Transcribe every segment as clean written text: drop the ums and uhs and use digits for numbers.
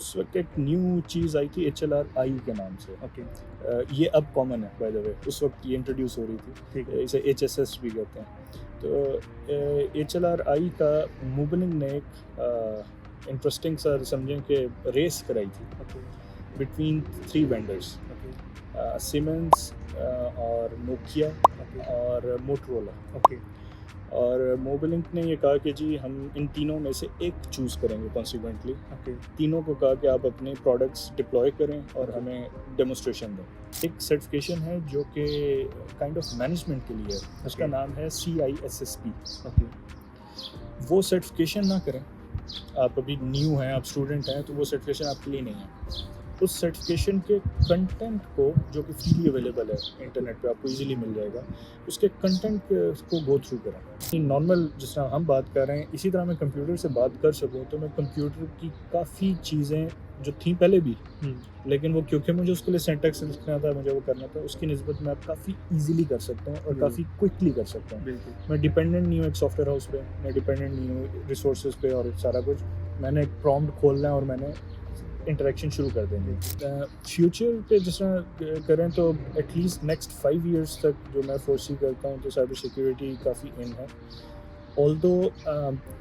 उस वक्त एक न्यू चीज़ आई थी HLR-I के नाम से। ओके, ये अब कॉमन है बाय द वे, उस वक्त ये इंट्रोड्यूस हो रही थी। ठीक है। इसे HSS भी कहते हैं। तो HLR-I का मोबलिंग ने एक इंटरेस्टिंग सा समझें कि रेस कराई थी okay, between 3 vendors, okay, Siemens और नोकिया ओके, और मोटरोला। ओके, और मोबिलिंक ने ये कहा कि जी हम इन तीनों में से एक चूज़ करेंगे कॉन्सिक्वेंटली। ओके, तीनों को कहा कि आप अपने प्रोडक्ट्स डिप्लॉय करें और ओके, हमें डेमोस्ट्रेशन दें। एक सर्टिफिकेशन है जो कि काइंड ऑफ मैनेजमेंट के लिए है, उसका ओके, नाम है CISSP। ओके, वो सर्टिफिकेशन ना करें, आप अभी न्यू हैं, आप स्टूडेंट हैं, तो वो सर्टिफिकेशन आपके लिए नहीं है। उस सर्टिफिकेशन के कंटेंट को, जो कि फ्रीली अवेलेबल है इंटरनेट पे, आपको इजीली मिल जाएगा, उसके कंटेंट को गो थ्रू करें। नॉर्मल जिस तरह हम बात कर रहे हैं, इसी तरह मैं कंप्यूटर से बात कर सकूं, तो मैं कंप्यूटर की काफ़ी चीज़ें जो थी पहले भी, हुँ, लेकिन वो क्योंकि मुझे उसके लिए सिंटैक्स लिखना था, मुझे वो करना था, उसकी निस्बत में आप काफ़ी ईजिली कर सकते हैं और जी, काफ़ी क्विकली कर सकते हैं। बिल्कुल, मैं डिपेंडेंट नहीं हूँ एक सॉफ्टवेयर हाउस पे, मैं डिपेंडेंट नहीं हूँ रिसोर्सेज पे और सारा कुछ। मैंने एक प्रॉम्प्ट खोलना है और मैंने इंटरेक्शन शुरू कर देंगे। बिल्कुल, फ्यूचर पे जिस तरह करें तो एटलीस्ट नेक्स्ट 5 इयर्स तक जो मैं फोर्सी करता हूँ, तो साइबर सिक्योरिटी काफ़ी इन है। Although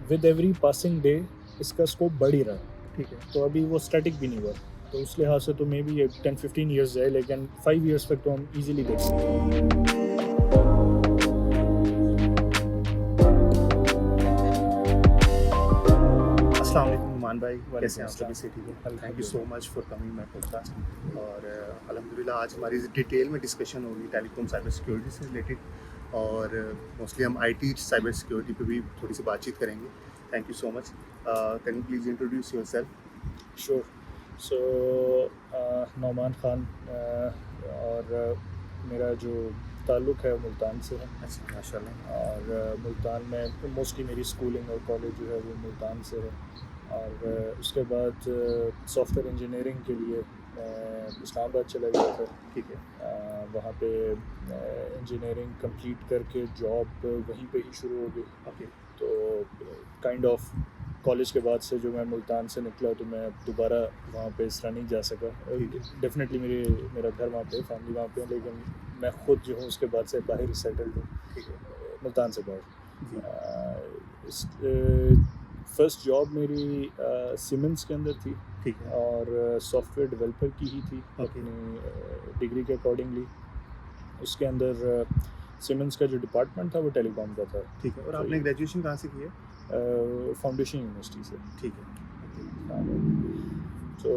with every passing day इसका स्कोप बढ़ ही रहा है, ठीक है। तो अभी वो स्टैटिक भी नहीं हुआ। तो उस लिहाज से तो मे बी ये 10-15 इयर्स जाए, लेकिन 5 इयर्स तक तो हम ईजिली देख सकते हैं। अस्सलाम वालेकुम नुमान भाई, कैसे हैं आप? सभी वालेकुम से ठीक है? अस्सलाम। Thank you so much for coming my podcast. और अल्हम्दुलिल्लाह आज हमारी डिटेल में डिस्कशन होगी टेलीकॉम साइबर सिक्योरिटी से रिलेटेड, और मोस्टली हम आईटी साइबर सिक्योरिटी पे भी थोड़ी सी बातचीत करेंगे। Thank you so much. Can you please introduce yourself? Sure. So Nauman Khan, और मेरा जो ताल्लुक़ है मुल्तान से है। अच्छा, माशाल्लाह। और मुल्तान में मोस्टली मेरी स्कूलिंग और कॉलेज जो है वो मुल्तान से है। और उसके बाद सॉफ्टवेयर इंजीनियरिंग के लिए मैं इस्लामाबाद चला गया था। ठीक है, वहाँ पे इंजीनियरिंग कंप्लीट करके जॉब वहीं पे ही शुरू हो गई। ओके, तो काइंड ऑफ कॉलेज के बाद से जो मैं मुल्तान से निकला, तो मैं दोबारा वहाँ पे इस तरह नहीं जा सका। ठीक है, डेफिनेटली मेरा घर वहाँ पे, फैमिली वहाँ पे है, लेकिन मैं ख़ुद जो हूँ उसके बाद से बाहर ही सेटल्ड हूँ, ठीक है, मुल्तान से बाहर। जी, इस फर्स्ट जॉब मेरी सीमेंस के अंदर थी, ठीक है, और सॉफ्टवेयर डेवलपर की ही थी ओके, अपनी डिग्री के अकॉर्डिंगली। उसके अंदर सीमेंस का जो डिपार्टमेंट था वो टेलीकॉम का था। ठीक है। और तो आपने ग्रेजुएशन कहाँ से की है? फाउंडेशन यूनिवर्सिटी से। ठीक है, ओके, हाँ, तो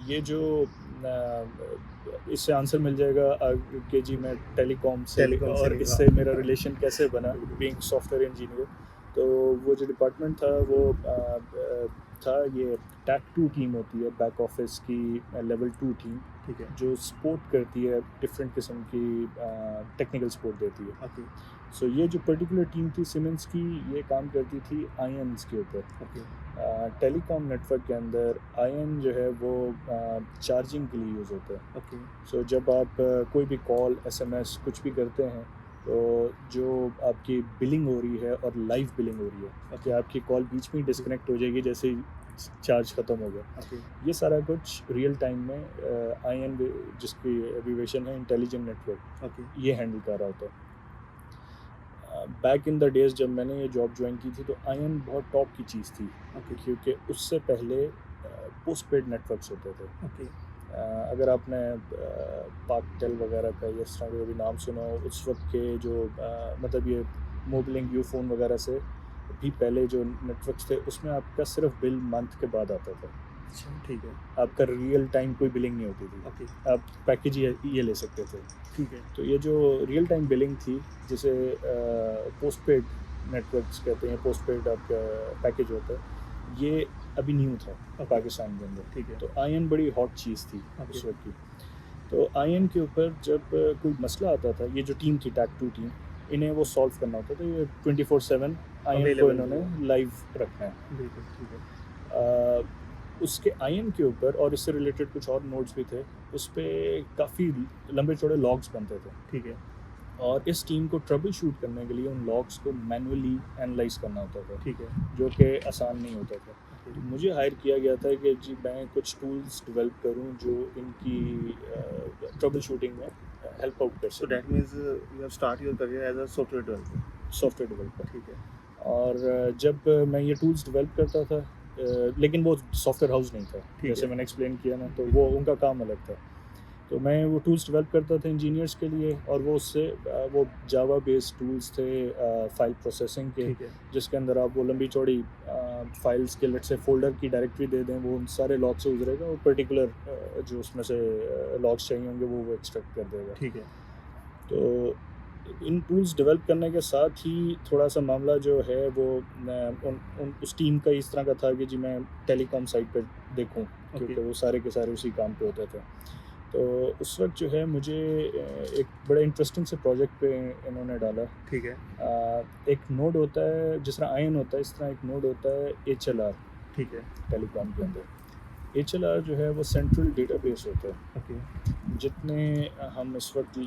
ये जो इससे आंसर मिल जाएगा कि जी मैं टेलीकॉम से टेलीकॉम से और निकला। इससे मेरा रिलेशन कैसे बना बिल्कुल, बीइंग सॉफ्टवेयर इंजीनियर। तो वो जो डिपार्टमेंट था वो था, ये टैक 2 टीम होती है, बैक ऑफिस की लेवल 2 टीम, ठीक है, जो सपोर्ट करती है डिफरेंट किस्म की टेक्निकल सपोर्ट देती है। ओके, सो ये जो पर्टिकुलर टीम थी सीमेंस की, ये काम करती थी आयन्स के ऊपर। ओके, टेलीकॉम नेटवर्क के अंदर आयन जो है वो चार्जिंग के लिए यूज़ होता है। ओके, सो जब आप कोई भी कॉल, SMS कुछ भी करते हैं, तो जो आपकी बिलिंग हो रही है और लाइव बिलिंग हो रही है कि ओके, आपकी कॉल बीच में ही डिस्कनेक्ट हो जाएगी जैसे ही चार्ज ख़त्म हो गया, ओके, ये सारा कुछ रियल टाइम में आयन, जिसकी एब्रीविएशन है इंटेलिजेंट नेटवर्क, ओके, ये हैंडल कर रहा होता है। बैक इन द डेज़ जब मैंने ये जॉब ज्वाइन की थी, तो आयन बहुत टॉप की चीज़ थी, ओके, क्योंकि उससे पहले पोस्ट पेड नेटवर्क्स होते थे। ओके, अगर आपने पाकटेल वगैरह का या इस तरह का भी नाम सुना हो, उस वक्त के जो मतलब ये मोबलिंग, यूफोन वगैरह से भी पहले जो नेटवर्क्स थे, उसमें आपका सिर्फ बिल मंथ के बाद आता था। अच्छा, ठीक है, आपका रियल टाइम कोई बिलिंग नहीं होती थी, ओके, आप पैकेज ये ले सकते थे। ठीक है, तो ये जो रियल टाइम बिलिंग थी, जिसे पोस्ट पेड नेटवर्क्स कहते हैं, पोस्ट पेड आपका पैकेज होता है, ये अभी न्यू था ओके, पाकिस्तान के अंदर। ठीक है, तो आयन बड़ी हॉट चीज़ थी ओके, उस वक्त की। तो आयन के ऊपर जब कोई मसला आता था, ये जो टीम थी टैक 2 टीम, इन्हें वो सॉल्व करना होता था। ये 24/7 आयन को अवेलेबल इन्होंने होगा, लाइव रखना है। बिल्कुल, ठीक है, उसके आयन के ऊपर और इससे रिलेटेड कुछ और नोड्स भी थे, उस पे काफ़ी लंबे चौड़े लॉग्स बनते थे, ठीक है, और इस टीम को ट्रबल शूट करने के लिए उन लॉग्स को मैनुअली एनालाइज करना होता था, ठीक है, जो कि आसान नहीं होता था। तो मुझे हायर किया गया था कि जी मैं कुछ टूल्स डेवलप करूं जो इनकी ट्रबल शूटिंग में हेल्प आउट कर सो सकें, that means you have start your career as a software developer. Software developer. ठीक है। और जब मैं ये टूल्स डेवलप करता था, लेकिन वो सॉफ्टवेयर हाउस नहीं था, ठीक जैसे है। मैंने एक्सप्लेन किया ना, तो वो उनका काम अलग था। तो मैं वो टूल्स डेवलप करता था इंजीनियर्स के लिए, और वो उससे वो जावा बेस्ड टूल्स थे फाइल प्रोसेसिंग के, ठीक है। जिसके अंदर आप वो लंबी चौड़ी फाइल्स के लेट से फोल्डर की डायरेक्टरी दे दें, वो उन सारे लॉग से गुजरेगा और पर्टिकुलर जो उसमें से लॉग्स चाहिए होंगे वो एक्सट्रैक्ट कर देगा। ठीक है। तो इन टूल्स डेवलप करने के साथ ही थोड़ा सा मामला जो है वो उस टीम का इस तरह का था कि जी मैं टेलीकॉम साइट पर देखूं, क्योंकि वो सारे के सारे उसी काम पे होते थे। तो उस वक्त जो है मुझे एक बड़े इंटरेस्टिंग से प्रोजेक्ट पे इन्होंने डाला। ठीक है। एक नोड होता है, जिस तरह आयन होता है इस तरह एक नोड होता है HLR ठीक है। टेलीकॉम के अंदर। HLR जो है वो सेंट्रल डेटाबेस होता है। ओके। जितने हम इस वक्त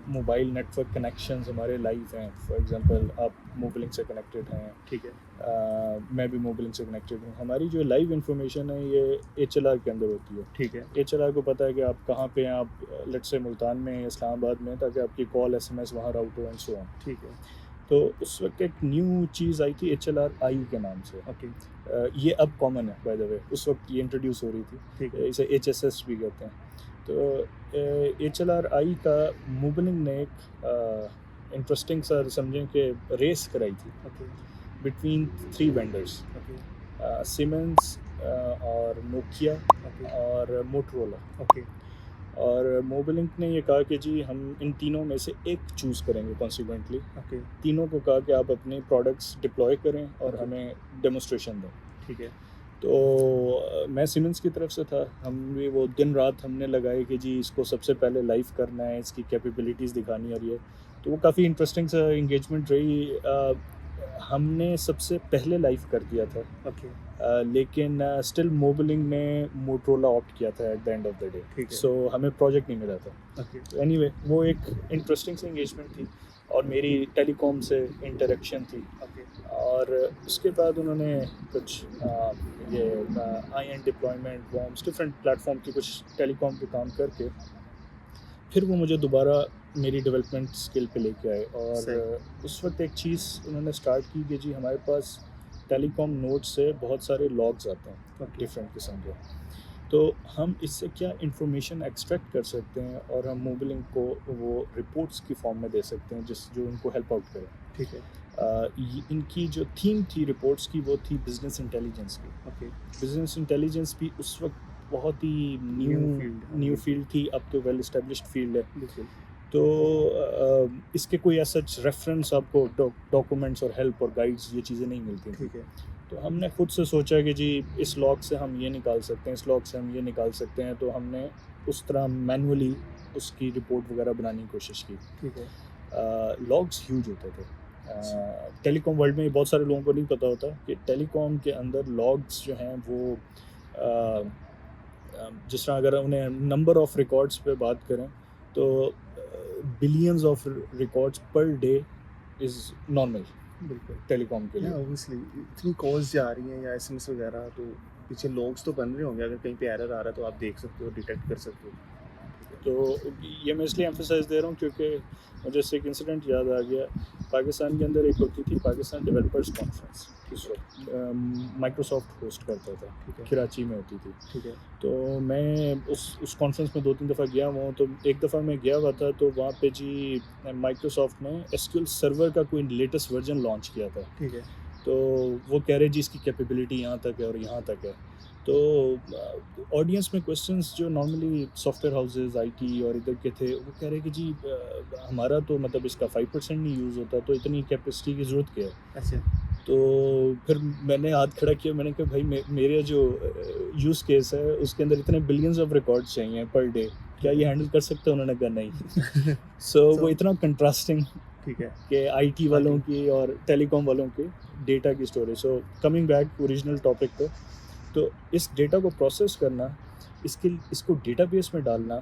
मोबाइल नेटवर्क कनेक्शंस हमारे लाइव हैं, फॉर एग्जांपल आप मोबिलिंग से कनेक्टेड हैं, ठीक है। मैं भी मोबिलिंग से कनेक्टेड हूँ, हमारी जो लाइव इन्फॉर्मेशन है ये HLR के अंदर होती है। ठीक है। HLR को पता है कि आप कहाँ पे हैं, आप लेट से मुल्तान में हैं, इस्लामाबाद में, ताकि आपकी कॉल SMS वहाँ राउट हो एंड सो ऑन। ठीक है। तो उस वक्त एक न्यू चीज़ आई थी HLR-I के नाम से। ओके। ये अब कॉमन है बाय द वे, उस वक्त ये इंट्रोड्यूस हो रही थी। ठीक है। इसे HSS भी कहते हैं। तो HLR-I का मोबिलिंग ने एक इंटरेस्टिंग सा समझें कि रेस कराई थी okay. Between 3 vendors, okay. Siemens और नोकिया ओके। और मोटरोला। ओके। और मोबिलिंक ने ये कहा कि जी हम इन तीनों में से एक चूज़ करेंगे कॉन्सिक्वेंटली। ओके। तीनों को कहा कि आप अपने प्रोडक्ट्स डिप्लॉय करें और Okay. हमें डेमोस्ट्रेशन दें। ठीक है। तो मैं सीमेंस की तरफ से था, हम भी वो दिन रात हमने लगाए कि जी इसको सबसे पहले लाइव करना है, इसकी कैपेबिलिटीज़ दिखानी है। और ये तो वो काफ़ी इंटरेस्टिंग सा इंगेजमेंट रही। हमने सबसे पहले लाइव कर दिया था, ओके। लेकिन स्टिल मोबिलिंग ने मोटरोला ऑप्ट किया था at the end of the day. ठीक है। सो हमें प्रोजेक्ट नहीं मिला था। ओके। एनीवे वो एक इंटरेस्टिंग सी इंगेजमेंट थी और मेरी टेलीकॉम से इंटरेक्शन थी। ओके। और उसके बाद उन्होंने कुछ ये IN deployment worms different platform की कुछ टेलीकॉम के काम करके फिर वो मुझे दोबारा मेरी डेवलपमेंट स्किल पे लेके आए। और उस वक्त एक चीज़ उन्होंने स्टार्ट की कि जी हमारे पास टेलीकॉम नोड से बहुत सारे लॉग्स आते हैं Okay. डिफरेंट किस्म के, तो हम इससे क्या इंफॉर्मेशन एक्सट्रैक्ट कर सकते हैं और हम मोबिलिंग को वो रिपोर्ट्स की फॉर्म में दे सकते हैं जो उनको हेल्प आउट करे। ठीक है। इनकी जो थीम थी रिपोर्ट्स की वो थी बिजनेस इंटेलिजेंस की। ओके। बिजनेस इंटेलिजेंस भी उस वक्त बहुत ही field है। न्यू फील्ड थी, अब तो वेल इस्टेब्लिश्ड फील्ड है। बिल्कुल। तो इसके कोई ऐसा रेफरेंस आपको डॉक्यूमेंट्स और हेल्प और गाइड्स ये चीज़ें नहीं मिलती थी। ठीक है। तो हमने खुद से सोचा कि जी इस लॉग से हम ये निकाल सकते हैं, इस लॉग से हम ये निकाल सकते हैं। तो हमने उस तरह मैनुअली उसकी रिपोर्ट वगैरह बनाने की कोशिश की। ठीक है। लॉग्स ह्यूज होते थे। टेलीकॉम वर्ल्ड में बहुत सारे लोगों को नहीं पता होता कि टेलीकॉम के अंदर लॉग्स जो हैं वो जिस तरह अगर उन्हें नंबर ऑफ रिकॉर्ड्स पे बात करें तो billions of records per day is normal बिल्कुल। टेलीकॉम के लिए। ऑब्वियसली इतनी कॉल्स जा रही हैं या SMS वगैरह, तो पीछे लॉग्स तो बन रहे होंगे। अगर कहीं पे एरर आ रहा है तो आप देख सकते हो, डिटेक्ट कर सकते हो। तो ये मैं इसलिए एम्फेसाइज दे रहा हूँ क्योंकि मुझे इससे एक इंसिडेंट याद आ गया। पाकिस्तान के अंदर एक होती थी पाकिस्तान डेवलपर्स कॉन्फ्रेंस, इस वक्त माइक्रोसॉफ्ट होस्ट करता था, ठीक है। कराची में होती थी। ठीक है। तो मैं उस कॉन्फ्रेंस में 2-3 दफ़ा गया हुआ हूँ। तो एक दफ़ा मैं गया हुआ था तो वहाँ पे जी माइक्रोसॉफ्ट ने SQL सर्वर का कोई लेटेस्ट वर्जन लॉन्च किया था। ठीक है। तो वो कह रहे जी इसकी कैपेबिलिटी यहाँ तक है और यहाँ तक है। तो ऑडियंस में क्वेश्चंस जो नॉर्मली सॉफ्टवेयर हाउसेस IT और इधर के थे, वो कह रहे कि जी हमारा तो मतलब इसका 5% नहीं यूज़ होता, तो इतनी कैपेसिटी की ज़रूरत क्या है। अच्छा। तो फिर मैंने हाथ खड़ा किया, मैंने कहा भाई मेरे जो यूज़ केस है उसके अंदर इतने बिलियंस ऑफ रिकॉर्ड्स चाहिए पर डे, क्या ये हैंडल कर सकते हैं? उन्होंने कहा नहीं। सो वो इतना कंट्रास्टिंग ठीक है। कि IT वालों की और टेलीकॉम वालों के डेटा की storage. So coming back original topic पे, तो इस डेटा को प्रोसेस करना, इसको डेटाबेस में डालना,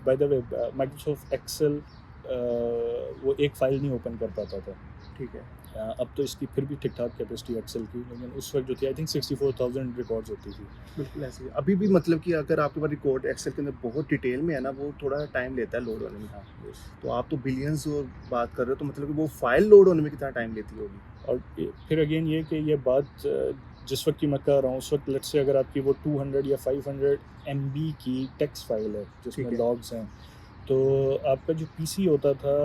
by the way Microsoft Excel वो एक फ़ाइल नहीं ओपन कर पाता था। ठीक है। अब तो इसकी फिर भी ठीक ठाक कैपेसिटी एक्सेल की, लेकिन उस वक्त जो थी आई थिंक 64,000 रिकॉर्ड्स होती थी। बिल्कुल ऐसे ही अभी भी मतलब कि अगर आपके पास रिकॉर्ड एक्सेल के अंदर बहुत डिटेल में है ना, वो थोड़ा टाइम लेता है लोड होने में। हाँ yes। तो आप तो बिलियंस और बात कर रहे हो, तो मतलब कि वो फाइल लोड होने में कितना टाइम लेती होगी? और फिर अगेन ये कि ये बात जिस वक्त की मैं कर रहा हूँ उस वक्त लेट्स से अगर आपकी वो 200 या 500 MB की टेक्स्ट फाइल है जिसमें ठीक है। लॉग्स हैं, तो आपका जो पीसी होता था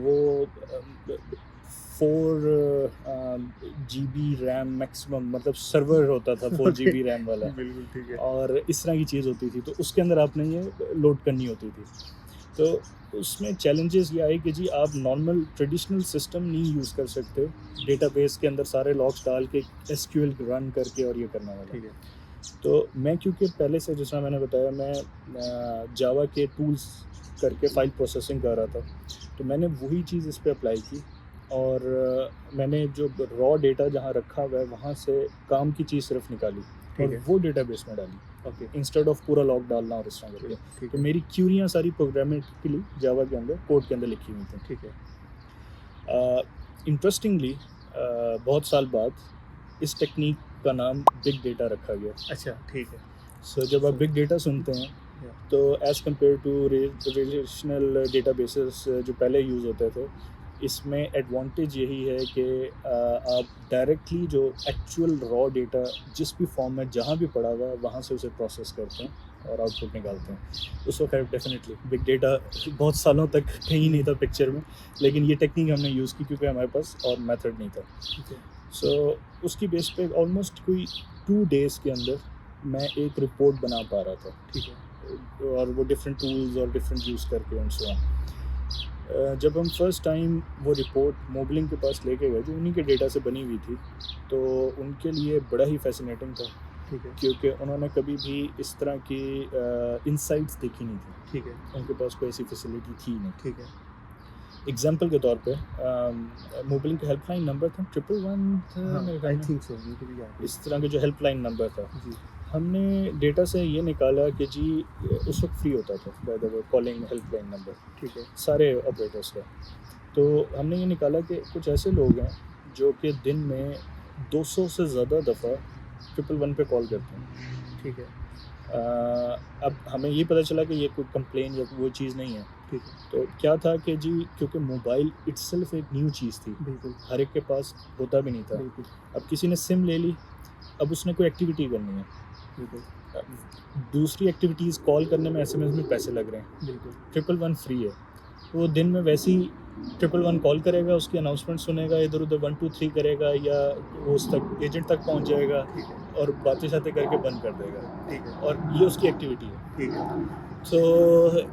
वो 4 GB रैम मैक्सिमम, मतलब सर्वर होता था 4 GB रैम वाला, बिल्कुल ठीक है। और इस तरह की चीज़ होती थी, तो उसके अंदर आपने ये लोड करनी होती थी। तो उसमें चैलेंजेस ये आए कि जी आप नॉर्मल ट्रेडिशनल सिस्टम नहीं यूज़ कर सकते डेटाबेस के अंदर सारे लॉग्स डाल के SQL रन करके और ये करने वाला। ठीक है। तो मैं क्योंकि पहले से जिस तरह मैंने बताया मैं जावा के टूल्स करके फाइल प्रोसेसिंग कर रहा था, तो मैंने वही चीज़ इस पे अप्लाई की, और मैंने जो रॉ डेटा जहाँ रखा हुआ है वहाँ से काम की चीज़ सिर्फ निकाली ठीक और है। वो डेटाबेस में डाली, ओके। इंस्टेड ऑफ पूरा लॉग डालना और इस तरह करके। ठीक तो है। मेरी क्यूरियाँ सारी प्रोग्रामेटिकली जावा के अंदर कोड के अंदर लिखी हुई थी। ठीक है। इंटरेस्टिंगली बहुत साल बाद इस टेक्निक का नाम बिग डेटा रखा गया। अच्छा ठीक है। सो जब आप बिग डेटा सुनते हैं तो as compared to relational databases जो पहले यूज़ होते थे, इसमें एडवांटेज यही है कि आप डायरेक्टली जो एक्चुअल रॉ डेटा जिस भी फॉर्म में जहाँ भी पड़ा हुआ है वहाँ से उसे प्रोसेस करते हैं और आउटपुट निकालते हैं। उस वक्त डेफिनेटली बिग डेटा बहुत सालों तक कहीं नहीं था पिक्चर में, लेकिन ये टेक्निक हमने यूज़ की क्योंकि हमारे पास और मेथड नहीं था। ठीक है। सो उसकी बेस पे ऑलमोस्ट कोई 2 डेज़ के अंदर मैं एक रिपोर्ट बना पा रहा था। ठीक है। और वो डिफरेंट टूल्स और डिफरेंट यूज़ करके एंड सो ऑन। जब हम फर्स्ट टाइम वो रिपोर्ट मोबलिंग के पास लेके गए जो उन्हीं के डेटा से बनी हुई थी, तो उनके लिए बड़ा ही फैसिनेटिंग था ठीक है। क्योंकि उन्होंने कभी भी इस तरह की इंसाइट्स देखी नहीं थी। ठीक है। उनके पास कोई ऐसी फैसिलिटी थी नहीं। ठीक है। एग्जाम्पल के तौर पे मोबलिंग का हेल्पलाइन नंबर था 111 था हाँ, मेरे ख्याल आई में। थिंक सो, मुझे भी याद है। इस तरह के जो हेल्पलाइन नंबर था, जी। हमने डेटा से ये निकाला कि जी उस वक्त फ्री होता था bye the way calling helpline number ठीक है। सारे ऑपरेटर्स का। तो हमने ये निकाला कि कुछ ऐसे लोग हैं जो कि दिन में 200 से ज़्यादा दफ़ा 111 पे कॉल करते हैं। ठीक है। अब हमें ये पता चला कि ये कोई कंप्लेन या वो चीज़ नहीं है। ठीक है। तो क्या था कि जी क्योंकि मोबाइल इट्सेल्फ एक न्यू चीज़ थी, बिल्कुल। हर एक के पास होता भी नहीं था। बिल्कुल। अब किसी ने सिम ले ली, अब उसने कोई एक्टिविटी करनी है, बिल्कुल। दूसरी एक्टिविटीज़ कॉल करने में SMS में पैसे लग रहे हैं, बिल्कुल। 111 फ्री है, तो वो दिन में वैसे ही 111 कॉल करेगा, उसकी अनाउंसमेंट सुनेगा, इधर उधर 1 2 3 करेगा या वो उस तक एजेंट तक पहुंच जाएगा ठीक है। और बातें शातें करके बंद कर देगा, ठीक है। और ये उसकी एक्टिविटी है। ठीक है। सो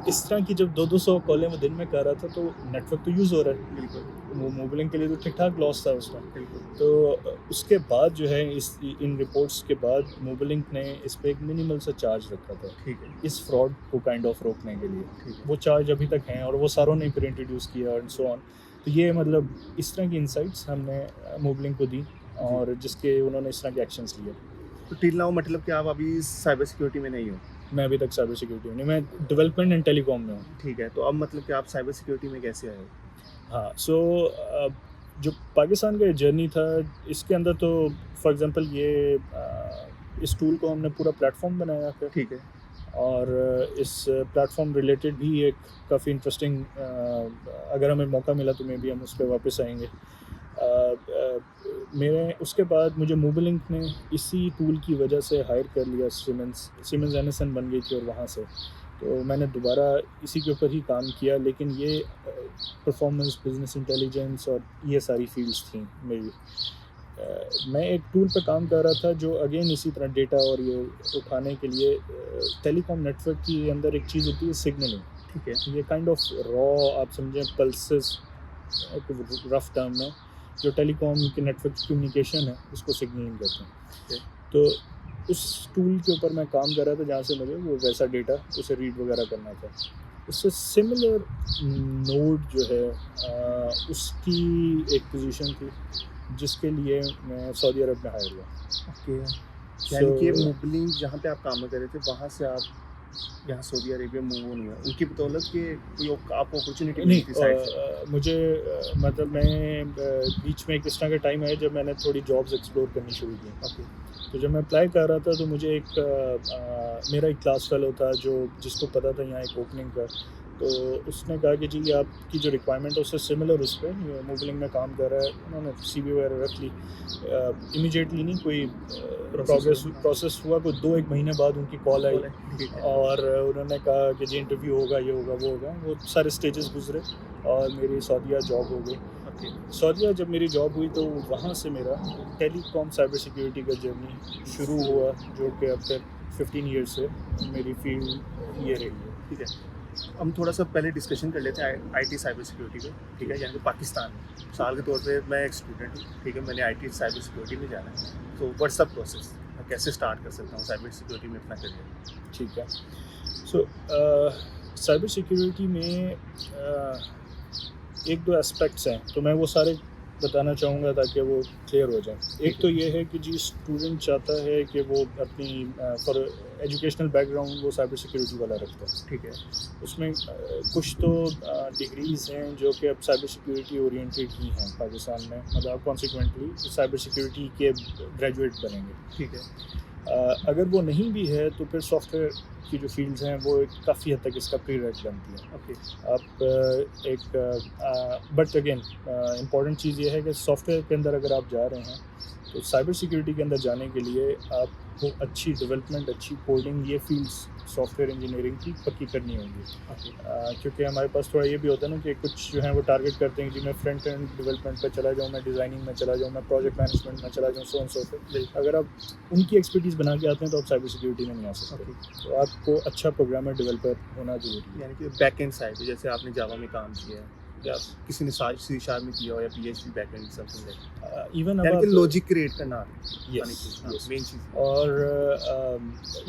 इस तरह की जब 200 कॉलें मैं दिन में कर रहा था तो नेटवर्क तो यूज़ हो रहा है, बिल्कुल। वो मोबलिंग के लिए तो ठीक ठाक लॉस था उस टाइम। बिल्कुल। तो उसके बाद जो है इन रिपोर्ट्स के बाद मोबलिंक ने इस पे एक मिनिमल सा चार्ज रखा था ठीक है। इस फ्रॉड को काइंड ऑफ रोकने के लिए। ठीक है। वो चार्ज अभी तक हैं और वो सारों ने फिर इंट्रोड्यूस किया एंड सो ऑन। तो ये मतलब इस तरह की इंसाइट्स हमने मोबलिंक को दी और जिसके उन्होंने इस तरह के एक्शंस लिए। तो टिल नाउ मतलब कि आप अभी साइबर सिक्योरिटी में नहीं हो? मैं अभी तक साइबर सिक्योरिटी में नहीं, मैं डेवलपमेंट एंड टेलीकॉम में हूँ। ठीक है। तो अब मतलब कि आप साइबर सिक्योरिटी में कैसे आए हो? हाँ, सो जो पाकिस्तान का जर्नी था इसके अंदर तो फॉर एग्जांपल ये इस टूल को हमने पूरा प्लेटफॉर्म बनाया फिर, ठीक है। और इस प्लेटफॉर्म रिलेटेड भी एक काफ़ी इंटरेस्टिंग अगर हमें मौका मिला तो मे भी हम उस पर वापस आएंगे। मेरे उसके बाद मुझे मोबलिंक ने इसी टूल की वजह से हायर कर लिया, सीमेंस एनिसन बन गई थी और वहाँ से तो मैंने दोबारा इसी के ऊपर ही काम किया, लेकिन ये परफॉर्मेंस, बिजनेस इंटेलिजेंस और ये सारी फील्ड्स थी मेरी। मैं एक टूल पे काम कर रहा था जो अगेन इसी तरह डेटा और ये उठाने के लिए टेलीकॉम नेटवर्क के अंदर एक चीज़ होती है सिग्नलिंग। ठीक है। ये काइंड ऑफ रॉ आप समझें पल्सेस एक रफ टर्म में जो टेलीकॉम के नेटवर्क की कम्युनिकेशन है उसको सिग्नलिंग कहते हैं। तो उस टूल के ऊपर मैं काम कर रहा था जहाँ से मुझे वो वैसा डेटा उसे रीड वगैरह करना था। उससे सिमिलर नोड जो है उसकी एक पोजीशन थी जिसके लिए मैं सऊदी अरब में हायर हुआ। ओके। यानी कि मोबलिंग जहाँ पे आप काम कर रहे थे वहाँ से आप यहाँ सऊदी अरेबिया मूव ऑन हुआ, उनकी बदौलत कि कोई आपको अपॉर्चुनिटी नहीं मिली थी साइड से? मुझे मतलब मैं बीच में एक इस तरह का टाइम आया जब मैंने थोड़ी जॉब्स एक्सप्लोर करनी शुरू की। ओके, तो जब मैं अप्लाई कर रहा था तो मुझे मेरा एक क्लास फेलो था जो जिसको पता था यहाँ एक ओपनिंग का, तो उसने कहा कि जी आपकी जो रिक्वायरमेंट है उससे सिमिलर उस पर मोबिलिंग में काम कर रहा है। उन्होंने CV वगैरह रख ली। इमीडिएटली नहीं कोई प्रोसेस हुआ, कोई 2-1 महीने बाद उनकी कॉल आई ठीक है, और उन्होंने कहा कि जी इंटरव्यू होगा, ये होगा, वो होगा। वो सारे स्टेजेस गुजरे और मेरी सऊदीया जॉब हो गई। ओके, सऊदीया जब मेरी जॉब हुई तो वहाँ से मेरा टेलीकॉम साइबर सिक्योरिटी का जर्नी शुरू हुआ, जो कि अब तक 15 ईयर्स से मेरी फील्ड ये रही है। ठीक है। हम थोड़ा सा पहले डिस्कशन कर लेते हैं आईटी साइबर सिक्योरिटी पे, ठीक है? यानी कि पाकिस्तान में मिसाल के तौर पे मैं एक स्टूडेंट हूँ, ठीक है? मैंने आईटी साइबर सिक्योरिटी में जाना है, तो व्हाट्स द प्रोसेस, मैं कैसे स्टार्ट कर सकता हूँ साइबर सिक्योरिटी में अपना करियर? ठीक है। सो साइबर सिक्योरिटी में 1-2 एस्पेक्ट्स हैं, तो मैं वो सारे बताना चाहूँगा ताकि वो क्लियर हो जाए। एक तो ये है कि जी स्टूडेंट चाहता है कि वो अपनी फॉर एजुकेशनल बैकग्राउंड वो साइबर सिक्योरिटी वाला रखता है। ठीक है, उसमें कुछ तो डिग्रीज़ हैं जो कि अब साइबर सिक्योरिटी ओरिएंटेड ही हैं पाकिस्तान में, मतलब कॉन्सिक्वेंटली साइबर सिक्योरिटी के ग्रेजुएट बनेंगे। ठीक है, अगर वो नहीं भी है तो फिर सॉफ्टवेयर की जो फील्ड्स हैं वो काफ़ी हद तक इसका प्रीरेक बनती हैं। ओके, आप बट अगेन इम्पॉर्टेंट चीज़ ये है कि सॉफ्टवेयर के अंदर अगर आप जा रहे हैं तो साइबर सिक्योरिटी के अंदर जाने के लिए आपको अच्छी डेवलपमेंट, अच्छी कोडिंग, ये फील्ड्स सॉफ्टवेयर इंजीनियरिंग की पक्की करनी होगी। ओके, क्योंकि हमारे पास थोड़ा ये भी होता है ना कि कुछ जो है वो टारगेट करते हैं कि जी मैं फ्रंट एंड डेवलपमेंट पे चला जाऊँ, मैं डिज़ाइनिंग में चला जाऊँ, मैं प्रोजेक्ट मैनेजमेंट में चला जाऊँ, सो ऑन सो फोर्थ। अगर आप उनकी एक्सपर्टीज़ बना के आते हैं तो आप साइबर सिक्योरिटी में नहीं आ सकते। ओके। तो आपको अच्छा प्रोग्रामर, डेवलपर होना ज़रूरी है। यानी कि बैक एंड साइड पे जैसे आपने जावा में काम किया है या किसी ने सी शार्प में किया हो या PHP back and something like, even अब यानी कि आप लॉजिक क्रिएट करना यस यस मेन चीज़। और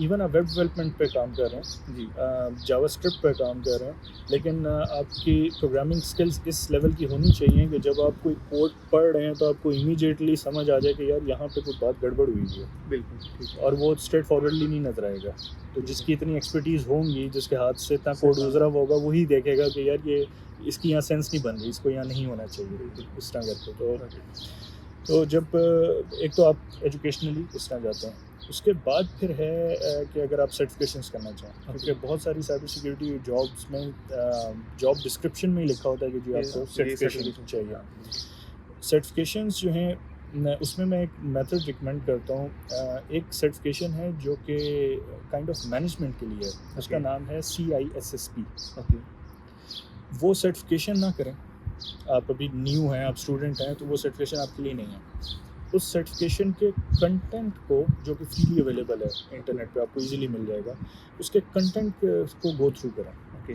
इवन आप वेब डेवलपमेंट पे काम कर रहे हैं, जी, जावास्क्रिप्ट पे काम कर रहे हैं, लेकिन आपकी प्रोग्रामिंग स्किल्स इस लेवल की होनी चाहिए कि जब आप कोई कोड पढ़ रहे हैं तो आपको इमीडिएटली समझ आ जाए कि यार यहाँ पे कुछ बात गड़बड़ हुई है, बिल्कुल ठीक है। और वो स्ट्रेट फॉरवर्डली नहीं नजर आएगा। तो जिसकी इतनी एक्सपर्टीज़ होंगी, जिसके हाथ से इतना कोड गुजरा हुआ होगा, वही देखेगा कि यार ये इसकी यहाँ सेंस नहीं बन रही, इसको यहाँ नहीं होना चाहिए इस तरह करके। तो जब एक तो आप एजुकेशनली इस तरह जाते हैं, उसके बाद फिर है कि अगर आप सर्टिफिकेशंस करना चाहें, क्योंकि बहुत सारी साइबर सिक्योरिटी जॉब्स में जॉब डिस्क्रिप्शन में ही लिखा होता है कि जी आपको सर्टिफिकेशन चाहिए। सर्टिफिकेशंस जो हैं उसमें मैं एक मेथड रिकमेंड करता हूँ। एक सर्टिफिकेशन है जो कि काइंड ऑफ मैनेजमेंट के लिए है, उसका नाम है CISSP। ओके, वो सर्टिफिकेशन ना करें। आप अभी न्यू हैं, आप स्टूडेंट हैं, तो वो सर्टिफिकेशन आपके लिए नहीं है। उस सर्टिफिकेशन के कंटेंट को, जो कि फ्रीली अवेलेबल है इंटरनेट पे, आपको इजीली मिल जाएगा, उसके कंटेंट को गो थ्रू करें। ओके,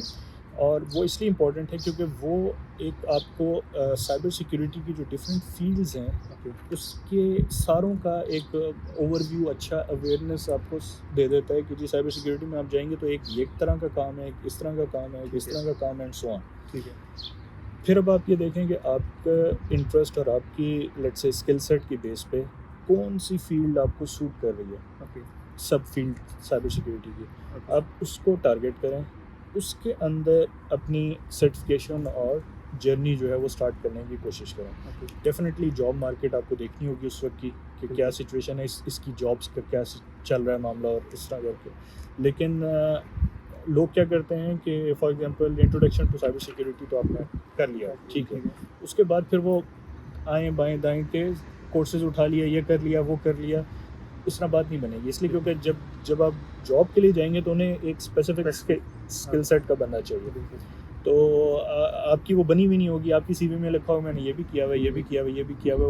और वो इसलिए इम्पॉर्टेंट है क्योंकि वो एक आपको साइबर सिक्योरिटी की जो डिफरेंट फील्ड्स हैं ओके, उसके सारों का एक ओवरव्यू, अच्छा अवेयरनेस आपको दे देता है कि जी साइबर सिक्योरिटी में आप जाएंगे तो एक तरह का काम है, एक इस तरह का काम है, एक इस तरह का काम है, एंड सो ऑन। ठीक है, फिर अब आप ये देखें कि आपका इंटरेस्ट और आपकी लेट्स से स्किल सेट की बेस पे कौन सी फील्ड आपको सूट कर रही है, ओके, सब फील्ड साइबर सिक्योरिटी की, ओके, आप उसको टारगेट करें, उसके अंदर अपनी सर्टिफिकेशन और जर्नी जो है वो स्टार्ट करने की कोशिश करें। ओके, डेफिनेटली जॉब मार्केट आपको देखनी होगी उस वक्त की कि क्या सिचुएशन है, इसकी जॉब्स का क्या चल रहा है मामला, और इस तरह करके। लेकिन लोग क्या करते हैं कि for example introduction to cyber security तो आपने कर लिया, ठीक है, उसके बाद फिर वो आएँ बाएँ दाएँ के कोर्सेज उठा लिया, ये कर लिया, वो कर लिया, इस तरह बात नहीं बनेगी। इसलिए क्योंकि जब आप जॉब के लिए जाएंगे तो उन्हें एक स्पेसिफिक स्किल सेट का बनना चाहिए। बिल्कुल, तो आपकी वो बनी हुई नहीं होगी, आपकी CV में लिखा हो मैंने ये भी किया हुआ है, ये भी किया हुआ है, ये भी किया हुआ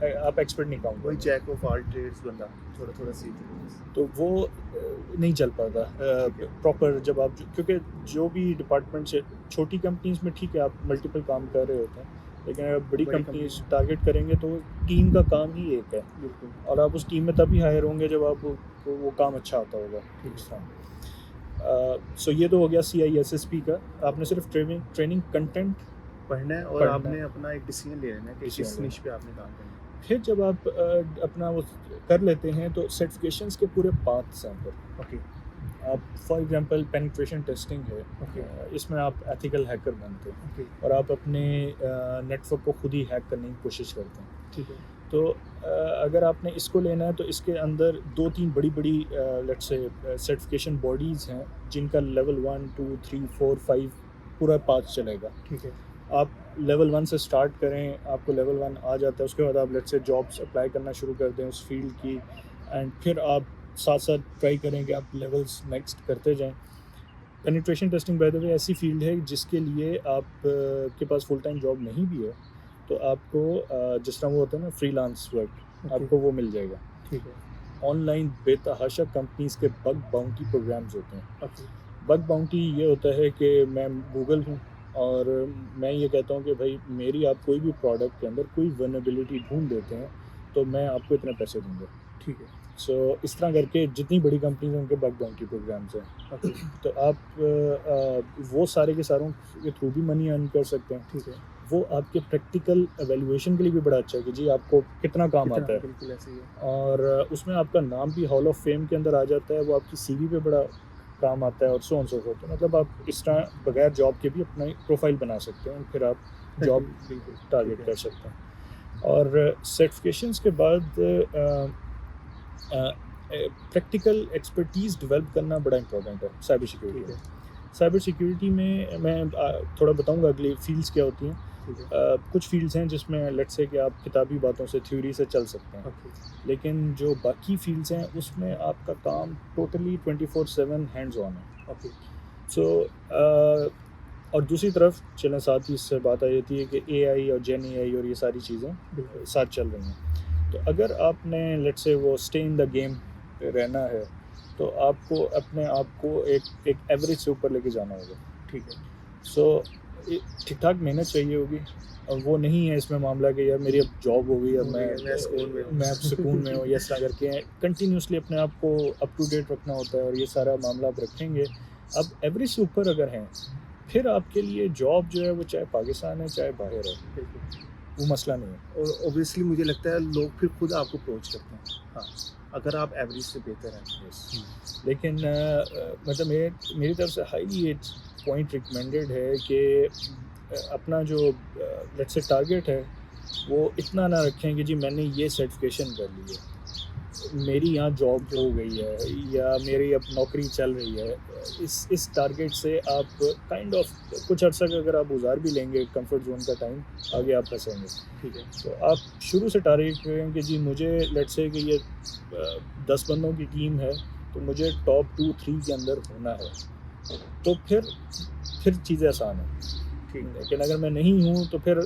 है, आप एक्सपर्ट नहीं वही कहूँगा, जैक ऑफ ऑल ट्रेड्स बंदा थोड़ा थोड़ा सीख तो वो नहीं चल पाता प्रॉपर। जब आप, क्योंकि जो भी डिपार्टमेंट से, छोटी कंपनीज में ठीक है आप मल्टीपल काम कर रहे होते हैं, लेकिन अगर बड़ी कंपनीज टारगेट करेंगे तो टीम का काम ही एक है, बिल्कुल, और आप उस टीम में तभी हायर होंगे जब आपको वो काम अच्छा आता होगा। इस तरह सो ये तो हो गया CISSP का। आपने सिर्फ ट्रेनिंग कंटेंट पढ़ना है और पढ़ना आपने अपना एक डिसीजन ले लेना है कि किस Decision निश पे आपने काम करना है। फिर जब आप अपना वो कर लेते हैं तो सर्टिफिकेशंस के पूरे पाथ्स हैं। फिर ओके, आप फॉर एग्जांपल पेनिट्रेशन टेस्टिंग है, ओके इसमें आप एथिकल हैकर बनते हैं ओके और आप अपने नेटवर्क को खुद ही हैक करने की कोशिश करते हैं। ठीक है तो अगर आपने इसको लेना है तो इसके अंदर 2-3 बड़ी-बड़ी लेट्स से सर्टिफिकेशन बॉडीज़ हैं जिनका लेवल 1, 2, 3, 4, 5 पूरा पाथ चलेगा। ठीक है आप लेवल 1 से स्टार्ट करें, आपको लेवल 1 आ जाता है, उसके बाद आप लेट्स से जॉब्स अप्लाई करना शुरू कर दें उस फील्ड की, एंड फिर आप साथ-साथ ट्राई करें कि आप लेवल्स नेक्स्ट करते जाएँ। पेनिट्रेशन टेस्टिंग बाय द वे ऐसी फील्ड है जिसके लिए आप के पास फुल टाइम जॉब नहीं भी है तो आपको जिस तरह वो होता है ना फ्रीलांस वर्क, ओके आपको वो मिल जाएगा। ठीक है ऑनलाइन बेतहाशा कंपनीज के बग बाउंटी प्रोग्राम्स होते हैं। ओके बग बाउंटी ये होता है कि मैं गूगल हूँ और मैं ये कहता हूँ कि भाई मेरी आप कोई भी प्रोडक्ट के अंदर कोई वल्नरेबिलिटी ढूंढ देते हैं तो मैं आपको इतने पैसे दूंगा। ठीक है सो इस तरह करके जितनी बड़ी कंपनीज हैं उनके बग बाउंटी प्रोग्राम्स हैं। ओके तो आप वो सारे के सारों के थ्रू भी मनी अर्न कर सकते हैं। ठीक है वो आपके प्रैक्टिकल एवेल्युएशन के लिए भी बड़ा अच्छा है कि जी आपको कितना काम आता है, बिल्कुल ऐसे ही है और उसमें आपका नाम भी हॉल ऑफ फेम के अंदर आ जाता है, वो आपकी सीवी पे बड़ा काम आता है और सो ऑन सो फोर्थ। तो मतलब आप इस तरह बगैर जॉब के भी अपना प्रोफाइल बना सकते हैं, फिर आप जॉब बिल्कुल टारगेट कर सकते हैं। और सर्टिफिकेशंस के बाद प्रैक्टिकल एक्सपर्टीज़ डेवलप करना बड़ा इंपॉर्टेंट है साइबर सिक्योरिटी ठीक में। है साइबर सिक्योरिटी में मैं थोड़ा बताऊंगा अगली फील्ड्स क्या होती हैं। ठीक है कुछ फील्ड्स हैं जिसमें लेट्स से कि आप किताबी बातों से थ्योरी से चल सकते हैं, ओके लेकिन जो बाकी फील्ड्स हैं उसमें आपका काम टोटली 24/7 हैंड्स ऑन है। ओके सो और दूसरी तरफ चलें साथ ही इससे बात आ जाती है कि एआई और जेन एआई और ये सारी चीज़ें बिल्कुल साथ चल रही हैं। तो अगर आपने लेट्स से वो स्टे इन द गेम रहना है तो आपको अपने आप को एक एवरेज से ऊपर लेके जाना होगा। ठीक है सो ठीक ठाक मेहनत चाहिए होगी, और वो नहीं है इसमें मामला कि यार मेरी अब जॉब हो गई, अब मैं सुकून में हूँ। मैं अब सुकून में हूँ, ये तरह करके कंटिन्यूसली अपने आप को अप टू डेट रखना होता है, और ये सारा मामला आप रखेंगे। अब एवरेज से ऊपर अगर हैं फिर आपके लिए जॉब जो है वो चाहे पाकिस्तान है चाहे बाहर है, बिल्कुल वो मसला नहीं है। और ऑब्वियसली मुझे लगता है लोग फिर खुद आपको अप्रोच करते हैं हाँ अगर आप एवरेज से बेहतर हैं लेकिन मतलब मेरी तरफ से हाईली ये पॉइंट रिकमेंडेड है कि अपना जो लेट्स से टारगेट है वो इतना ना रखें कि जी मैंने ये सर्टिफिकेशन कर ली है, मेरी यहाँ जॉब हो गई है या मेरी अब नौकरी चल रही है। इस टारगेट से आप काइंड ऑफ कुछ अर्सा का अगर आप गुजार भी लेंगे कंफर्ट जोन का टाइम, आगे आप फंसेंगे। ठीक है तो आप शुरू से टारगेट करें कि जी मुझे लेट्स से कि ये 10 बंदों की टीम है तो मुझे टॉप 2-3 के अंदर होना है, तो फिर चीज़ें आसान हैं। ठीक है लेकिन अगर मैं नहीं हूँ तो फिर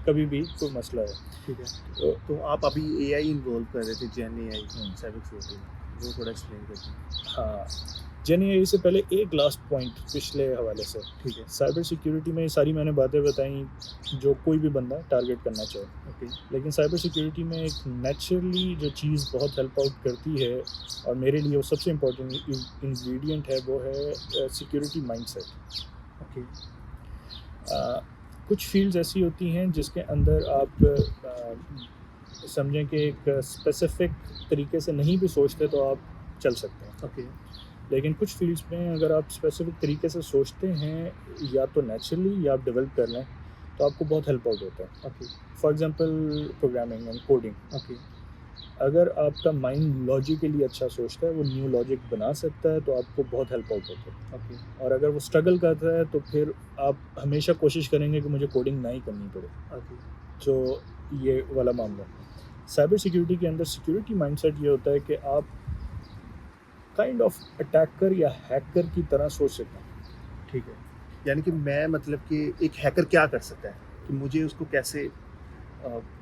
कभी भी कोई मसला है। ठीक है तो तो आप अभी एआई इन्वॉल्व कर रहे थे जेन एआई साइबर सिक्योरिटी में वो थोड़ा एक्सप्लेन करते हाँ, जेन एआई से पहले एक लास्ट पॉइंट पिछले हवाले से, ठीक है साइबर सिक्योरिटी में ये सारी मैंने बातें बताई जो कोई भी बंदा टारगेट करना चाहे, ओके लेकिन साइबर सिक्योरिटी में एक नेचुरली जो चीज़ बहुत हेल्प आउट करती है और मेरे लिए वो सबसे इम्पोर्टेंट इंग्रेडिएंट है वो है सिक्योरिटी माइंडसेट। ओके कुछ फील्ड्स ऐसी होती हैं जिसके अंदर आप समझें कि एक स्पेसिफिक तरीके से नहीं भी सोचते तो आप चल सकते हैं, ओके लेकिन कुछ फील्ड्स में अगर आप स्पेसिफिक तरीके से सोचते हैं या तो नेचुरली या आप डेवलप कर लें तो आपको बहुत हेल्प आउट होता है। Okay for example programming and coding, okay अगर आपका माइंड लॉजिकली अच्छा सोचता है वो न्यू लॉजिक बना सकता है तो आपको बहुत हेल्प आउट होता है। ओके और अगर वो स्ट्रगल करता है तो फिर आप हमेशा कोशिश करेंगे कि मुझे कोडिंग ना ही करनी पड़े। ओके तो ये वाला मामला साइबर सिक्योरिटी के अंदर सिक्योरिटी माइंडसेट ये होता है कि आप काइंड ऑफ अटैकर या हैकर की तरह सोच सकते हैं। ठीक है यानी कि मैं मतलब कि एक हैकर क्या कर सकता है कि मुझे उसको कैसे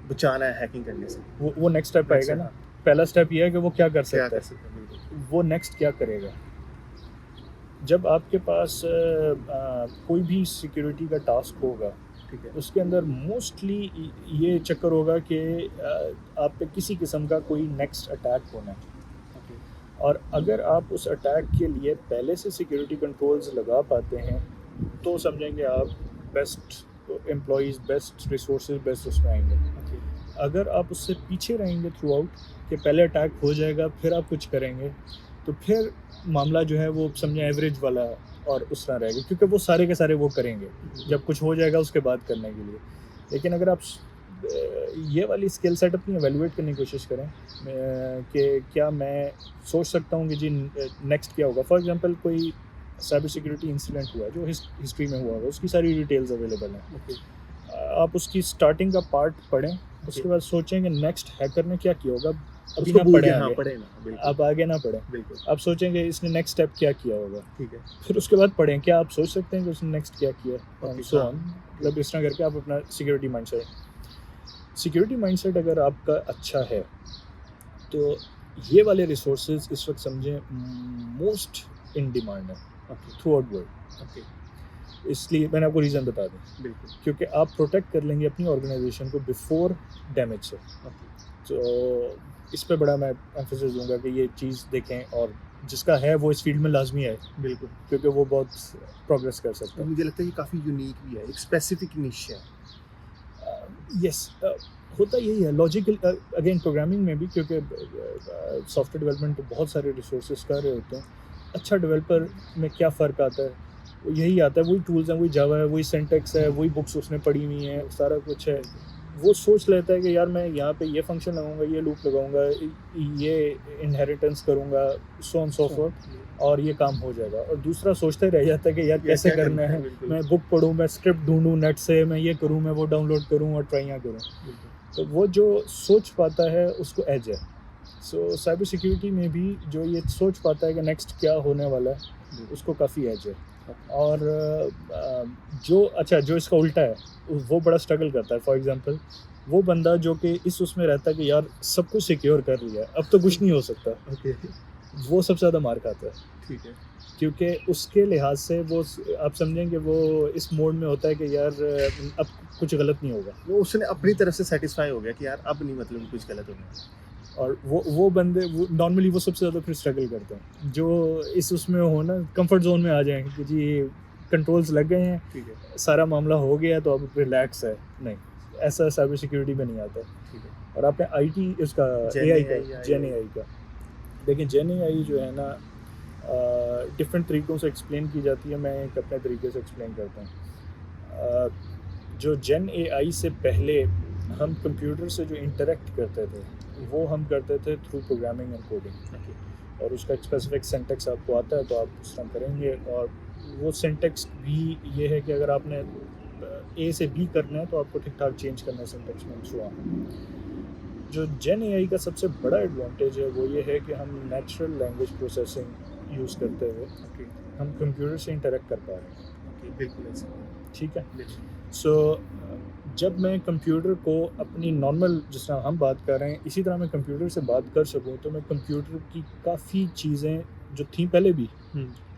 बचाना है हैकिंग करने से वो नेक्स्ट स्टेप आएगा ना। पहला स्टेप ये है कि वो क्या कर क्या सकता कर है, सकता है बिल्कुल वो नेक्स्ट क्या करेगा। जब आपके पास कोई भी सिक्योरिटी का टास्क होगा ठीक है उसके अंदर मोस्टली ये चक्कर होगा कि आप पे किसी किस्म का कोई नेक्स्ट अटैक होना है, ओके और अगर आप उस अटैक के लिए पहले से सिक्योरिटी कंट्रोल्स लगा पाते हैं तो समझेंगे आप best employees, best resources, best उसमें आएंगे। ओके अगर आप उससे पीछे रहेंगे थ्रू आउट कि पहले अटैक हो जाएगा फिर आप कुछ करेंगे तो फिर मामला जो है वो समझे एवरेज वाला और उस तरह रहेगा, क्योंकि वो सारे के सारे वो करेंगे जब कुछ हो जाएगा उसके बाद करने के लिए। लेकिन अगर आप ये वाली स्किल सेट अपनी एवेलुएट करने की कोशिश करें कि क्या मैं सोच सकता हूँ कि जी नेक्स्ट क्या होगा। फॉर एग्जांपल कोई साइबर सिक्योरिटी इंसिडेंट हुआ है जो हिस्ट्री में हुआ होगा, उसकी सारी डिटेल्स अवेलेबल हैं। ओके, आप उसकी स्टार्टिंग का पार्ट पढ़ें, उसके बाद सोचें कि नेक्स्ट हैकर ने क्या किया होगा। अभी उसको ना भूल पढ़ें के हाँ आगे, पढ़े ना, बिल्कुल आप आगे ना पढ़ें, बिल्कुल, आप सोचेंगे इसने नेक्स्ट स्टेप क्या किया होगा, ठीक है, फिर उसके बाद पढ़ें क्या आप सोच सकते हैं कि उसने नेक्स्ट क्या किया Okay, एंड सो हाँ। ऑन। मतलब इस तरह करके आप अपना सिक्योरिटी माइंडसेट अगर आपका अच्छा है तो ये वाले रिसोर्सेज इस वक्त समझें मोस्ट इन डिमांड है okay, through out world. Okay, इसलिए मैंने आपको रीज़न बता दें, बिल्कुल, क्योंकि आप प्रोटेक्ट कर लेंगे अपनी ऑर्गेनाइजेशन को बिफोर डैमेज से। ओके, तो इस पे बड़ा मैं एम्फेसिस दूंगा कि ये चीज़ देखें, और जिसका है वो इस फील्ड में लाजमी है, बिल्कुल। क्योंकि वो बहुत प्रोग्रेस कर सकता और है। मुझे लगता है ये काफ़ी यूनिक भी है, एक स्पेसिफिक निश है। यस, होता यही है लॉजिकल अगेन प्रोग्रामिंग में भी, क्योंकि सॉफ्टवेयर डेवलपमेंट तो बहुत सारे रिसोर्सेज कर रहे होते हैं। अच्छा डेवलपर में क्या फ़र्क आता है, वो यही आता है, वही टूल्स हैं, वही जावा है, वही सिंटेक्स है, वही बुक्स उसने पढ़ी हुई हैं, सारा कुछ है। वो सोच लेता है कि यार मैं यहाँ पे ये फंक्शन लगाऊंगा, ये लूप लगाऊंगा, ये इनहेरिटेंस करूँगा, सो ऑन सो फोर्थ, और ये काम हो जाएगा। और दूसरा सोचते रह जाता है कि यार कैसे क्या करना है, बिल्कुल, मैं बुक पढूँ, मैं स्क्रिप्ट ढूंढूँ नेट से, मैं ये करूँ, मैं वो डाउनलोड करूँ और ट्राइयाँ करूँ। बिल्कुल, तो वो जो सोच पाता है उसको एज है। सो साइबर सिक्योरिटी में भी जो ये सोच पाता है कि नेक्स्ट क्या होने वाला है, उसको काफ़ी एज है। और जो इसका उल्टा है वो बड़ा स्ट्रगल करता है। फॉर एग्जांपल वो बंदा जो कि इस उसमें रहता है कि यार सब कुछ सिक्योर कर लिया है, अब तो कुछ नहीं हो सकता, ओके, वो सबसे ज़्यादा मार खाता है। ठीक है, क्योंकि उसके लिहाज से वो आप समझेंगे वो इस मोड में होता है कि यार अब कुछ गलत नहीं होगा। वो उसने अपनी तरफ से सेटिस्फाई हो गया कि यार अब नहीं मतलब कुछ गलत हो गया। और वो बंदे वो नॉर्मली वो सबसे ज़्यादा फिर स्ट्रगल करते हैं जो इस उसमें हो ना, कंफर्ट जोन में आ जाएं कि जी कंट्रोल्स लग गए हैं, ठीक है, सारा मामला हो गया तो अब रिलैक्स है। नहीं, ऐसा साइबर सिक्योरिटी में नहीं आता। ठीक है, और आपने आईटी इसका Gen एआई AI का, जेन एआई का देखिए, जेन एआई जो है ना डिफरेंट तरीक़ों से एक्सप्लेन की जाती है, मैं एक अपने तरीके से एक्सप्लेन करता हूँ। जो जेन एआई से पहले हम कंप्यूटर से जो इंटरेक्ट करते थे वो हम करते थे through programming and coding, okay, और उसका एक स्पेसिफिक सिंटेक्स आपको आता है तो आप उस तरह करेंगे। और वो सिंटेक्स भी ये है कि अगर आपने ए से बी करना है तो आपको ठीक ठाक चेंज करना है सिंटेक्स में, सो ऑन। जो जेन एआई का सबसे बड़ा एडवांटेज है वो ये है कि हम नेचुरल लैंग्वेज प्रोसेसिंग यूज़ करते हुए ओके, हम कंप्यूटर से इंटरेक्ट कर पा रहे हैं। ओके, बिल्कुल ऐसा, ठीक है। बिल्कुल, सो जब मैं कंप्यूटर को अपनी नॉर्मल जिस तरह हम बात कर रहे हैं इसी तरह मैं कंप्यूटर से बात कर सकूं, तो मैं कंप्यूटर की काफ़ी चीज़ें जो थी पहले भी,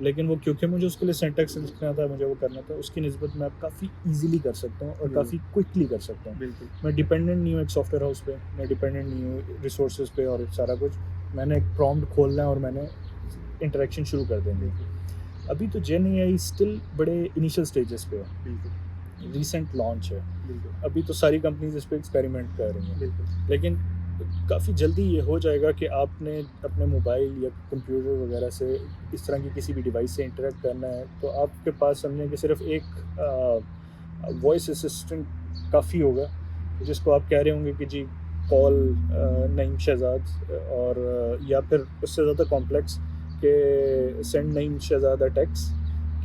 लेकिन वो क्योंकि मुझे उसके लिए सिंटैक्स लिखना था, मुझे वो करना था, उसकी निस्बत मैं काफ़ी इजीली कर सकता हूँ और काफ़ी क्विकली कर सकता हूँ। बिल्कुल, मैं डिपेंडेंट नहीं हूँ एक सॉफ्टवेयर हाउस पे, मैं डिपेंडेंट नहीं हूँ रिसोर्सेज पे और सारा कुछ। मैंने एक प्रॉम्प्ट खोलना है और मैंने इंटरेक्शन शुरू कर देंगे। अभी तो जेन एआई स्टिल बड़े इनिशियल स्टेजेस पे है, बिल्कुल, रिसेंट लॉन्च है, बिल्कुल, अभी तो सारी कंपनीज इस पे एक्सपेरिमेंट कर रही हैं। बिल्कुल, लेकिन काफ़ी जल्दी ये हो जाएगा कि आपने अपने मोबाइल या कंप्यूटर वगैरह से इस तरह की किसी भी डिवाइस से इंटरेक्ट करना है तो आपके पास समझें कि सिर्फ एक वॉइस असिस्टेंट काफ़ी होगा, जिसको आप कह रहे होंगे कि जी कॉल नईम शहजाद, और या फिर उससे ज़्यादा कॉम्प्लेक्स के सेंड नईम शहजादा टेक्स्ट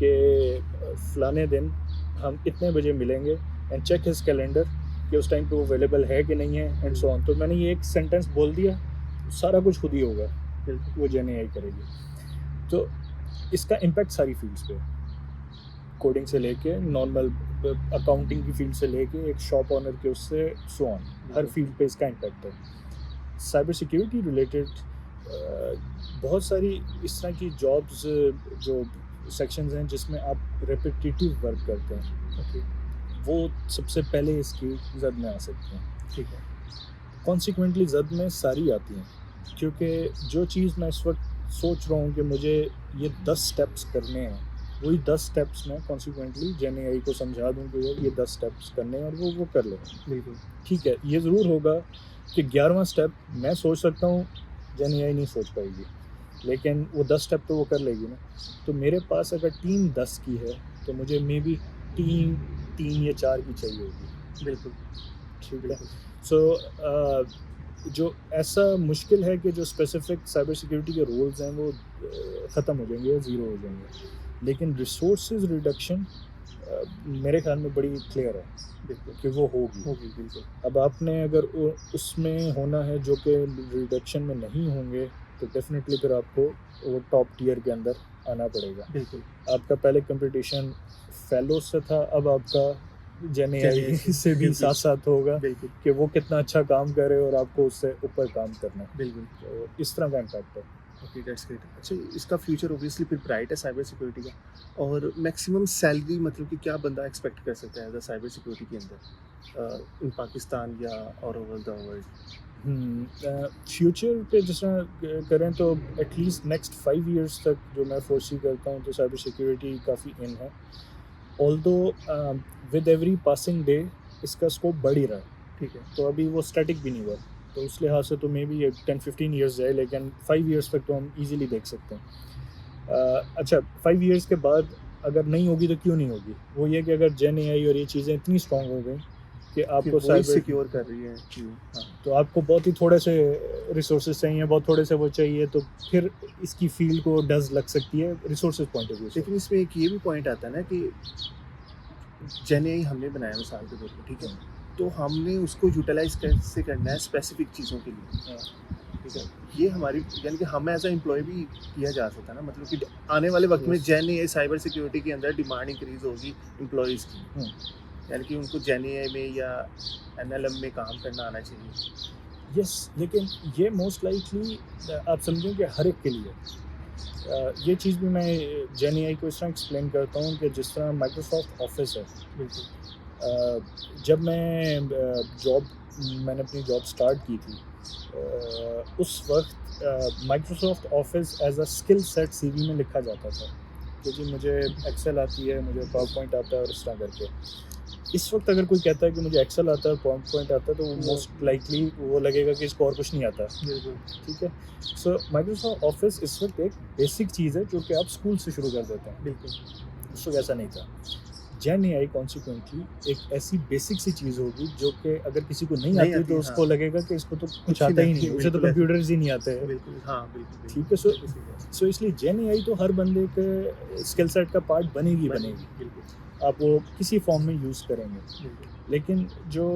के फ़लाने दिन हम इतने बजे मिलेंगे एंड चेक हिज कैलेंडर कि उस टाइम पे वो अवेलेबल है कि नहीं है एंड सो ऑन। तो मैंने ये एक सेंटेंस बोल दिया, सारा कुछ खुद ही होगा, बिल्कुल, वो जेन एआई करेगी। तो इसका इम्पैक्ट सारी फील्ड्स पे, कोडिंग से लेके नॉर्मल अकाउंटिंग की फील्ड से लेके एक शॉप ऑनर के उससे सो ऑन, हर फील्ड पे इसका इम्पैक्ट है। साइबर सिक्योरिटी रिलेटेड बहुत सारी इस तरह की जॉब्स जो सेक्शंस हैं जिसमें आप रेपिटेटिव वर्क करते हैं, ओके, वो सबसे पहले इसकी जद में आ सकते हैं। ठीक है, कॉन्सिक्वेंटली जद में सारी आती हैं, क्योंकि जो चीज़ मैं इस वक्त सोच रहा हूँ कि मुझे ये 10 स्टेप्स करने हैं, वही 10 स्टेप्स मैं कॉन्सिक्वेंटली जेन एआई को समझा दूँ कि ये 10 स्टेप्स करने हैं और वो कर ले। बिल्कुल, ठीक है, ये ज़रूर होगा कि 11वां स्टेप मैं सोच सकता हूँ, जेन एआई नहीं सोच पाएगी। लेकिन वो 10 स्टेप तो वो कर लेगी ना। तो मेरे पास अगर टीम 10 की है तो मुझे मे बी टीम 3 या 4 की चाहिए होगी। बिल्कुल, ठीक है। बिल्कुल। सो जो ऐसा मुश्किल है कि जो स्पेसिफिक साइबर सिक्योरिटी के रोल्स हैं वो ख़त्म हो जाएंगे या ज़ीरो हो जाएंगे, लेकिन रिसोर्सेज रिडक्शन मेरे ख्याल में बड़ी क्लियर है बिल्कुल, कि वो होगी। होगी, बिल्कुल, अब आपने अगर उसमें होना है जो कि रिडक्शन में नहीं होंगे तो डेफिनेटली फिर आपको वो टॉप टियर के अंदर आना पड़ेगा। बिल्कुल। आपका पहले कंपटीशन फेलो से था, अब आपका जेन चलिए एआई ऐसे से भी बिल्कुल, साथ साथ होगा बिल्कुल, कि वो कितना अच्छा काम करे और आपको उससे ऊपर काम करना है। बिल्कुल। तो इस तरह का इम्पैक्ट है। Okay, that's great. अच्छा, इसका फ्यूचर ऑब्वियसली फिर ब्राइट है साइबर सिक्योरिटी का, और मैक्सिमम सैलरी मतलब कि क्या बंदा एक्सपेक्ट कर सकता है एज़ अ साइबर सिक्योरिटी के अंदर इन पाकिस्तान या और ओवर द वर्ल्ड? फ्यूचर पे जिस तरह करें तो एटलीस्ट नेक्स्ट 5 इयर्स तक जो मैं फोर्सी करता हूँ तो साइबर सिक्योरिटी काफ़ी इन है। Although with every passing day इसका स्कोप बढ़ ही रहा है, ठीक है, तो अभी वो स्टैटिक भी नहीं हुआ। तो उस लिहाज से तो मे बी 10-15 ईयर्स जाए, लेकिन 5 इयर्स तक तो हम इजीली देख सकते हैं। अच्छा, 5 इयर्स के बाद अगर नहीं होगी तो क्यों नहीं होगी? वो ये कि अगर जेन एआई और ये चीज़ें इतनी स्ट्रॉन्ग हो गई कि कि आपको वो ही साइबर, सिक्योर कर रही है चीज़ें। हाँ, तो आपको बहुत ही थोड़े से रिसोर्सेज चाहिए, बहुत थोड़े से वो चाहिए, तो फिर इसकी फील्ड को डज़ लग सकती है रिसोर्सेज पॉइंट ऑफ व्यू से। लेकिन इसमें एक ये भी पॉइंट आता है ना कि जेन एआई हमने बनाया मिसाल के तौर पे, ठीक है? तो हमने उसको यूटिलाइज़ कैसे करना है स्पेसिफिक चीज़ों के लिए, ठीक है? ये हमारी यानी कि हम एज़ अ एम्प्लॉयी भी किया जा सकता है ना, मतलब कि आने वाले वक़्त में Yes. जेन एआई साइबर सिक्योरिटी के अंदर डिमांड इंक्रीज़ होगी एम्प्लॉइज़ की। हम्म। यानी कि उनको जेन एआई में या एनएलएम में काम करना आना चाहिए। यस, लेकिन ये मोस्ट लाइकली आप समझें कि हर एक के लिए ये चीज़ भी मैं जेन एआई को इस तरह एक्सप्लेन करता हूँ कि जिस तरह माइक्रोसॉफ्ट ऑफिस है। बिल्कुल, जब मैंने अपनी जॉब स्टार्ट की थी, उस वक्त Microsoft office as a skill set CV में लिखा जाता था कि जी मुझे एक्सेल आती है, मुझे पावर पॉइंट आता है और इस तरह करके। इस वक्त अगर कोई कहता है कि मुझे एक्सेल आता है, पावर पॉइंट आता है, तो वो मोस्ट लाइकली वो लगेगा कि इसको और कुछ नहीं आता। बिल्कुल, ठीक है। सो माइक्रोसॉफ्ट ऑफिस इस वक्त एक बेसिक चीज़ है जो कि आप स्कूल से शुरू कर देते हैं। बिल्कुल, उस वक्त ऐसा नहीं था। जेन एआई कॉन्सिक्वेंटली एक ऐसी बेसिक सी चीज़ होगी जो कि अगर किसी को नहीं नहीं आती आती, तो हाँ। उसको लगेगा कि इसको तो कुछ कुछ ही आता ही नहीं, नहीं है, उसे तो बिल्कुल ऐसा। कंप्यूटर्स ही नहीं आते हैं। बिल्कुल, हाँ, बिल्कुल, ठीक है। सो बिल्कुल सही कहा। सो इसलिए जेन एआई तो हर बंदे के स्किल सेट का पार्ट बनेगी बनेगी। बिल्कुल, आप वो किसी फॉर्म में यूज़ करेंगे, बिल्कुल। लेकिन जो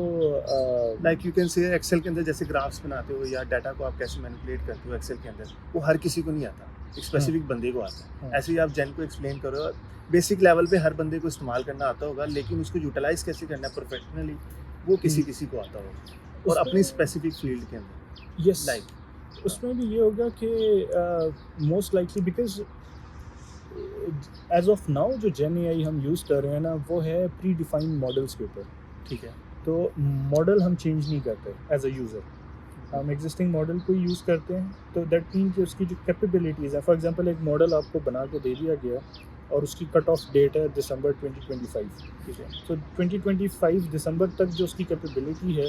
like you can say Excel के अंदर जैसे ग्राफ्स बनाते हो या डाटा को आप कैसे मैनिपुलेट करते हो एक्सेल के अंदर, वो हर किसी को नहीं आता, एक स्पेसिफिक बंदे को आता है। हाँ। ऐसे ही आप जेन को एक्सप्लेन करो, बेसिक लेवल पे हर बंदे को इस्तेमाल करना आता होगा, लेकिन उसको यूटिलाइज कैसे करना है प्रोफेशनली, वो किसी किसी को आता होगा, और अपनी स्पेसिफिक फील्ड के अंदर। यस, लाइक उसमें भी ये होगा कि most likely because as of now जो जेन एआई हम यूज़ कर रहे हैं ना, वो है प्री डिफाइंड मॉडल्स के ऊपर। ठीक है, तो मॉडल हम चेंज नहीं करते एज अ यूज़र, हम एग्जिस्टिंग मॉडल को यूज़ करते हैं। तो दैट मीन कि उसकी जो कैपेबिलिटीज़ है, फॉर एग्जांपल एक मॉडल आपको बना के दे दिया गया और उसकी कट ऑफ डेट है दिसंबर 2025। ठीक है, सो 2025 दिसंबर तक जो उसकी कैपेबिलिटी है,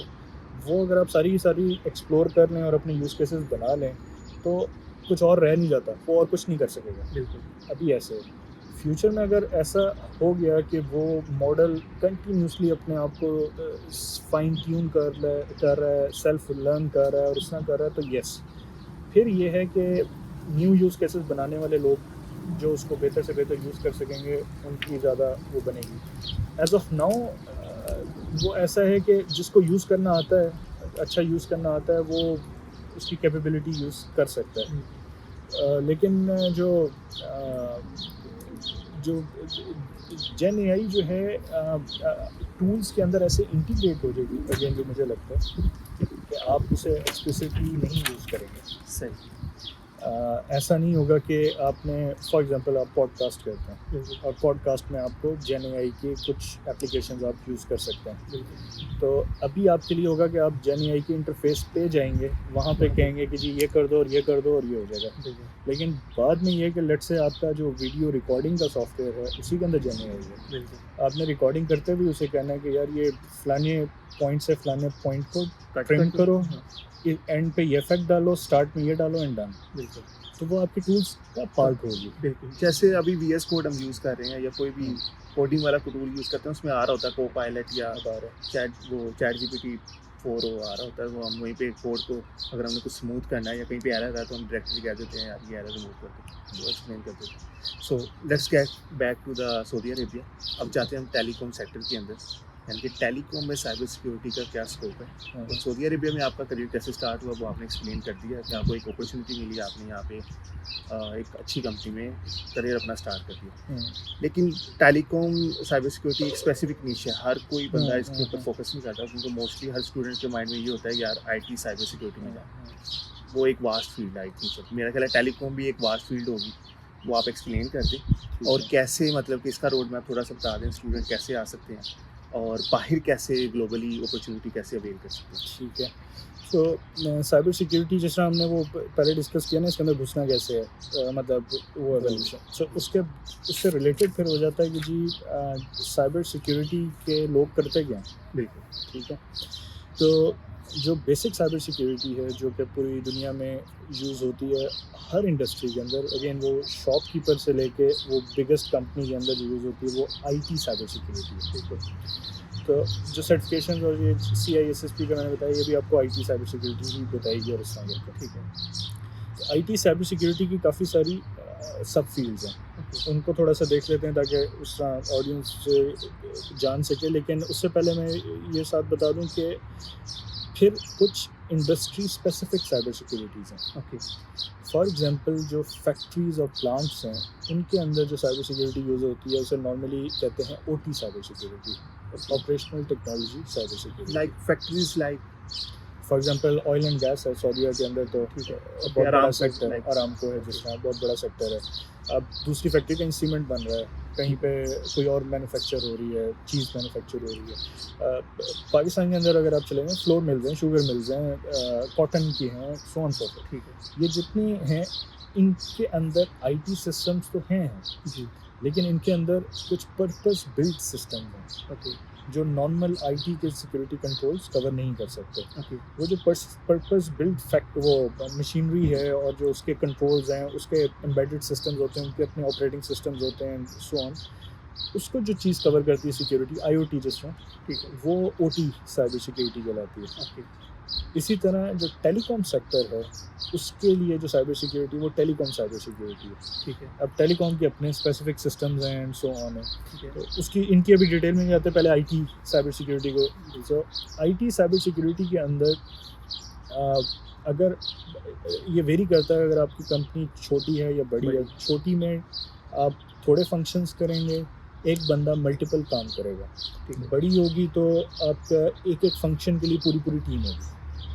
वो अगर आप सारी की सारी एक्सप्लोर कर लें और अपने यूज़ केसेस बना लें तो कुछ और रह नहीं जाता, वो और कुछ नहीं कर सकेगा। बिल्कुल, अभी ऐसे फ्यूचर में अगर ऐसा हो गया कि वो मॉडल कंटिन्यूसली अपने आप को फाइन ट्यून कर रहा है, सेल्फ लर्न कर रहा है और इस तरह कर रहा है, तो यस, फिर ये है कि न्यू यूज़ केसेस बनाने वाले लोग जो उसको बेहतर से बेहतर यूज़ कर सकेंगे, उनकी ज़्यादा वो बनेगी। एज ऑफ नाउ वो ऐसा है कि जिसको यूज़ करना आता है, अच्छा यूज़ करना आता है, वो उसकी कैपेबिलिटी यूज़ कर सकता है। लेकिन जो जेन एआई जो है टूल्स के अंदर ऐसे इंटीग्रेट हो जाएगी, अगेन जो मुझे लगता है कि आप उसे एक्सप्लिसिटली नहीं यूज़ करेंगे। सही, ऐसा नहीं होगा कि आपने फॉर एग्जांपल आप पॉडकास्ट करते हैं बिल्कुल, और पॉडकास्ट में आपको जेन एआई के कुछ एप्लीकेशंस आप यूज़ कर सकते हैं। बिल्कुल, तो अभी आपके लिए होगा कि आप जेन एआई के इंटरफेस पे जाएंगे, वहाँ पे कहेंगे कि जी ये कर दो और ये कर दो और ये हो जाएगा। बिल्कुल, लेकिन बाद में ये है कि लेट से आपका जो वीडियो रिकॉर्डिंग का सॉफ्टवेयर है उसी के अंदर जेन एआई है। बिल्कुल। आपने रिकॉर्डिंग करते हुए उसे कहना है कि यार ये फलाने पॉइंट से फलाने पॉइंट को कट ट्रिम कर दो। करो, हाँ, एंड पे ये इफेक्ट डालो, स्टार्ट में ये डालो एंड डन। बिल्कुल, तो तो वो आपके टूल्स का पार्ट होगी। बिल्कुल, जैसे अभी VS कोड हम यूज़ कर रहे हैं या कोई भी कोडिंग वाला टूल यूज़ करते हैं, उसमें आ रहा होता है कोपायलट या चैट जीपीटी 4 आ रहा होता है, वो हम वहीं पे कोड को अगर हमने कुछ स्मूथ करना है या कहीं पे एरर है तो हम डायरेक्टली कह देते हैं यार ये एरर रिमूव कर दो, वो एक्सप्लेन कर देते हैं। So let's get back to the Saudi Arabia. अब जाते हैं हम टेलीकॉम सेक्टर के अंदर, यानी कि टेलीकॉम में साइबर सिक्योरिटी का क्या स्कोप है। तो सऊदी अरेबिया में आपका करियर कैसे स्टार्ट हुआ वो आपने एक्सप्लेन कर दिया कि आपको एक अपॉर्चुनिटी मिली, आपने यहाँ पे एक अच्छी कंपनी में करियर अपना स्टार्ट कर दिया। लेकिन टेलीकॉम साइबर सिक्योरिटी एक स्पेसिफिक नीश है, हर कोई बंदा इसके ऊपर फोकस नहीं करता, क्योंकि मोस्टली हर स्टूडेंट के माइंड में ये होता है यार IT साइबर सिक्योरिटी में जाना, वो एक वास्ट फील्ड है। आई थिंक मेरा ख्याल है टेलीकॉम भी एक वास्ट फील्ड होगी, वो आप एक्सप्लेन कर दें और कैसे मतलब कि इसका रोड मैप थोड़ा सा बता दें, स्टूडेंट कैसे आ सकते हैं और बाहर कैसे ग्लोबली अपॉर्चुनिटी कैसे अवेल कर सकते हैं। ठीक है, तो साइबर सिक्योरिटी जिस तरह हमने वो पहले डिस्कस किया ना, इसके अंदर घुसना कैसे है, मतलब वो एवोल्यूशन। सो उससे रिलेटेड फिर हो जाता है कि जी साइबर सिक्योरिटी के लोग करते क्या हैं। बिल्कुल, ठीक है, तो जो बेसिक साइबर सिक्योरिटी है जो कि पूरी दुनिया में यूज़ होती है हर इंडस्ट्री के अंदर, अगेन वो शॉपकीपर से लेके वो बिगेस्ट कंपनी के अंदर यूज़ होती है, वो IT साइबर सिक्योरिटी है। ठीक है, तो जो सर्टिफिकेशन और ये CISSP का मैंने बताया, ये भी आपको IT साइबर सिक्योरिटी ही बताएगी और इस तरह का। ठीक है, तो IT साइबर सिक्योरिटी की काफ़ी सारी सब फील्ड्स हैं, उनको थोड़ा सा देख लेते हैं ताकि उस ऑडियंस से जान सके। लेकिन उससे पहले मैं ये साथ बता दूं कि फिर कुछ इंडस्ट्री स्पेसिफिक साइबर सिक्योरिटीज़ हैं। ओके, फॉर एग्जांपल जो फैक्ट्रीज और प्लांट्स हैं, उनके अंदर जो साइबर सिक्योरिटी यूज़ होती है उसे नॉर्मली कहते हैं OT cyber security, operational technology cyber security. Like factories like for example oil and gas है सऊदीया के अंदर, तो बहुत बड़ा सेक्टर है, आरामको है जिसमें बहुत बड़ा सेक्टर है। अब दूसरी फैक्ट्री कहीं सीमेंट बन रहा है, कहीं पे कोई और मैन्युफैक्चर हो रही है, चीज़ मैन्युफैक्चर हो रही है। पाकिस्तान के अंदर अगर आप चलेंगे, फ्लोर मिल्स हैं, शुगर मिल्स हैं, कॉटन की हैं, सो ऑन सो फोर्थ। ठीक है, ये जितनी हैं इनके अंदर IT सिस्टम्स तो हैं जी, लेकिन इनके अंदर कुछ पर्पस बिल्ट सिस्टम हैं ओके, जो नॉर्मल IT के सिक्योरिटी कंट्रोल्स कवर नहीं कर सकते। ओके, वो जो पर्पस बिल्ट फैक्ट वो मशीनरी है और जो उसके कंट्रोल्स हैं, उसके एम्बेडेड सिस्टम्स होते हैं, उनके अपने ऑपरेटिंग सिस्टम्स होते हैं, सो ऑन, उसको जो चीज़ कवर करती है सिक्योरिटी IoT जिसमें, ठीक है, वो OT साइबर सिक्योरिटी कहलाती है। ओके, इसी तरह जो टेलीकॉम सेक्टर है उसके लिए जो साइबर सिक्योरिटी, वो टेलीकॉम साइबर सिक्योरिटी है। ठीक है, अब टेलीकॉम के अपने स्पेसिफिक सिस्टम्स हैं एंड सो ऑन है, ठीक है, तो उसकी इनकी अभी डिटेल में जाते हैं, पहले IT साइबर सिक्योरिटी को। तो IT साइबर सिक्योरिटी के अंदर अगर ये वेरी करता है, अगर आपकी कंपनी छोटी है या बड़ी है। छोटी में आप थोड़े फंक्शंस करेंगे, एक बंदा मल्टीपल काम करेगा। ठीक है, बड़ी होगी तो आपका एक एक फंक्शन के लिए पूरी पूरी टीम होगी।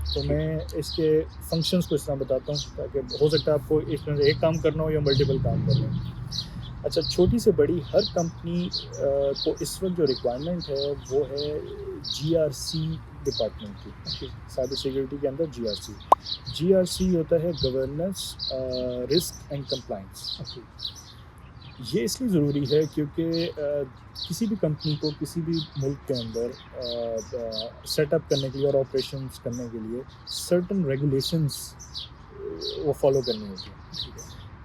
तो मैं इसके फंक्शंस को इस तरह बताता हूँ ताकि हो सकता है आपको एक काम करना हो या मल्टीपल काम करना हो। अच्छा, छोटी से बड़ी हर कंपनी को इस वक्त जो रिक्वायरमेंट है वो है GRC डिपार्टमेंट की। साइबर सिक्योरिटी के अंदर GRC होता है गवर्नेंस, रिस्क एंड कंप्लाइंस। ये इसलिए ज़रूरी है क्योंकि किसी भी कंपनी को किसी भी मुल्क के अंदर सेटअप करने के लिए और ऑपरेशंस करने के लिए सर्टन रेगुलेशंस वो फॉलो करनी होती है।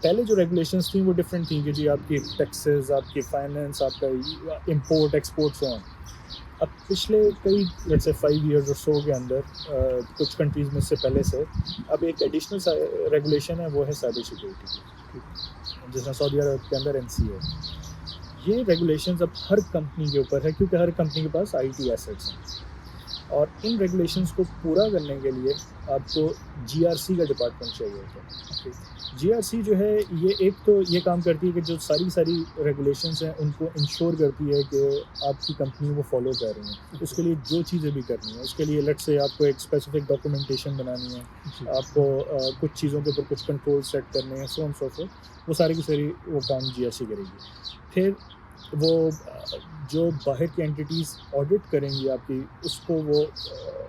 पहले जो रेगुलेशंस थी वो डिफरेंट थी कि जी आपकी टैक्सेस, आपकी फाइनेंस, आपका इंपोर्ट एक्सपोर्ट सो ऑन। अब पिछले कई जैसे 5 ईयर्स और सो के अंदर कुछ कंट्रीज़ में से पहले से अब एक एडिशनल रेगुलेशन है, वो है साइबर सिक्योरिटी की, जिसमें सऊदी अरब के अंदर NC है। ये रेगुलेशंस अब हर कंपनी के ऊपर है क्योंकि हर कंपनी के पास IT एसेट्स हैं और इन रेगुलेशंस को पूरा करने के लिए आपको GRC का डिपार्टमेंट चाहिए होता है। GRC जो है ये एक तो ये काम करती है कि जो सारी रेगुलेशंस हैं उनको इंश्योर करती है कि आपकी कंपनी वो फॉलो कर रही है। उसके लिए जो चीज़ें भी करनी है, उसके लिए लेट्स से आपको एक स्पेसिफिक डॉक्यूमेंटेशन बनानी है, आपको कुछ चीज़ों के ऊपर कुछ कंट्रोल सेट करने हैं, सो ऑन सो फोर्थ, वो सारी की सारी वो काम GRC करेगी। फिर वो जो बाहर की एंटिटीज़ ऑडिट करेंगी आपकी, उसको वो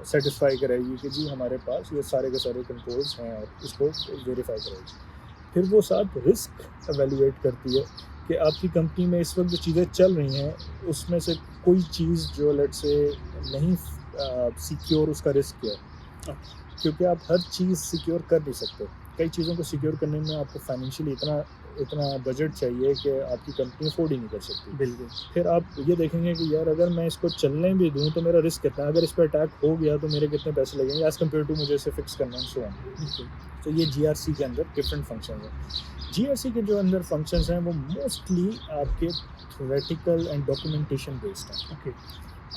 सेटिस्फाई कराएगी कि जी हमारे पास ये सारे के सारे कंट्रोल्स हैं और इसको वेरीफाई कराएगी। फिर वो साथ रिस्क एवेलुएट करती है कि आपकी कंपनी में इस वक्त जो चीज़ें चल रही हैं उसमें से कोई चीज़ जो लेट्स से नहीं सिक्योर, उसका रिस्क क्या है, क्योंकि आप हर चीज़ सिक्योर कर नहीं सकते। कई चीज़ों को सिक्योर करने में आपको फाइनेंशियली इतना बजट चाहिए कि आपकी कंपनी अफोर्ड ही नहीं कर सकती। बिल्कुल। फिर आप ये देखेंगे कि यार अगर मैं इसको चलने भी दूँ तो मेरा रिस्क कितना है, अगर इस पर अटैक हो गया तो मेरे कितने पैसे लगेंगे एज़ कम्पेयर टू मुझे इसे फिक्स करना एंड सो ऑन। बिल्कुल। तो ये जीआरसी के अंदर डिफरेंट फंक्शन हैं। जीआरसी के जो अंदर फंक्शंस हैं वो मोस्टली आपके थ्योरेटिकल एंड डॉक्यूमेंटेशन बेस्ड हैं। ओके।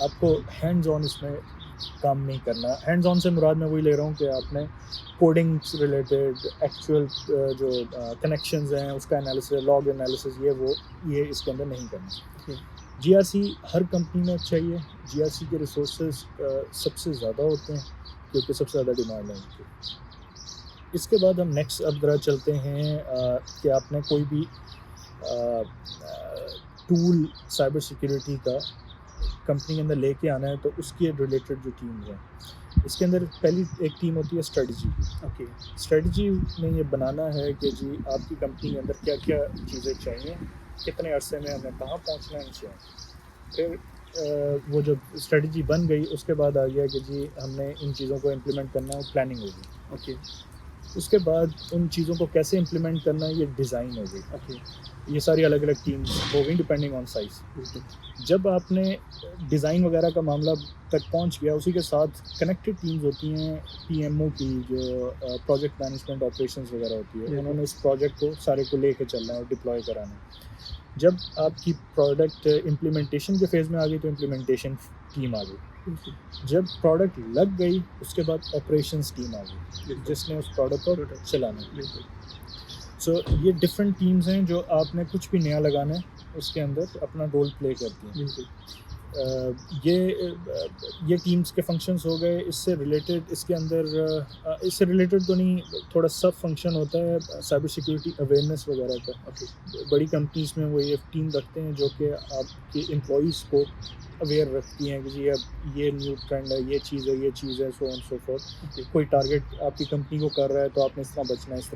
आपको हैंड्स ऑन इसमें काम नहीं करना। हैंड्स ऑन से मुराद मैं वही ले रहा हूँ कि आपने कोडिंग से रिलेटेड एक्चुअल जो कनेक्शंस हैं उसका एनालिसिस, लॉग एनालिसिस, ये इसके अंदर नहीं करना। जीआरसी हर कंपनी में चाहिए। जीआरसी के रिसोर्सेज सबसे ज़्यादा होते हैं क्योंकि सबसे ज़्यादा डिमांड है उनकी। इसके बाद हम नेक्स्ट अब जरा चलते हैं कि आपने कोई भी टूल साइबर सिक्योरिटी का कंपनी के अंदर लेके आना है तो उसके रिलेटेड जो टीम्स हैं, इसके अंदर पहली एक टीम होती है स्ट्रेटजी की। ओके। स्ट्रेटजी में ये बनाना है कि जी आपकी कंपनी के अंदर क्या क्या चीज़ें चाहिए, कितने अरसे में हमें कहाँ पहुँचना है चाहिए। फिर वो जब स्ट्रेटजी बन गई उसके बाद आ गया कि जी हमने इन चीज़ों को इम्प्लीमेंट करना है, प्लानिंग होगी। ओके। उसके बाद उन चीज़ों को कैसे इम्प्लीमेंट करना है ये डिज़ाइन हो गई। ओके। ये सारी अलग अलग टीम्स हो गई डिपेंडिंग ऑन साइज़। जब आपने डिज़ाइन वगैरह का मामला तक पहुंच गया, उसी के साथ कनेक्टेड टीम्स होती हैं पीएमओ की, जो प्रोजेक्ट मैनेजमेंट ऑपरेशंस वगैरह होती है। उन्होंने उस प्रोजेक्ट को सारे को लेके चलना है और डिप्लॉय कराना है। जब आपकी प्रोडक्ट इम्प्लीमेंटेशन के फेज़ में आ गई तो इम्प्लीमेंटेशन टीम आ गई। जब प्रोडक्ट लग गई उसके बाद ऑपरेशंस टीम आ गई जिसने उस प्रोडक्ट को चलाना है। सो ये डिफरेंट टीम्स हैं जो आपने कुछ भी नया लगाना है उसके अंदर अपना रोल प्ले करती हैं। ये टीम्स के फंक्शंस हो गए। इससे रिलेटेड इसके अंदर इससे रिलेटेड तो नहीं, थोड़ा सब फंक्शन होता है साइबर सिक्योरिटी अवेयरनेस वगैरह का। बड़ी कंपनीज में वो ये टीम रखते हैं जो कि आपके एम्प्लॉइज़ को अवेयर रखती हैं कि जी अब ये न्यू ट्रेंड है, ये चीज़ है, सो ऑन सो फोर्थ। कोई टारगेट आपकी कंपनी को कर रहा है तो आपने इस तरह बचना है, इस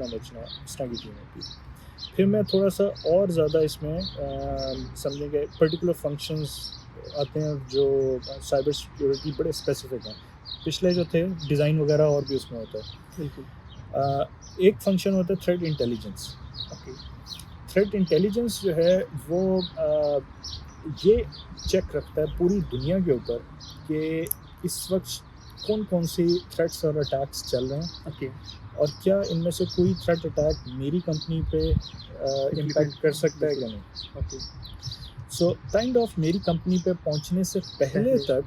तरह की टीम होती है। फिर मैं थोड़ा सा और ज़्यादा इसमें समझेंगे पर्टिकुलर फंक्शंस आते हैं जो साइबर सिक्योरिटी बड़े स्पेसिफिक हैं। पिछले जो थे डिज़ाइन वगैरह और भी उसमें होता है। एक फंक्शन होता है थ्रेट इंटेलिजेंस। थ्रेट इंटेलिजेंस जो है वो ये चेक रखता है पूरी दुनिया के ऊपर कि इस वक्त कौन कौन सी थ्रेट्स और अटैक्स चल रहे हैं। और क्या इनमें से कोई थ्रेट अटैक मेरी कंपनी पे इम्पैक्ट कर सकता है कि नहीं। सो काइंड ऑफ मेरी कंपनी पे पहुंचने से पहले तक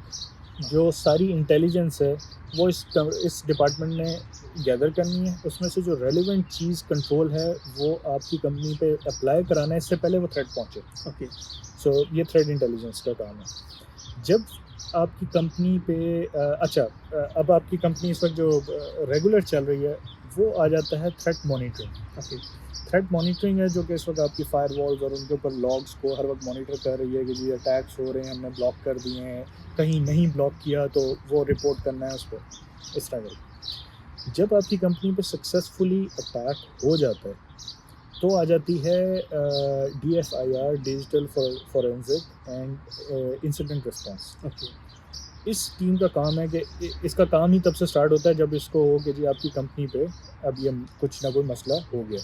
जो सारी इंटेलिजेंस है वो इस डिपार्टमेंट ने गैदर करनी है। उसमें से जो रेलिवेंट चीज़ कंट्रोल है वो आपकी कंपनी पे अप्लाई कराना है इससे पहले वो थ्रेट पहुंचे। सो ये थ्रेट इंटेलिजेंस का काम है। जब आपकी कंपनी पे अब आपकी कंपनी इस वक्त जो रेगुलर चल रही है वो आ जाता है थ्रेट मॉनिटरिंग। थ्रेट मॉनिटरिंग है जो कि इस वक्त आपकी फायरवॉल्स और उनके ऊपर लॉग्स को हर वक्त मॉनिटर कर रही है कि जी अटैक्स हो रहे हैं, हमने ब्लॉक कर दिए हैं, कहीं नहीं ब्लॉक किया तो वो रिपोर्ट करना है उसको, इस तरह का। जब आपकी कंपनी पे सक्सेसफुली अटैक हो जाता है तो आ जाती है DFIR, digital forensic and incident response. इस टीम का काम है कि इसका काम ही तब से स्टार्ट होता है जब इसको हो कि जी आपकी कंपनी पे अब ये कुछ ना कोई मसला हो गया।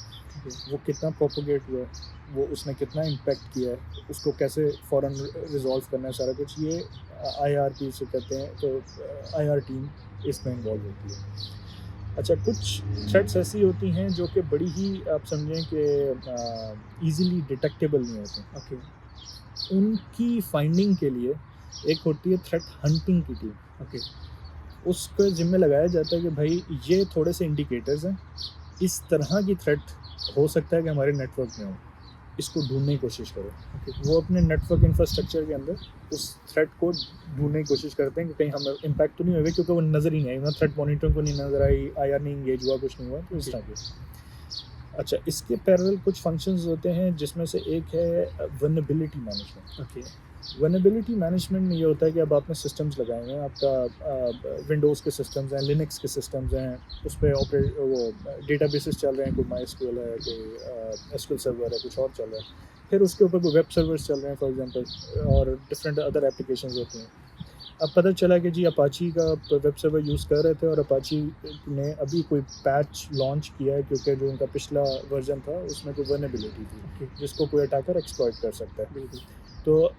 वो कितना प्रोपोगेट हुआ है, वो उसने कितना इम्पेक्ट किया है, उसको कैसे फ़ौरन रिजॉल्व करना है, सारा कुछ ये IRP से कहते हैं। तो IR टीम इसमें इन्वॉल्व होती है। अच्छा, कुछ थ्रेट्स ऐसी होती हैं जो कि बड़ी ही आप समझें कि ईज़िली डिटेक्टेबल नहीं होती। उनकी फाइंडिंग के लिए एक होती है थ्रेट हंटिंग की टीम। उसको जिम्मे लगाया जाता है कि भाई ये थोड़े से इंडिकेटर्स हैं, इस तरह की थ्रेट हो सकता है कि हमारे नेटवर्क में हो, इसको ढूंढने की कोशिश करो। वो अपने नेटवर्क इंफ्रास्ट्रक्चर के अंदर उस थ्रेट को ढूंढने की कोशिश करते हैं कि कहीं हमें इम्पैक्ट तो नहीं होगा, क्योंकि वो नज़र ही नहीं आई, थ्रेट मॉनिटरिंग को नहीं नज़र आई, IR नहीं इंगेज हुआ, कुछ नहीं हुआ, तो इस तरह के। अच्छा, इसके पैरेलल कुछ फंक्शंस होते हैं जिसमें से एक है वल्नरेबिलिटी मैनेजमेंट। वल्नरेबिलिटी मैनेजमेंट में ये होता है कि अब आपने सिस्टम्स लगाए हैं, आपका विंडोज़ के सिस्टम्स हैं, लिनक्स के सिस्टम्स हैं, उस पर वो डेटाबेसेस चल रहे हैं, कोई MySQL है, कोई SQL सर्वर है, कुछ और चल रहा है। फिर उसके ऊपर कोई वेब सर्वर्स चल रहे हैं फॉर एग्जांपल, और डिफरेंट अदर एप्लीकेशंस होती हैं। अब पता चला कि जी अपाची का वेब सर्वर यूज़ कर रहे थे और अपाची ने अभी कोई पैच लॉन्च किया है, क्योंकि जो उनका पिछला वर्जन था उसमें कोई वल्नरेबिलिटी थी ओके, जिसको कोई अटैकर एक्सप्लॉइट कर सकता है। बिल्कुल, तो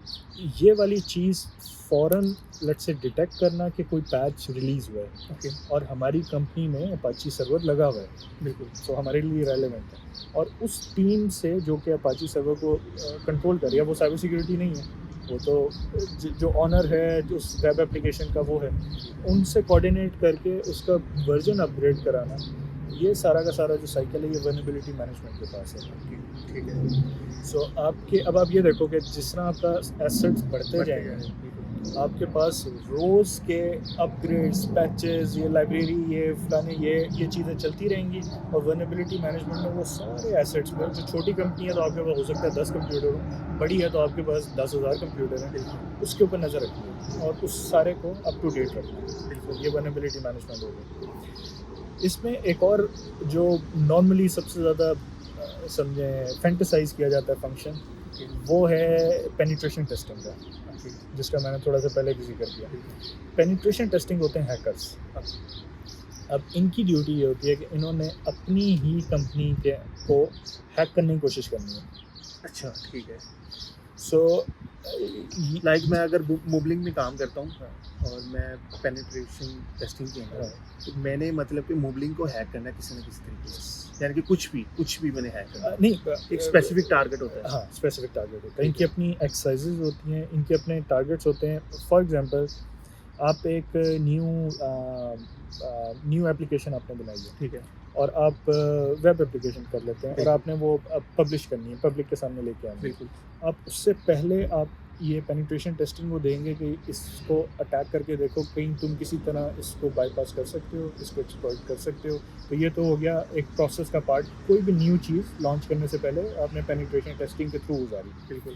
ये वाली चीज़ फ़ौरन लेट्स से डिटेक्ट करना कि कोई पैच रिलीज़ हुआ है ओके, और हमारी कंपनी में अपाची सर्वर लगा हुआ है, बिल्कुल, सो हमारे लिए रेलेवेंट है। और उस टीम से जो कि अपाची सर्वर को कंट्रोल कर रही है, वो साइबर सिक्योरिटी नहीं है, वो तो जो ऑनर है जो उस वेब एप्लीकेशन का वो है, उनसे कोऑर्डिनेट करके उसका वर्जन अपग्रेड कराना, ये सारा का सारा जो साइकिल है ये वल्नरेबिलिटी मैनेजमेंट के पास है। ओके, ठीक है, सो आपके अब आप ये देखो कि जिस तरह आपका एसेट्स बढ़ते बढ़ते जाएंगे, बिल्कुल, आपके पास रोज़ के अपग्रेड्स, पैचेस, ये लाइब्रेरी, ये फलाने, ये चीज़ें चलती रहेंगी। और वल्नरेबिलिटी मैनेजमेंट में वो सारे एसेट्स में, जो छोटी कंपनी है तो आपके पास हो सकता है 10 कंप्यूटर हो, बड़ी है तो आपके पास 10,000 कंप्यूटर हैं, बिल्कुल, उसके ऊपर नज़र रखिए और उस सारे को अप टू डेट रखना है। बिल्कुल, ये वल्नरेबिलिटी मैनेजमेंट हो गई। इसमें एक और जो नॉर्मली सबसे ज़्यादा समझें फैंटेसाइज़ किया जाता है फंक्शन, ओके, वो है पेनिट्रेशन टेस्टिंग का, ओके, जिसका मैंने थोड़ा सा पहले भी ज़िक्र किया। बिल्कुल, पेनिट्रेशन टेस्टिंग होते हैं हैकर्स। अब इनकी ड्यूटी ये होती है कि इन्होंने अपनी ही कंपनी के को हैक करने की कोशिश करनी है। अच्छा, ठीक है। सो लाइक मैं अगर मोबलिंग में काम करता हूँ और मैं पेनिट्रेशन टेस्टिंग के अंदर हूँ, तो मैंने मतलब कि मोबलिंग को हैक करना है किसी न किसी तरीके से, यानी कि कुछ भी मैंने हैक करना है। नहीं, एक स्पेसिफिक टारगेट होता है। हाँ, स्पेसिफिक टारगेट होता है। इनकी अपनी एक्सरसाइजेज होती हैं, इनके अपने टारगेट्स होते हैं। फॉर एग्जांपल आप एक न्यू एप्लीकेशन आपने बनाई है ठीक है, और आप वेब एप्लीकेशन कर लेते हैं और बिल्कुल। आपने वो पब्लिश करनी है, पब्लिक के सामने लेके आनी है। बिल्कुल, आप उससे पहले आप ये पेनिट्रेशन टेस्टिंग को देंगे कि इसको अटैक करके देखो कहीं तुम किसी तरह इसको बाईपास कर सकते हो, इसको एक्सप्लॉइट कर सकते हो। तो ये तो हो गया एक प्रोसेस का पार्ट। कोई भी न्यू चीज़ लॉन्च करने से पहले आपने पेनिट्रेशन टेस्टिंग के थ्रू गुजारी। बिल्कुल,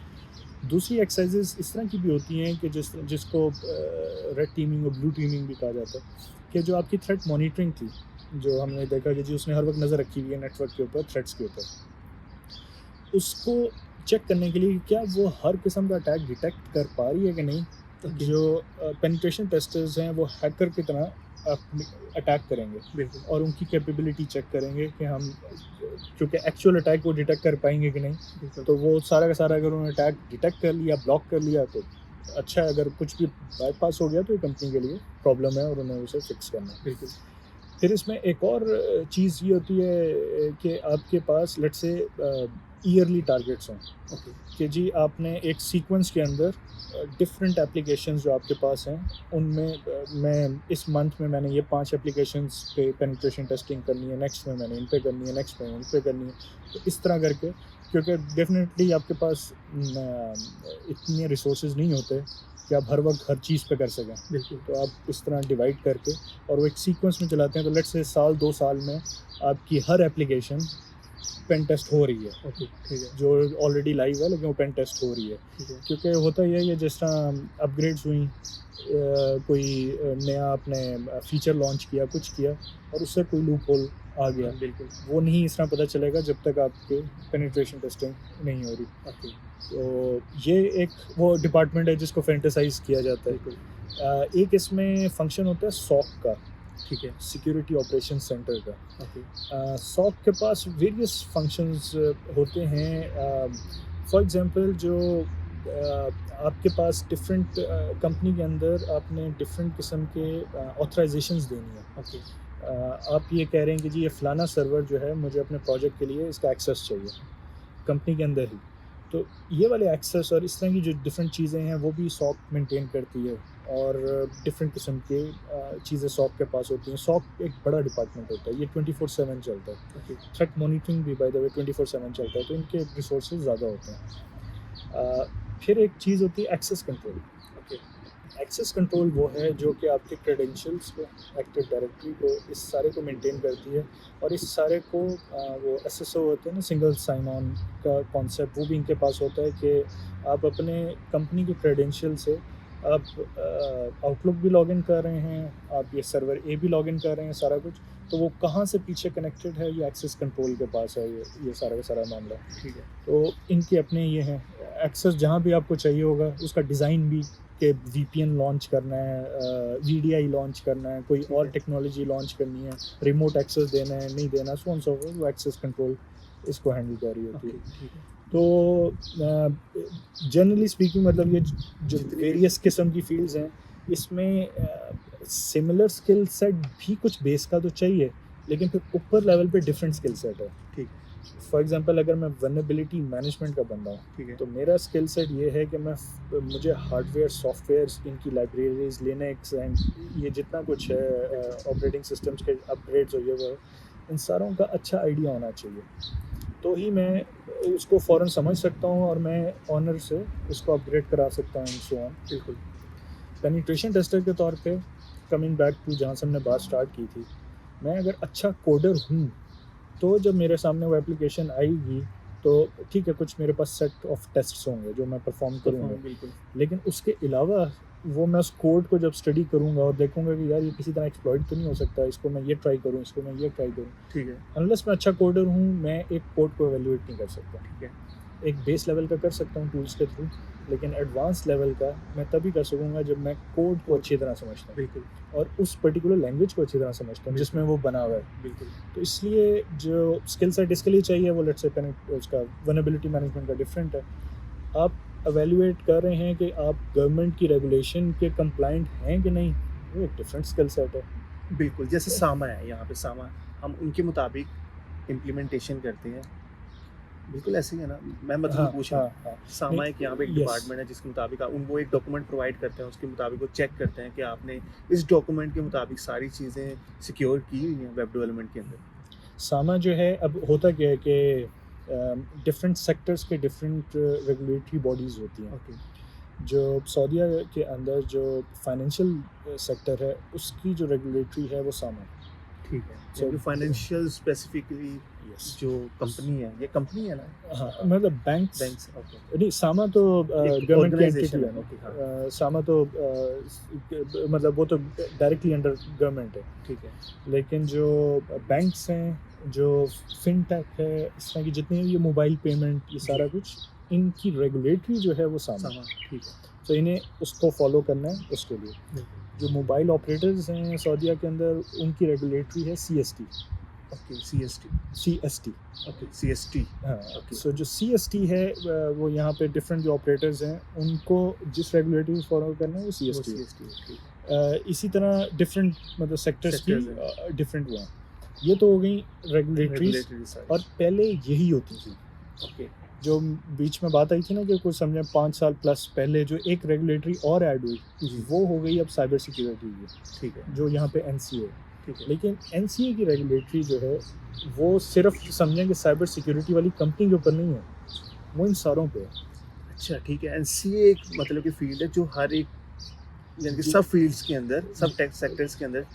दूसरी एक्सरसाइजेज इस तरह की भी होती हैं कि जिसको रेड टीमिंग और ब्लू टीमिंग भी कहा जाता है, कि जो आपकी थ्रेट मॉनिटरिंग थी, जो हमने देखा कि जी उसने हर वक्त नज़र रखी हुई है नेटवर्क के ऊपर, थ्रेट्स के ऊपर, उसको चेक करने के लिए क्या वो हर किस्म का अटैक डिटेक्ट कर पा रही है कि नहीं। ओके, जो पेनिट्रेशन टेस्टर्स हैं वो हैकर की तरह अटैक करेंगे बिल्कुल, और उनकी कैपेबिलिटी चेक करेंगे कि हम क्योंकि एक्चुअल अटैक को डिटेक्ट कर पाएंगे कि नहीं। बिल्कुल, तो वो सारा का सारा अगर उन्होंने अटैक डिटेक्ट कर लिया, ब्लॉक कर लिया, तो अच्छा है। अगर कुछ भी बाईपास हो गया तो ये कंपनी के लिए प्रॉब्लम है और उन्हें उसे फिक्स करना है। बिल्कुल, फिर इसमें एक और चीज़ ये होती है कि आपके पास लेट्स से ईयरली टारगेट्स हों ओके, कि जी आपने एक सीक्वेंस के अंदर डिफरेंट एप्लीकेशंस जो आपके पास हैं उनमें मैं इस मंथ में मैंने ये 5 एप्लीकेशंस पे पेनिट्रेशन टेस्टिंग करनी है, नेक्स्ट में मैंने इन पे करनी है, नेक्स्ट में उन पे करनी है। तो इस तरह करके, क्योंकि डेफिनेटली आपके पास इतने रिसोर्सेज नहीं होते कि आप हर वक्त हर चीज़ पे कर सकें। बिल्कुल, तो आप इस तरह डिवाइड करके और वो एक सीक्वेंस में चलाते हैं। तो लेट्स से साल 2 साल में आपकी हर एप्लीकेशन पेन टेस्ट हो रही है, ओके, ठीक है, जो ऑलरेडी लाइव है लेकिन वो पेन टेस्ट हो रही है। ठीक है, क्योंकि होता यही है जिस तरह अपग्रेड्स हुई, कोई नया आपने फीचर लॉन्च किया, कुछ किया और उससे कोई लूप होल आ गया, बिल्कुल, वो नहीं इस तरह पता चलेगा जब तक आपके पेनिट्रेशन टेस्टिंग नहीं हो रही। ओके, तो ये एक वो डिपार्टमेंट है जिसको फैंटेसाइज किया जाता है। बिल्कुल, एक इसमें फंक्शन होता है सॉक का, ठीक है, सिक्योरिटी ऑपरेशन सेंटर का। ओके, सॉक के पास वेरियस फंक्शंस होते हैं। फॉर एग्जांपल जो आपके पास डिफरेंट कंपनी के अंदर आपने डिफरेंट किस्म के ऑथराइजेशंस देनी है। ओके, आप ये कह रहे हैं कि जी ये फ़लाना सर्वर जो है मुझे अपने प्रोजेक्ट के लिए इसका एक्सेस चाहिए कंपनी के अंदर ही। तो ये वाले एक्सेस और इस तरह की जो डिफरेंट चीज़ें हैं वो भी सॉक मेंटेन करती है और डिफरेंट किस्म के चीज़ें सॉक के पास होती हैं। सॉक एक बड़ा डिपार्टमेंट होता है, ये 24/7 चलता है। ओके, थ्रेट मॉनिटरिंग भी बाय द वे 24/7 चलता है, तो इनके रिसोर्सेज ज़्यादा होते हैं। फिर एक चीज़ होती है access control. Okay, access control वो है जो कि आपके क्रेडेंशियल्स को, एक्टिव डायरेक्टरी को, इस सारे को मेंटेन करती है और इस सारे को वो एसएसओ होते हैं ना, सिंगल साइन ऑन का कॉन्सेप्ट, वो भी इनके पास होता है कि आप अपने कंपनी के क्रेडेंशियल से आप आउटलुक भी लॉगिन कर रहे हैं, आप ये सर्वर ए भी लॉगिन कर रहे हैं, सारा कुछ। तो वो कहाँ से पीछे कनेक्टेड है, ये एक्सेस कंट्रोल के पास है, ये सारा का सारा मामला। ठीक है, तो इनके अपने ये हैं एक्सेस जहाँ भी आपको चाहिए होगा, उसका डिज़ाइन भी कि वीपीएन लॉन्च करना है, वीडीआई लॉन्च करना है, कोई और टेक्नोलॉजी लॉन्च करनी है, रिमोट एक्सेस देना है, नहीं देना, सो ऑन सो फोर्थ, वो एक्सेस कंट्रोल इसको हैंडल कर रही होती ओके, है। ठीक है। तो जनरली स्पीकिंग मतलब ये जो जितनी भी- वेरियस किस्म की फील्ड्स हैं, इसमें सिमिलर स्किल सेट भी कुछ बेस का तो चाहिए, लेकिन फिर ऊपर लेवल पे डिफरेंट स्किल सेट है। ठीक है, फॉर एग्जांपल अगर मैं वल्नरेबिलिटी मैनेजमेंट का बंदा हूँ, ठीक है। तो मेरा स्किल सेट ये है कि मुझे हार्डवेयर सॉफ्टवेयर इनकी लाइब्रेरीज, लिनक्स एंड ये जितना कुछ है ऑपरेटिंग सिस्टम्स के अपग्रेड्स और ये वो, इन सारों का अच्छा आइडिया होना चाहिए, तो ही मैं उसको फ़ौरन समझ सकता हूँ और मैं ऑनर से उसको अपग्रेड करा सकता हूँ, सो ऑन। बिल्कुल। पेनिट्रेशन टेस्टर के तौर पे कमिंग बैक टू जहाँ से हमने बात स्टार्ट की थी, मैं अगर अच्छा कोडर हूँ तो जब मेरे सामने वो एप्लीकेशन आएगी तो ठीक है, कुछ मेरे पास सेट ऑफ टेस्ट्स होंगे जो मैं परफॉर्म करूँगा, बिल्कुल। लेकिन उसके अलावा वो मैं उस कोड को जब स्टडी करूँगा और देखूँगा कि यार ये किसी तरह एक्सप्लॉइट तो नहीं हो सकता, इसको मैं ये ट्राई करूँ, इसको मैं ये ट्राई करूँ। ठीक है, अनलेस मैं अच्छा कोडर हूँ, मैं एक कोड को एवेल्युएट नहीं कर सकता। ठीक है। एक बेस लेवल का कर सकता हूँ टूल्स के थ्रू, लेकिन एडवांस लेवल का मैं तभी कर सकूँगा जब मैं कोड को अच्छी तरह समझता हूँ बिल्कुल, और उस पर्टिकुलर लैंग्वेज को अच्छी तरह समझता हूँ जिसमें वो बना हुआ है। बिल्कुल। तो इसलिए जो स्किल सेट इसके लिए चाहिए वो लेट्स से उसका वल्नरेबिलिटी मैनेजमेंट का डिफरेंट है। आप एवेल्युएट कर रहे हैं कि आप गवर्नमेंट की रेगुलेशन के कंप्लाइंट हैं कि नहीं, वो एक डिफरेंट स्किल सेट है। बिल्कुल, जैसे सामा है, यहाँ पे सामा हम उनके मुताबिक इम्प्लीमेंटेशन करते हैं। बिल्कुल ऐसे ही है ना? मैं मतलब हाँ, पूछ रहा हूँ। हाँ। सामा नहीं, एक यहाँ पे एक yes. डिपार्टमेंट है जिसके मुताबिक वो एक डॉक्यूमेंट प्रोवाइड करते हैं, उसके मुताबिक वो चेक करते हैं कि आपने इस डॉक्यूमेंट के मुताबिक सारी चीज़ें सिक्योर की हुई हैं वेब डेवलपमेंट के अंदर। सामा जो है, अब होता क्या है कि डिफरेंट सेक्टर्स के डिफरेंट रेगुलेटरी बॉडीज़ होती हैं। ओके, जो सऊदीया के अंदर जो फाइनेंशियल सेक्टर है, उसकी जो रेगुलेटरी है वो सामा। ठीक है। So, क्योंकि फाइनेंशियल स्पेसिफिकली यस, जो कंपनी है, ये कंपनी है ना? हाँ, मतलब बैंक्स बैंक्स, ओके। नहीं, सामा तो एक गवर्नमेंट की organization एंटिटी है, है ना। ओके, हाँ। सामा तो मतलब वो तो डायरेक्टली अंडर गवर्नमेंट है, ठीक है, लेकिन जो बैंक्स हैं, जो फिनटेक है, इस तरह की जितनी ये मोबाइल पेमेंट, ये सारा कुछ, इनकी रेगुलेटरी जो है वो सामा। सामा, ठीक है। तो इन्हें उसको फॉलो करना है। उसके लिए बिल्कुल। जो मोबाइल ऑपरेटर्स हैं सऊदीया के अंदर, उनकी रेगुलेटरी है CST। Okay, CST, CST, okay, CST, हाँ। ओके। सो जो CST है वो यहाँ पे डिफरेंट जो ऑपरेटर्स हैं उनको जिस रेगुलेटरी फॉलो करना है वो वो CST है। CST है, ठीक है। इसी तरह डिफरेंट मतलब सेक्टर्स की Sectors डिफरेंट वो हैं। ये तो हो गई रेगुलेटरीज, Regulatory side, और पहले यही होती थी। ओके, जो बीच में बात आई थी ना कि कुछ समझे 5 साल प्लस पहले जो एक रेगुलेटरी और ऐड हुई, जी, वो हो गई अब साइबर सिक्योरिटी की, ठीक है, जो यहाँ पे NCA। ठीक है। लेकिन NCA की रेगुलेटरी जो है वो सिर्फ समझें कि साइबर सिक्योरिटी वाली कंपनी के ऊपर नहीं है, वो इन सारों पे है। अच्छा, ठीक है। NCA एक मतलब की फील्ड है जो हर एक यानी कि सब फील्ड्स के अंदर, सब टेक सेक्टर्स के अंदर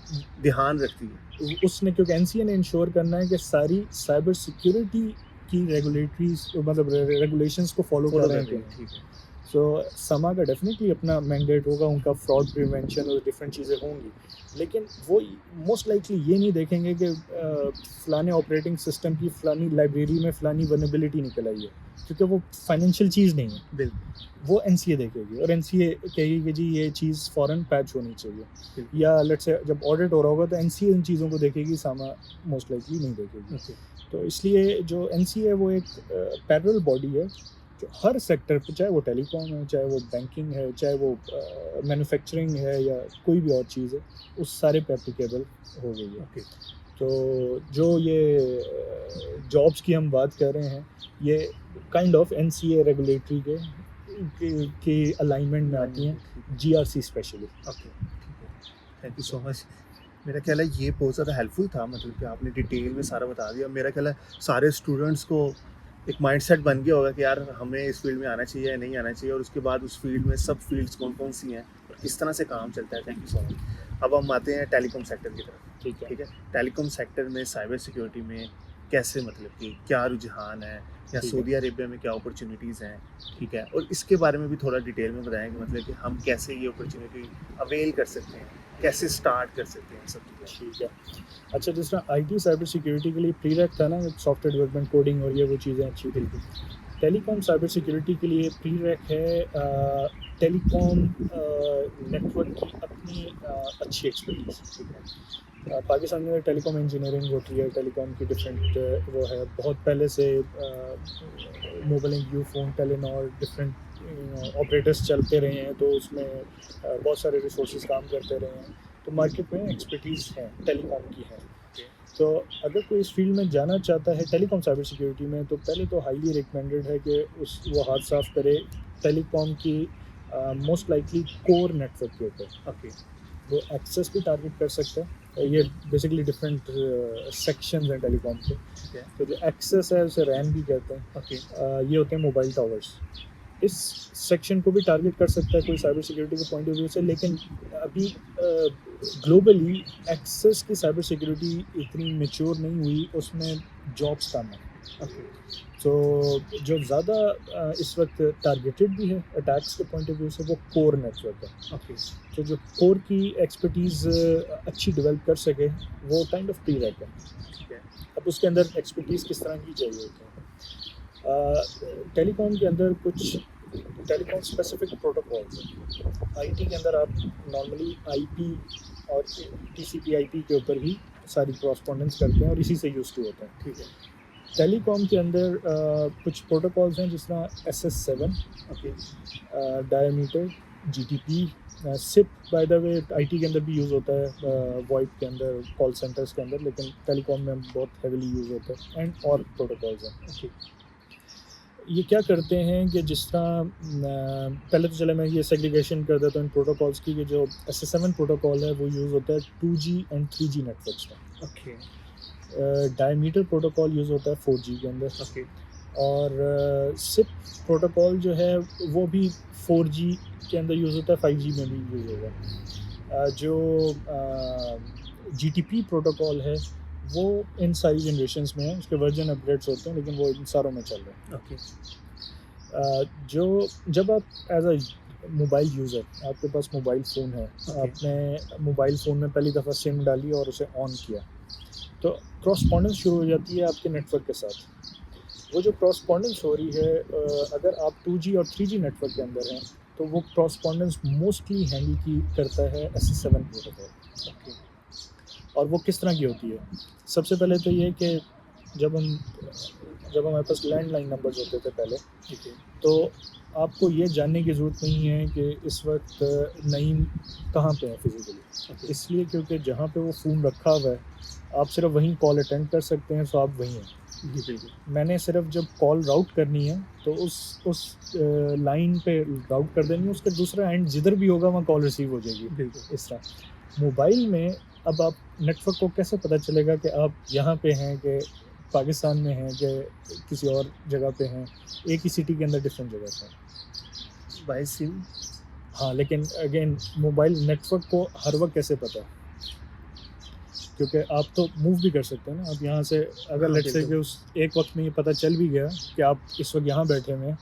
ध्यान रखती है। उसने, क्योंकि NCA ने इंश्योर करना है कि सारी साइबर सिक्योरिटी की रेगुलेटरीज मतलब रेगुलेशंस को फॉलो कर रहे हैं। ठीक है, सो समा का डेफिनेटली अपना मैंडेट होगा, उनका फ्रॉड प्रिवेंशन और डिफरेंट चीज़ें होंगी, लेकिन वो मोस्ट लाइकली ये नहीं देखेंगे कि फ़लाने ऑपरेटिंग सिस्टम की फ़लानी लाइब्रेरी में फ़लानी वल्नरेबिलिटी निकल आई है, क्योंकि वो फाइनेंशियल चीज़ नहीं है। बिल्कुल, वो NCA देखेगी और NCA कहेगी कि जी ये चीज़ फ़ौरन पैच होनी चाहिए, बिल्कुल। या लेट्स से जब ऑडिट हो रहा होगा तो NCA इन चीज़ों को देखेगी, सामा मोस्ट लाइकली नहीं देखेगी। ओके, तो इसलिए जो NCA है वो एक पैरेलल बॉडी है जो हर सेक्टर पे, चाहे वो टेलीकॉम है, चाहे वो बैंकिंग है, चाहे वो मैन्युफैक्चरिंग है, या कोई भी और चीज़ है, उस सारे पे एप्लीकेबल हो गई है। ओके, तो जो ये जॉब्स की हम बात कर रहे हैं, ये काइंड ऑफ NCA रेगुलेटरी के अलाइनमेंट में आती हैं, GRC स्पेशली। ओके, ठीक है। Thank you so much. मेरा ख्याल है ये बहुत ज़्यादा हेल्पफुल था, मतलब कि आपने डिटेल में सारा बता दिया। मेरा ख्याल है सारे स्टूडेंट्स को एक माइंडसेट बन गया होगा कि यार हमें इस फील्ड में आना चाहिए या नहीं आना चाहिए, और उसके बाद उस फील्ड में सब फील्ड्स कौन कौन सी हैं और किस तरह से काम चलता है। Thank you so much. अब हम आते हैं टेलीकॉम सेक्टर की तरफ। ठीक है। ठीक है, टेलीकॉम सेक्टर में साइबर सिक्योरिटी में कैसे, मतलब कि क्या रुझान है, या ठीक है। सऊदी अरेबिया में क्या अपॉर्चुनिटीज़ हैं, ठीक है, और इसके बारे में भी थोड़ा डिटेल में बताएं कि मतलब कि हम कैसे ये अपॉर्चुनिटी अवेल कर सकते हैं, कैसे स्टार्ट कर सकते हैं सब चीज़ें। ठीक है। अच्छा, जिस तरह IT साइबर सिक्योरिटी के लिए प्रीरेक था ना, सॉफ्टवेयर डेवलपमेंट, कोडिंग और ये वो चीज़ें अच्छी थी, टेलीकॉम साइबर सिक्योरिटी के लिए प्रीरेक है टेलीकॉम नेटवर्क की अपनी अच्छी एक्सपर्टीज। पाकिस्तान में टेलीकॉम इंजीनियरिंग होती है, टेलीकॉम की डिफरेंट वो है, बहुत पहले से mobile, Ufone, Telenor, different operators चलते रहे हैं, तो उसमें बहुत सारे रिसोर्सेज काम करते रहे हैं, तो मार्केट में एक्सपर्टीज़ है टेलीकॉम की है। तो अगर कोई इस फील्ड में जाना चाहता है टेलीकॉम साइबर सिक्योरिटी में, तो पहले तो हाईली रिकमेंडेड है कि वो हाथ साफ करे टेलीकॉम की मोस्ट लाइकली कोर नेटवर्क के ऊपर। ओके वो एक्सेस भी टारगेट कर सकता है, ये बेसिकली डिफरेंट सेक्शंस हैं टेलीकॉम के। Okay. तो जो एक्सेस है उसे रैन भी कहते हैं। ओके ये होते हैं मोबाइल टावर्स। इस सेक्शन को भी टारगेट कर सकता है कोई साइबर सिक्योरिटी के पॉइंट ऑफ व्यू से, लेकिन अभी ग्लोबली एक्सेस की साइबर सिक्योरिटी इतनी मैच्योर नहीं हुई, उसमें जॉब्स कम है। ओके तो जो ज़्यादा इस वक्त टारगेटेड भी है अटैक्स के पॉइंट ऑफ व्यू से, वो कोर नेटवर्क है। ओके तो जो कोर की एक्सपर्टीज़ अच्छी डेवलप कर सके, वो काइंड ऑफ प्रीरेक है। ठीक है अब उसके अंदर एक्सपर्टीज़ किस तरह की चाहिए होती है। टेलीकॉम के अंदर कुछ टेलीकॉम स्पेसिफिक प्रोटोकॉल्स हैं। आईटी के अंदर आप नॉर्मली आईपी और टीसीपी आईपी के ऊपर ही सारी कॉरस्पॉन्डेंस करते हैं और इसी से यूज़ टू होते हैं। ठीक है टेलीकॉम के अंदर कुछ प्रोटोकॉल्स हैं, जिस तरह SS7, okay diameter, GTP, SIP by the way IT के अंदर भी यूज़ होता है, वॉइप के अंदर, कॉल सेंटर्स के अंदर, लेकिन टेलीकॉम में बहुत हेविली यूज़ होता है, एंड और प्रोटोकॉल्स हैं। ओके ये क्या करते हैं कि जिस तरह पहले तो चले मैं ये सेग्रीगेशन कर देता हूँ इन प्रोटोकॉल्स की, कि जो SS7 प्रोटोकॉल है वो यूज़ होता है 2G एंड 3G नेटवर्क्स में। ओके डायमीटर प्रोटोकॉल यूज़ होता है 4G के अंदर, ओके और सिप प्रोटोकॉल जो है वो भी 4G के अंदर यूज़ होता है, 5G में भी यूज़ होगा। जो GTP प्रोटोकॉल है वो इन सारी जनरेशन्स में है, उसके वर्जन अपग्रेड्स होते हैं, लेकिन वो इन सारों में चल रहे हैं। ओके जो जब आप एज अ मोबाइल यूज़र, आपके पास मोबाइल फ़ोन है, आपने मोबाइल फ़ोन में पहली दफ़ा सिम डाली और उसे ऑन किया, तो क्रॉसपॉन्डेंस शुरू हो जाती है आपके नेटवर्क के साथ। वो जो क्रॉसपॉन्डेंस हो रही है, अगर आप 2G और 3G नेटवर्क के अंदर हैं, तो वो क्रॉसपॉन्डेंस मोस्टली हैंडल की करता है SS7 प्रोटोकॉल। ओके और वो किस तरह की होती है? सबसे पहले तो ये कि जब हमारे पास लैंडलाइन नंबर्स होते थे पहले, ठीक है तो आपको ये जानने की ज़रूरत नहीं है कि इस वक्त नईम कहाँ पे है फिज़िकली, इसलिए क्योंकि जहाँ पे वो फ़ोन रखा हुआ है, आप सिर्फ वहीं कॉल अटेंड कर सकते हैं, तो आप वहीं हैं। जी बिल्कुल मैंने सिर्फ जब कॉल राउट करनी है, तो उस लाइन पे राउट कर देनी है, उसका दूसरा एंड जिधर भी होगा वहाँ कॉल रिसीव हो जाएगी। बिल्कुल इस तरह मोबाइल में अब आप नेटवर्क को कैसे पता चलेगा कि आप यहाँ पे हैं, कि पाकिस्तान में हैं, कि किसी और जगह पे हैं, एक ही सिटी के अंदर डिफरेंट जगह पे हैं। बाय सिम हाँ, लेकिन अगेन मोबाइल नेटवर्क को हर वक्त कैसे पता है? क्योंकि आप तो मूव भी कर सकते हैं ना, आप यहाँ से अगर हाँ, लेट्स से कि बिल्कुल। उस एक वक्त में ये पता चल भी गया कि आप इस वक्त यहाँ बैठे हुए हैं,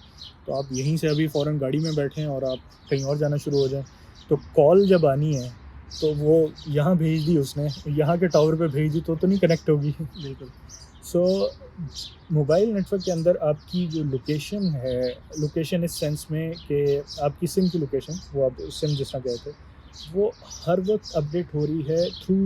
तो आप यहीं से अभी फ़ौरन गाड़ी में बैठे हैं और आप कहीं और जाना शुरू हो जाएं, तो कॉल जब आनी है तो वो यहाँ भेज दी उसने, यहाँ के टावर पे भेज दी, तो नहीं कनेक्ट होगी। बिल्कुल सो मोबाइल नेटवर्क के अंदर आपकी जो लोकेशन है, लोकेशन इस सेंस में कि आपकी सिम की लोकेशन, वो आप सिम जिस तरह कहते हैं, वो हर वक्त अपडेट हो रही है थ्रू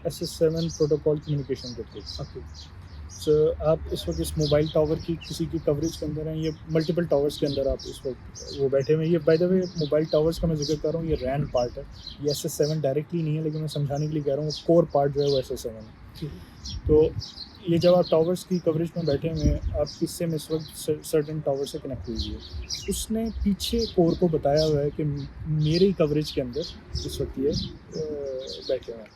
SS7 प्रोटोकॉल कम्युनिकेशन के थ्रू। ओके सो आप इस वक्त इस मोबाइल टावर की किसी की कवरेज के अंदर हैं, ये मल्टीपल टावर्स के अंदर आप इस वक्त वो बैठे हुए हैं। ये bye the way mobile towers का मैं जिक्र कर रहा हूँ, ये रैन पार्ट है, ये SS7 डायरेक्टली नहीं है, लेकिन मैं समझाने के लिए कह रहा हूँ, कोर पार्ट जो है वो SS7 है। ठीक है तो ये जब आप टावर्स की कवरेज में बैठे हुए हैं, आपकी सिम इस वक्त सर्टेन टावर से कनेक्ट हुई है, उसने पीछे कोर को बताया हुआ है कि मेरी कवरेज के अंदर इस वक्त ये बैठे हुए हैं।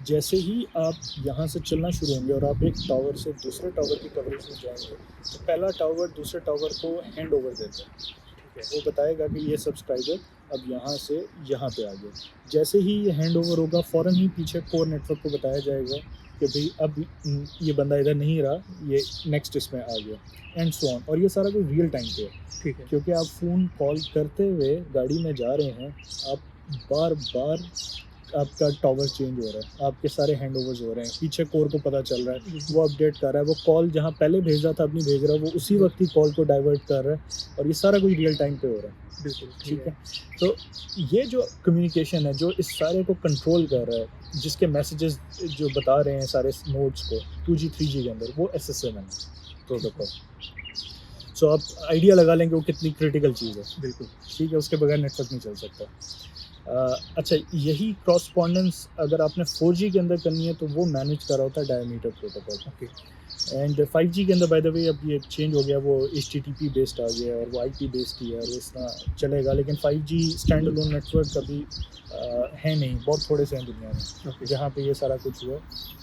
जैसे ही आप यहाँ से चलना शुरू होंगे और आप एक टावर से दूसरे टावर की कवरेज में जाएंगे, तो पहला टावर दूसरे टावर को हैंड ओवर देता है। ठीक है वो बताएगा कि ये सब्सक्राइबर अब यहाँ से यहाँ पे आ गया। जैसे ही ये हैंड ओवर होगा, फ़ौरन ही पीछे कोर नेटवर्क को बताया जाएगा कि भाई अब ये बंदा इधर नहीं रहा, ये नेक्स्ट इसमें आ गया, एंड सो ऑन। और ये सारा कुछ रियल टाइम पे है, ठीक है क्योंकि आप फ़ोन कॉल करते हुए गाड़ी में जा रहे हैं, आप बार बार आपका टावर चेंज हो रहा है, आपके सारे हैंडओवर्स हो रहे हैं, पीछे कोर को पता चल रहा है, वो अपडेट कर रहा है, वो कॉल जहाँ पहले भेज रहा था अब नहीं भेज रहा, वो उसी वक्त ही कॉल को डाइवर्ट कर रहा है, और ये सारा कुछ रियल टाइम पे हो रहा है। बिल्कुल ठीक है। तो ये जो कम्युनिकेशन है जो इस सारे को कंट्रोल कर रहा है, जिसके मैसेजेस जो बता रहे हैं सारे नोड्स को 2G 3G के अंदर, वो SS7 है प्रोटोकॉल। सो आप आइडिया लगा लेंगे वो कितनी क्रिटिकल चीज़ है। बिल्कुल ठीक है, उसके बगैर नेटवर्क नहीं चल सकता। अच्छा, यही क्रॉसपॉन्डेंस अगर आपने 4G के अंदर करनी है तो वो मैनेज कर रहा होता है diameter protocol. Okay and 5G के अंदर बाय द वे अब ये चेंज हो गया, वो HTTP बेस्ड आ गया और वो IP बेस्ड ही है और इस तरह चलेगा, लेकिन 5G स्टैंड अलोन नेटवर्क अभी है नहीं, बहुत थोड़े से हैं दुनिया में ओके जहाँ पे ये सारा कुछ हुआ।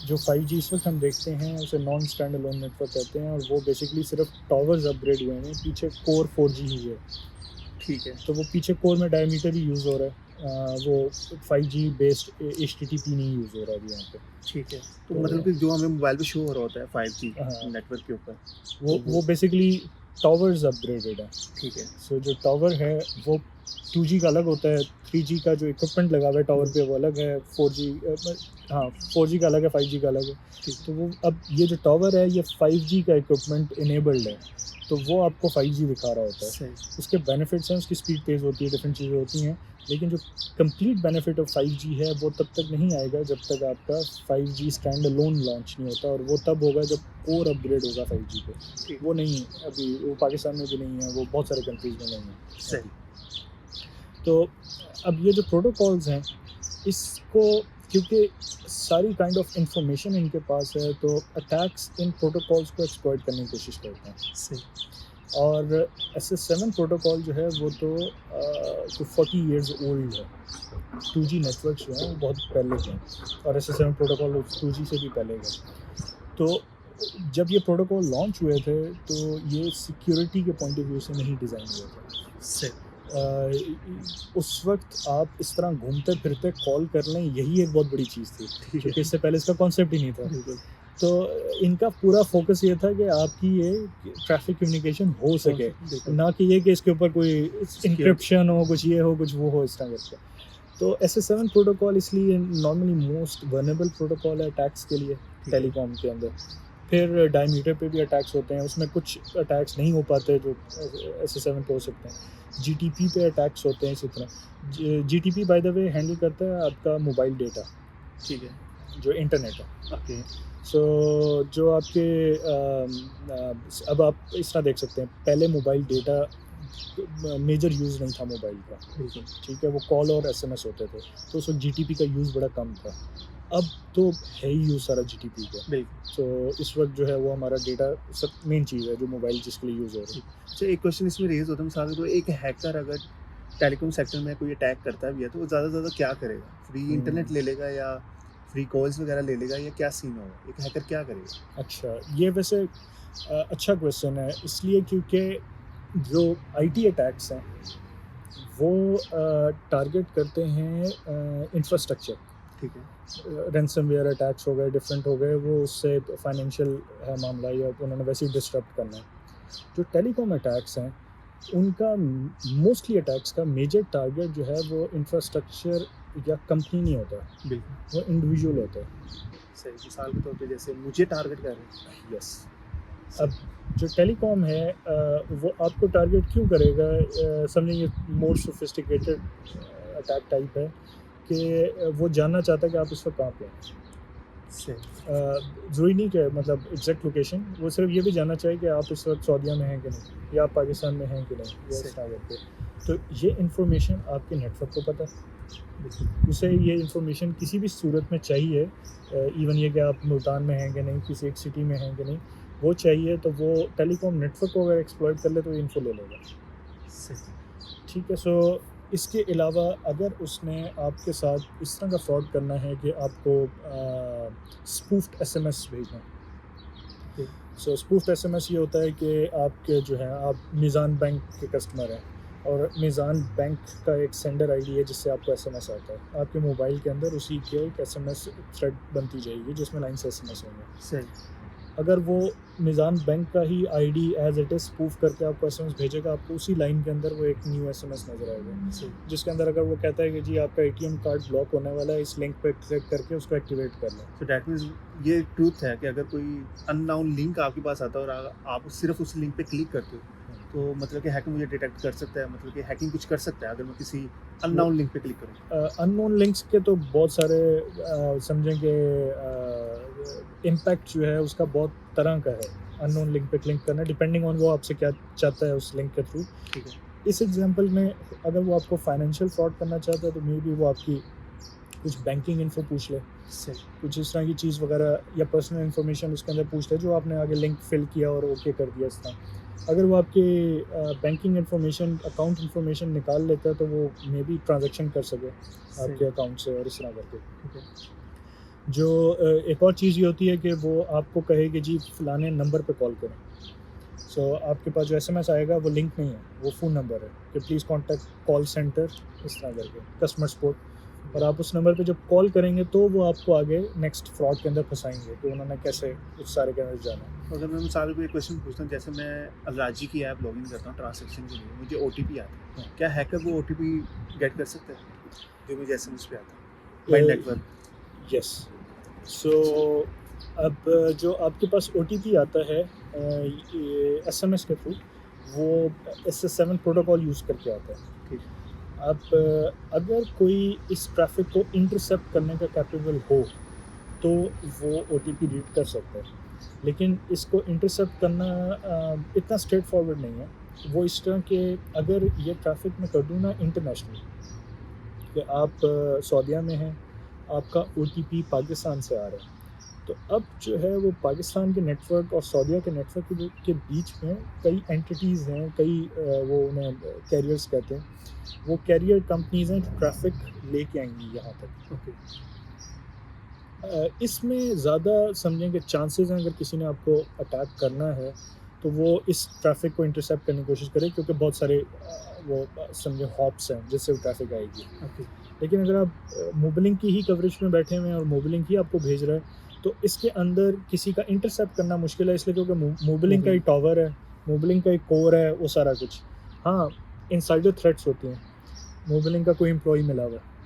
जो 5G इस वक्त हम देखते हैं उसे नॉन स्टैंड अलोन नेटवर्क कहते हैं, और वो बेसिकली सिर्फ टावर्स अपग्रेड हुए हैं, पीछे कोर 4G ही है। ठीक है तो वो पीछे कोर में डायमीटर ही यूज़ हो रहा है, वो 5G बेस्ड HTTP नहीं यूज़ हो रहा अभी यहाँ पे। ठीक है तो मतलब कि जो हमें मोबाइल पे शो हो रहा होता है 5G हाँ। नेटवर्क के ऊपर वो बेसिकली टावर्स अपग्रेडेड है। ठीक है सो जो टावर है वो 2G का अलग होता है, 3G का जो इक्विपमेंट लगा हुआ है टावर पे वो अलग है, 4G हाँ 4G का अलग है, 5G का अलग है। ठीक तो वो अब ये जो टावर है ये 5G का इक्विपमेंट इनेबल्ड है, तो वो आपको 5G दिखा रहा होता है। सही उसके बेनिफिट्स हैं, उसकी स्पीड तेज़ होती है, डिफरेंट चीज़ें होती हैं, लेकिन जो कंप्लीट बेनिफिट ऑफ 5G है वो तब तक नहीं आएगा जब तक आपका 5G स्टैंड अलोन लॉन्च नहीं होता, और वो तब होगा जब कोर अपग्रेड होगा 5G पे। ठीक वो नहीं है अभी, वो पाकिस्तान में भी नहीं है, वो बहुत सारे कंट्रीज़ में नहीं है। सही तो अब ये जो प्रोटोकॉल्स हैं इसको, क्योंकि सारी काइंड ऑफ इंफॉर्मेशन इनके पास है, तो अटैक्स इन प्रोटोकॉल्स को एक्सप्लॉइट करने की कोशिश करते हैं। सही और SS7 प्रोटोकॉल जो है वो तो 40 इयर्स ओल्ड है। 2G नेटवर्क्स जो हैं वो बहुत पहले के हैं, और SS7 प्रोटोकॉल 2G से भी पहले के। तो जब ये प्रोटोकॉल लॉन्च हुए थे तो ये सिक्योरिटी के पॉइंट ऑफ व्यू से नहीं डिज़ाइन हुए थे। सही उस वक्त आप इस तरह घूमते फिरते कॉल कर लें, यही एक बहुत बड़ी चीज़ थी, ठीक क्योंकि है इससे पहले इसका कॉन्सेप्ट ही नहीं था। बिल्कुल तो इनका पूरा फोकस ये था कि आपकी ये ट्रैफिक कम्युनिकेशन हो सके, बिल्कुल ना कि ये कि इसके ऊपर कोई इंक्रिप्शन हो, कुछ ये हो, कुछ वो हो, इस तरह करके। तो SS7 प्रोटोकॉल इसलिए नॉर्मली मोस्ट वर्नेबल प्रोटोकॉल है अटैक्स के लिए है। टेलीकॉम के अंदर। फिर डायमीटर पे भी अटैक्स होते हैं, उसमें कुछ अटैक्स नहीं हो पाते जो SS7 पे हो सकते हैं। GTP पे अटैक्स होते हैं इसी तरह। GTP bye the way handle करता है आपका मोबाइल डेटा, ठीक है जो इंटरनेट है। ओके सो जो आपके अब आप इस तरह देख सकते हैं, पहले मोबाइल डेटा मेजर यूज़ नहीं था मोबाइल का, बिल्कुल ठीक है, वो कॉल और SMS होते थे, तो उस वक्त GTP का यूज़ बड़ा कम था। अब तो है ही यूज़ सारा GTP का। बिल्कुल तो इस वक्त जो है वो हमारा डेटा सब मेन चीज़ है जो मोबाइल जिसके लिए यूज़ हो रही है। अच्छा एक क्वेश्चन इसमें रेज होता है मिसाल के तौर पे, एक हैकर अगर टेलीकॉम सेक्टर में कोई अटैक करता भी है तो वो ज़्यादा से ज़्यादा क्या करेगा? फ्री इंटरनेट ले लेगा या फ्री कॉल्स वगैरह ले लेगा, या क्या सीन होगा? एक हैकर क्या करेगा? अच्छा, ये वैसे अच्छा क्वेश्चन है, इसलिए क्योंकि जो IT अटैक्स हैं वो टारगेट करते हैं इंफ्रास्ट्रक्चर। ठीक है रैंसमवेयर अटैक्स हो गए, डिफरेंट हो गए, वो उससे फाइनेंशियल है मामला, या उन्होंने वैसे ही डिस्टर्ब करना है। जो टेलीकॉम अटैक्स हैं उनका मोस्टली अटैक्स का मेजर टारगेट जो है वो इंफ्रास्ट्रक्चर या कंपनी नहीं होता, बिल्कुल वो इंडिविजुअल होता है। सही मिसाल के तौर पे जैसे मुझे टारगेट कर रहे हैं यस। अब जो टेलीकॉम है वो आपको टारगेट क्यों करेगा, समझें ये मोर सोफिस्टिकेटेड अटैक टाइप है कि वो जानना चाहता है कि आप इस वक्त कहाँ पे हैं। सही ज़रूरी नहीं कि मतलब एग्जैक्ट लोकेशन, वो सिर्फ ये भी जानना चाहिए कि आप इस वक्त सऊदीया में हैं कि नहीं, या आप पाकिस्तान में हैं कि नहीं, या इस तरह करके। तो ये इन्फॉर्मेशन आपके नेटवर्क को पता है, उसे ये इन्फॉर्मेशन किसी भी सूरत में चाहिए, इवन ये कि आप मुल्तान में हैं कि नहीं, किसी एक सिटी में हैं कि नहीं, वो चाहिए, तो वो टेलीकॉम नेटवर्क को अगर एक्सप्लॉइट कर ले तो इन्फो ले लेगा। सही ठीक है। सो इसके अलावा अगर उसने आपके साथ इस तरह का फ्रॉड करना है कि आपको स्पूफ्ड SMS भेजना, सो स्पूफ्ड SMS ये होता है कि आपके जो है आप मीज़ान बैंक के कस्टमर हैं और मीज़ान बैंक का एक सेंडर ID है जिससे आपको SMS आता है, आपके मोबाइल के अंदर उसी के एक SMS थ्रेड बनती जाएगी जिसमें लाइन से SMS होंगे। सही अगर वो मिज़ान बैंक का ही ID as it is spoof करके आपको एसएमएस भेजेगा, आपको उसी लाइन के अंदर वो एक न्यू एसएमएस नज़र आएगा, सही। जिसके अंदर अगर वो कहता है कि जी आपका एटीएम कार्ड ब्लॉक होने वाला है, इस लिंक पे क्लिक करके उसको एक्टिवेट कर लें। सो दैट मीन्स ये ट्रूथ है कि अगर कोई अननोन लिंक आपके पास आता है और आप सिर्फ उस लिंक पे क्लिक करते हो तो मतलब कि हैकर मुझे डिटेक्ट कर सकता है, मतलब कि हैकिंग कुछ कर सकता है अगर मैं किसी अननोन लिंक पे क्लिक करूँ। अननोन लिंक्स के तो बहुत सारे समझें कि इम्पैक्ट जो है उसका बहुत तरह का है। अननोन लिंक पे क्लिक करना डिपेंडिंग ऑन वो आपसे क्या चाहता है उस लिंक के थ्रू। ठीक है। इस एग्जांपल में अगर वो आपको फाइनेंशियल फ्रॉड करना चाहता है तो मे बी वो आपकी कुछ बैंकिंग इन्फो पूछ ले, सही। कुछ इस तरह की चीज़ वगैरह या पर्सनल इन्फॉर्मेशन उसके अंदर पूछ ले जो आपने आगे लिंक फिल किया और ओके कर दिया इस तरह। अगर वो आपकी बैंकिंग इन्फॉर्मेशन, अकाउंट इन्फॉर्मेशन निकाल लेता है तो वो मे बी ट्रांजैक्शन कर सके आपके अकाउंट से और इस तरह करके। ठीक है। जो एक और चीज़ ये होती है कि वो आपको कहे कि जी फलाने नंबर पे कॉल करें। सो आपके पास जो एसएमएस आएगा वो लिंक नहीं है, वो फ़ोन नंबर है कि प्लीज़ कॉन्टैक्ट कॉल सेंटर इस तरह करके कस्टमर सपोर्ट। और आप उस नंबर पे जब कॉल करेंगे तो वो आपको आगे नेक्स्ट फ्रॉड के अंदर फंसाएंगे कि उन्होंने कैसे उस सारे के अंदर जाना है। तो अगर मैं सारे को एक क्वेश्चन पूछता हूँ, जैसे मैं अलराजी की ऐप लॉगिन करता हूँ ट्रांजैक्शन के लिए, मुझे ओटीपी आता है, क्या हैकर वो ओटीपी गेट कर सकता है जो मुझे एसएमएस पे आता है बाय नेटवर्क? यस। सो अब जो आपके पास ओटीपी आता है एसएमएस के थ्रू, वो SS7 प्रोटोकॉल यूज़ करके आता है। ठीक। अब अगर कोई इस ट्रैफिक को इंटरसेप्ट करने का कैपेबल हो तो वो ओटीपी रीड कर सकता है, लेकिन इसको इंटरसेप्ट करना इतना स्ट्रेट फॉरवर्ड नहीं है। वो इस तरह के अगर ये ट्रैफिक में कर दूँ ना इंटरनेशनल, कि आप सऊदीया में हैं, आपका ओटीपी पाकिस्तान से आ रहा है, तो अब जो है वो पाकिस्तान के नेटवर्क और सऊदीया के नेटवर्क के बीच में कई एंटिटीज़ हैं, कई वो उन्हें कैरियर्स कहते हैं, वो कैरियर कंपनीज़ हैं जो ट्रैफिक लेके आएंगी यहाँ तक। ओके। इसमें ज़्यादा समझें कि चांसेस हैं अगर किसी ने आपको अटैक करना है तो वो इस ट्रैफिक को इंटरसेप्ट करने की कोशिश करे, क्योंकि बहुत सारे वो समझे हॉप्स हैं जिससे वो ट्रैफिक आएगी। ओके। लेकिन अगर आप मोबाइलिंग की ही कवरेज में बैठे हुए हैं और मोबाइलिंग ही आपको भेज रहा है तो इसके अंदर किसी का इंटरसेप्ट करना मुश्किल है, इसलिए क्योंकि मोबाइलिंग का ही टावर है, मोबाइलिंग का ही कोर है वो सारा कुछ। हाँ, इनसाइडर थ्रेट्स होती हैं, मोबाइलिंग का कोई एम्प्लॉय मिला हुआ है,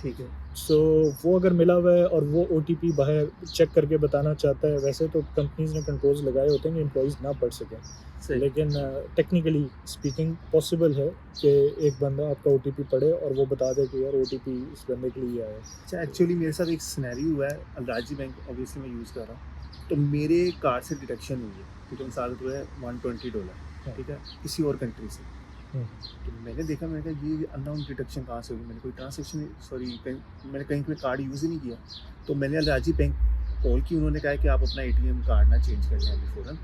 ठीक है। सो वो अगर मिला हुआ है और वो ओटीपी बाहर चेक करके बताना चाहता है, वैसे तो कंपनीज ने कंट्रोल्स लगाए होते हैं कि एम्प्लॉयज़ ना पढ़ सकें, सही। लेकिन टेक्निकली स्पीकिंग पॉसिबल है कि एक बंदा आपका ओटीपी पढ़े और वो बता दे कि यार ओटीपी इस बंदे के लिए आया है। अच्छा, एक्चुअली मेरे साथ एक सिनेरियो हुआ है, अलराजी बैंक ऑब्वियसली मैं यूज़ कर रहा हूँ, तो मेरे कार्ड से डिटेक्शन हुई है, ठीक है, मिसाल के तौर पे $120, ठीक है, किसी और कंट्री से। तो मैंने देखा, मैंने कहा ये अननोन डिटेक्शन कहाँ से हुई, मैंने कोई ट्रांसैक्शन मैंने कहीं पे कार्ड यूज़ ही नहीं किया। तो मैंने अलराजी बैंक कॉल की, उन्होंने कहा कि आप अपना एटीएम कार्ड ना चेंज कर लें अभी फ़ौरन,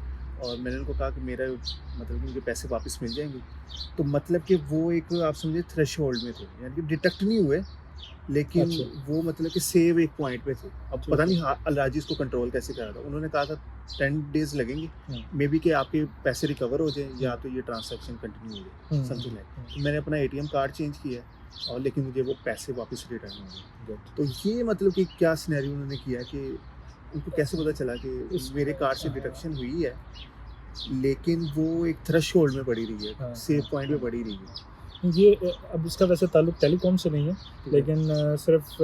और मैंने उनको कहा कि मेरा मतलब कि मुझे पैसे वापस मिल जाएंगे। तो मतलब कि वो एक आप समझे थ्रेशोल्ड में थे, यानी कि डिटेक्ट नहीं हुए, लेकिन अच्छा। वो मतलब कि सेव एक पॉइंट पे थे। अब ठीक पता है। नहीं अलराजी इसको कंट्रोल कैसे कर रहा था। उन्होंने कहा था 10 डेज़ लगेंगे, हम्म, मे बी कि आपके पैसे रिकवर हो जाए या तो ये ट्रांसैक्शन कंटिन्यू हो जाए, समथिंग लाइक। तो मैंने अपना एटीएम कार्ड चेंज किया और लेकिन मुझे वो पैसे वापस रिटर्न हो गए। good। तो ये मतलब कि क्या सिनेरियो उन्होंने किया कि उनको कैसे पता चला कि मेरे कार्ड से डिडक्शन हुई है, लेकिन वो एक थ्रेशोल्ड में पड़ी रही है, हाँ, सेव हाँ, पॉइंट में हाँ। पड़ी रही है। ये अब इसका वैसे ताल्लुक टेलीकॉम से नहीं है, ठीक है। लेकिन सिर्फ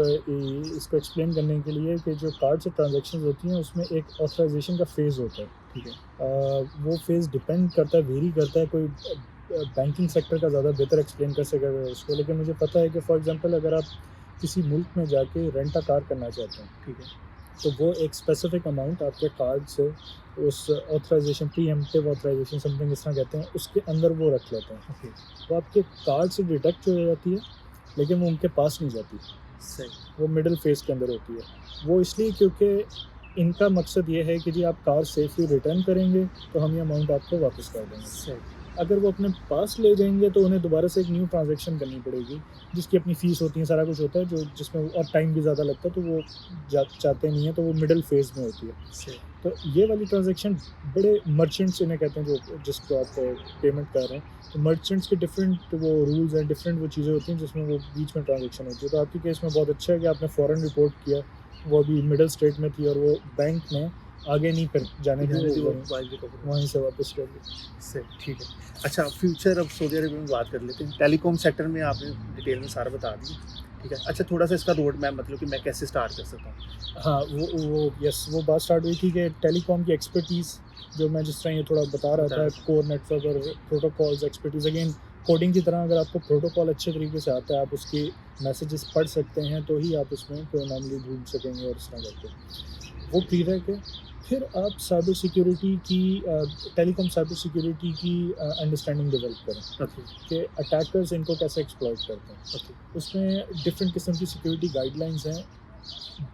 इसको एक्सप्लेन करने के लिए कि जो कार्ड से ट्रांजैक्शंस होती हैं उसमें एक ऑथराइजेशन का फ़ेज़ होता है। ठीक है। वो फेज़ डिपेंड करता है, वेरी करता है, कोई बैंकिंग सेक्टर का ज़्यादा बेहतर एक्सप्लेन कर सकेगा उसको, लेकिन मुझे पता है कि फॉर एग्जांपल अगर आप किसी मुल्क में जाके रेंट अ कार करना चाहते हैं ठीक है। तो वो एक स्पेसिफिक अमाउंट आपके कार्ड से उस ऑथराइजेशन, प्रीएम्प्टिव ऑथराइजेशन समथिंग इस तरह कहते हैं, उसके अंदर वो रख लेते हैं। ओके। वो आपके कार्ड से डिडक्ट हो जाती है लेकिन वो उनके पास नहीं जाती, सही। वो मिडिल फेज़ के अंदर होती है। वो इसलिए क्योंकि इनका मकसद ये है कि जी आप कार सेफली रिटर्न करेंगे तो हम ये अमाउंट आपको वापस कर देंगे। सही। अगर वो अपने पास ले जाएंगे तो उन्हें दोबारा से एक न्यू ट्रांजैक्शन करनी पड़ेगी जिसकी अपनी फ़ीस होती है, सारा कुछ होता है, जो जिसमें और टाइम भी ज़्यादा लगता है, तो वो चाहते नहीं है, तो वो मिडिल फेज़ में होती है। सही। तो ये वाली ट्रांजैक्शन बड़े मर्चेंट्स इन्हें कहते हैं जो जिसको आप पेमेंट कर रहे हैं, तो मर्चेंट्स के डिफरेंट वो रूल्स हैं, डिफरेंट वो चीज़ें होती हैं जिसमें वो बीच में ट्रांजैक्शन होती है। तो आपके केस में बहुत अच्छा है कि आपने फ़ौरन रिपोर्ट किया, वो अभी मिडिल स्टेट में थी और वो बैंक ने आगे नहीं कर जाने दी, वो वो वाइज रिकवर वहीं से वापस कर दी। से ठीक है। अच्छा, फ्यूचर अब सऊदी अरब में बात कर लेते हैं। टेलीकॉम सेक्टर में आपने डिटेल में सारा बता दिया, ठीक है। अच्छा, थोड़ा-सा इसका रोड मैप मतलब कि मैं कैसे स्टार्ट कर सकता हूँ? हाँ, वो बात स्टार्ट हुई थी कि टेलीकॉम की एक्सपर्टीज़, जो मैं जिस तरह ये थोड़ा बता रहा था, कोर नेटवर्क और प्रोटोकॉल्स एक्सपर्टीज़, अगेन कोडिंग की तरह अगर आपको प्रोटोकॉल अच्छे तरीके से आता है, आप उसकी मैसेजेस पढ़ सकते हैं, तो ही आप उसमें कोई अनोमली ढूँढ सकेंगे और इस तरह करके। वो प्रीरेक है। फिर आप साइबर सिक्योरिटी की टेलीकॉम साइबर सिक्योरिटी की अंडरस्टैंडिंग डेवलप करें ओके, कि अटैकर्स इनको कैसे एक्सप्लॉइट करते हैं। ओके, उसमें डिफरेंट किस्म की सिक्योरिटी गाइडलाइंस हैं।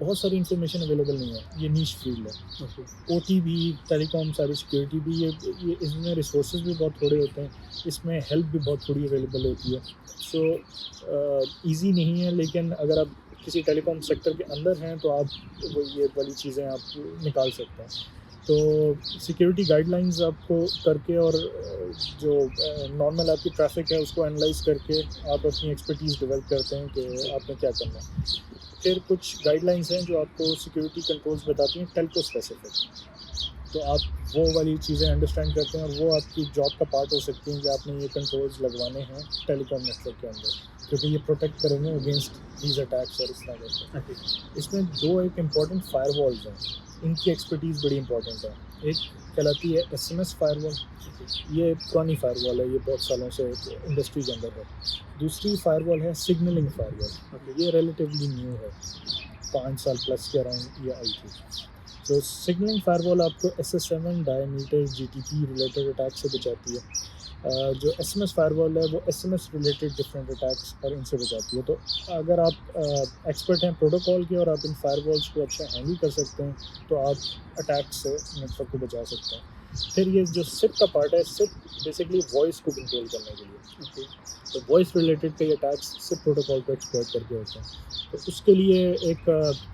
बहुत सारी इन्फॉर्मेशन अवेलेबल नहीं है, ये नीश फील्ड है। ओके, ओटी भी, टेलीकॉम साइबर सिक्योरिटी भी, ये इसमें रिसोर्सेज भी बहुत थोड़े होते हैं, इसमें हेल्प भी बहुत थोड़ी अवेलेबल होती है। सो इजी नहीं है, लेकिन अगर आप किसी टेलीकॉम सेक्टर के अंदर हैं तो आप वो ये वाली चीज़ें आप निकाल सकते हैं। तो सिक्योरिटी गाइडलाइंस आपको करके और जो नॉर्मल आपकी ट्रैफिक है उसको एनालाइज करके आप अपनी एक्सपर्टीज़ डेवलप करते हैं कि आपने क्या करना है। फिर कुछ गाइडलाइंस हैं जो आपको सिक्योरिटी कंट्रोल्स बताती हैं टेल्को स्पेसिफिक, तो आप वो वाली चीज़ें अंडरस्टैंड करते हैं और वो आपकी जॉब का पार्ट हो सकती हैं कि आपने ये कंट्रोल्स लगवाने हैं टेलीकॉम नेटवर्क के अंदर, क्योंकि ये प्रोटेक्ट करेंगे अगेंस्ट दीज अटैक्स और इस तरह करके। ओके, इसमें दो एक इम्पॉर्टेंट फायरवॉल्स हैं, इनकी एक्सपर्टीज़ बड़ी इंपॉर्टेंट है। एक कहलाती है एसएमएस फायरवॉल, ये पुरानी फायरवॉल है, ये बहुत सालों से इंडस्ट्री के अंदर है। दूसरी फायरवॉल है सिग्नलिंग फायरवॉल, ये रिलेटिवली न्यू है, 5 साल प्लस के अराउंड ये आई थी। तो सिग्नलिंग फायरवॉल आपको SS7 diameter GTP related attack से बचाती है। जो SMS फायरवॉल है वो SMS रिलेटेड डिफरेंट अटैक्स और इनसे बचाती है। तो अगर आप एक्सपर्ट हैं प्रोटोकॉल के और आप इन फायरवॉल्स को अच्छा हैंडल कर सकते हैं, तो आप अटैक से नेटवर्क को बचा सकते हैं। फिर ये जो सिप का पार्ट है, सिप बेसिकली वॉइस को कंट्रोल करने के लिए, ओके, तो वॉइस रिलेटेड कई अटैक्स सिप प्रोटोकॉल को एक्सप्लॉइट करके होते हैं। तो उसके लिए एक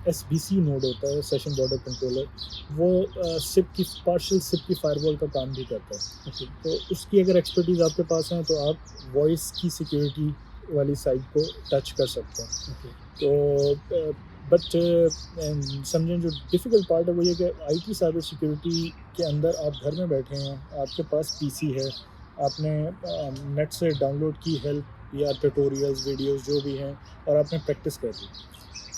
SBC नोड होता है, सेशन बॉर्डर कंट्रोलर, वो सिप की पार्शियल सिप की फायरवॉल का काम भी करता है। ओके, तो उसकी अगर एक्सपर्टीज़ आपके पास है तो आप वॉइस की सिक्योरिटी वाली साइड को टच कर सकते हैं। ओके, तो बट समझें जो डिफ़िकल्ट पार्ट है वो ये कि IT साइबर सिक्योरिटी के अंदर आप घर में बैठे हैं, आपके पास PC है, आपने नेट से डाउनलोड की हेल्प या ट्यूटोरियल्स वीडियोस जो भी हैं और आपने प्रैक्टिस कर ली।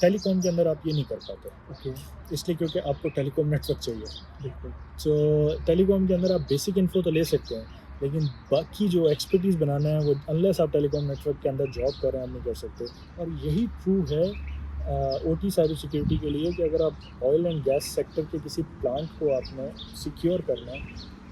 टेलीकॉम के अंदर आप ये नहीं कर पाते, ओके, इसलिए क्योंकि आपको टेलीकॉम नेटवर्क चाहिए। बिल्कुल, तो टेलीकॉम के अंदर आप बेसिक इन्फो तो ले सकते हैं, लेकिन बाकी जो एक्सपर्टीज़ बनाना है वो अनलेस आप टेलीकॉम नेटवर्क के अंदर जॉब कर रहे हैं आप नहीं कर सकते। और यही ट्रू है OT साइबर सिक्योरिटी के लिए कि अगर आप ऑयल एंड गैस सेक्टर के किसी प्लांट को आपने सिक्योर करना है,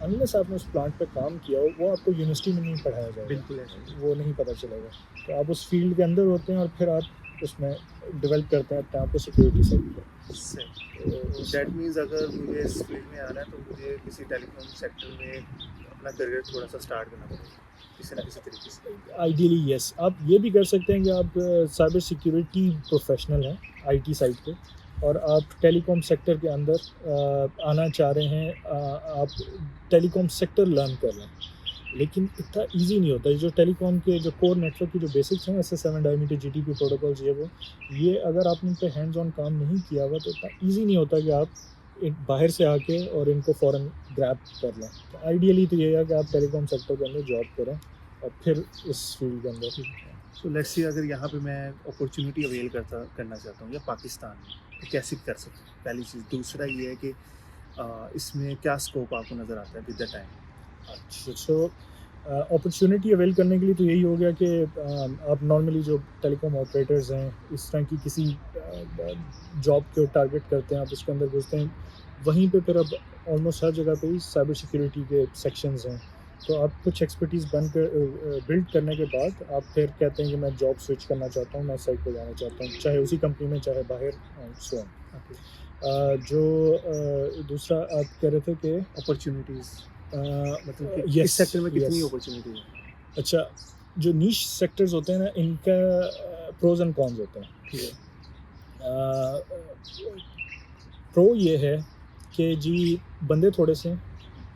अनलेस आपने उस प्लांट पे काम किया हो, वो आपको यूनिवर्सिटी में नहीं पढ़ाया जाएगा, बिल्कुल ऐसा वो नहीं पता चलेगा। तो आप उस फील्ड के अंदर होते हैं और फिर आप उसमें डेवलप करते हैं अपने आप को सिक्योरिटी साइड पर। सही। दैट मीन्स अगर मुझे इस फील्ड में आना है तो मुझे किसी टेलीकॉम सेक्टर में अपना करियर थोड़ा सा स्टार्ट करना पड़ेगा किसी ना किसी तरीके से। आइडियली यस, आप ये भी कर सकते हैं कि आप साइबर सिक्योरिटी प्रोफेशनल हैं IT साइड पे और आप टेलीकॉम सेक्टर के अंदर आना चाह रहे हैं, आप टेलीकॉम सेक्टर लर्न कर लें, लेकिन इतना इजी नहीं होता। जो टेलीकॉम के जो कोर नेटवर्क की जो बेसिक्स हैं, SS7 डायमीटर GTP प्रोटोकॉल्स, ये अगर आपने इन पे हैंड्स ऑन काम नहीं किया हुआ तो इतना इजी नहीं होता कि आप एक बाहर से आके और इनको फ़ौरन ग्रैब कर लें। तो आइडियली तो ये है कि आप टेलीकॉम सेक्टर के अंदर जॉब करें और फिर इस फील्ड के अंदर। सो लेट्स सी अगर यहाँ पे मैं अपॉर्चुनिटी अवेल करना चाहता हूँ या पाकिस्तान में, तो कैसे कर सकता हूँ? पहली चीज़। दूसरा ये है कि इसमें क्या स्कोप आपको नज़र आता है विद द टाइम? अच्छा, सो अपॉर्चुनिटी अवेल करने के लिए तो यही हो गया कि आप नॉर्मली जो टेलीकॉम ऑपरेटर्स हैं, इस तरह की किसी जॉब को टारगेट करते हैं, आप उसके अंदर घुसते हैं, वहीं पे फिर अब ऑलमोस्ट हर जगह पे ही साइबर सिक्योरिटी के सेक्शंस हैं। तो आप कुछ एक्सपर्टीज़ बिल्ड करने के बाद आप फिर कहते हैं कि मैं जॉब स्विच करना चाहता हूँ, मैं साइड पे जाना चाहता हूँ, चाहे उसी कंपनी में चाहे बाहर, एंड सो ऑन। ओके, दूसरा आप कह रहे थे कि अपॉर्चुनिटीज़ मतलब कि yes, इस सेक्टर में कितनी yes. अपॉर्चुनिटी है? अच्छा, जो नीश सेक्टर्स होते हैं ना, इनका प्रोज एंड कॉन्स होते हैं। ठीक है, प्रो ये है कि जी बंदे थोड़े से हैं,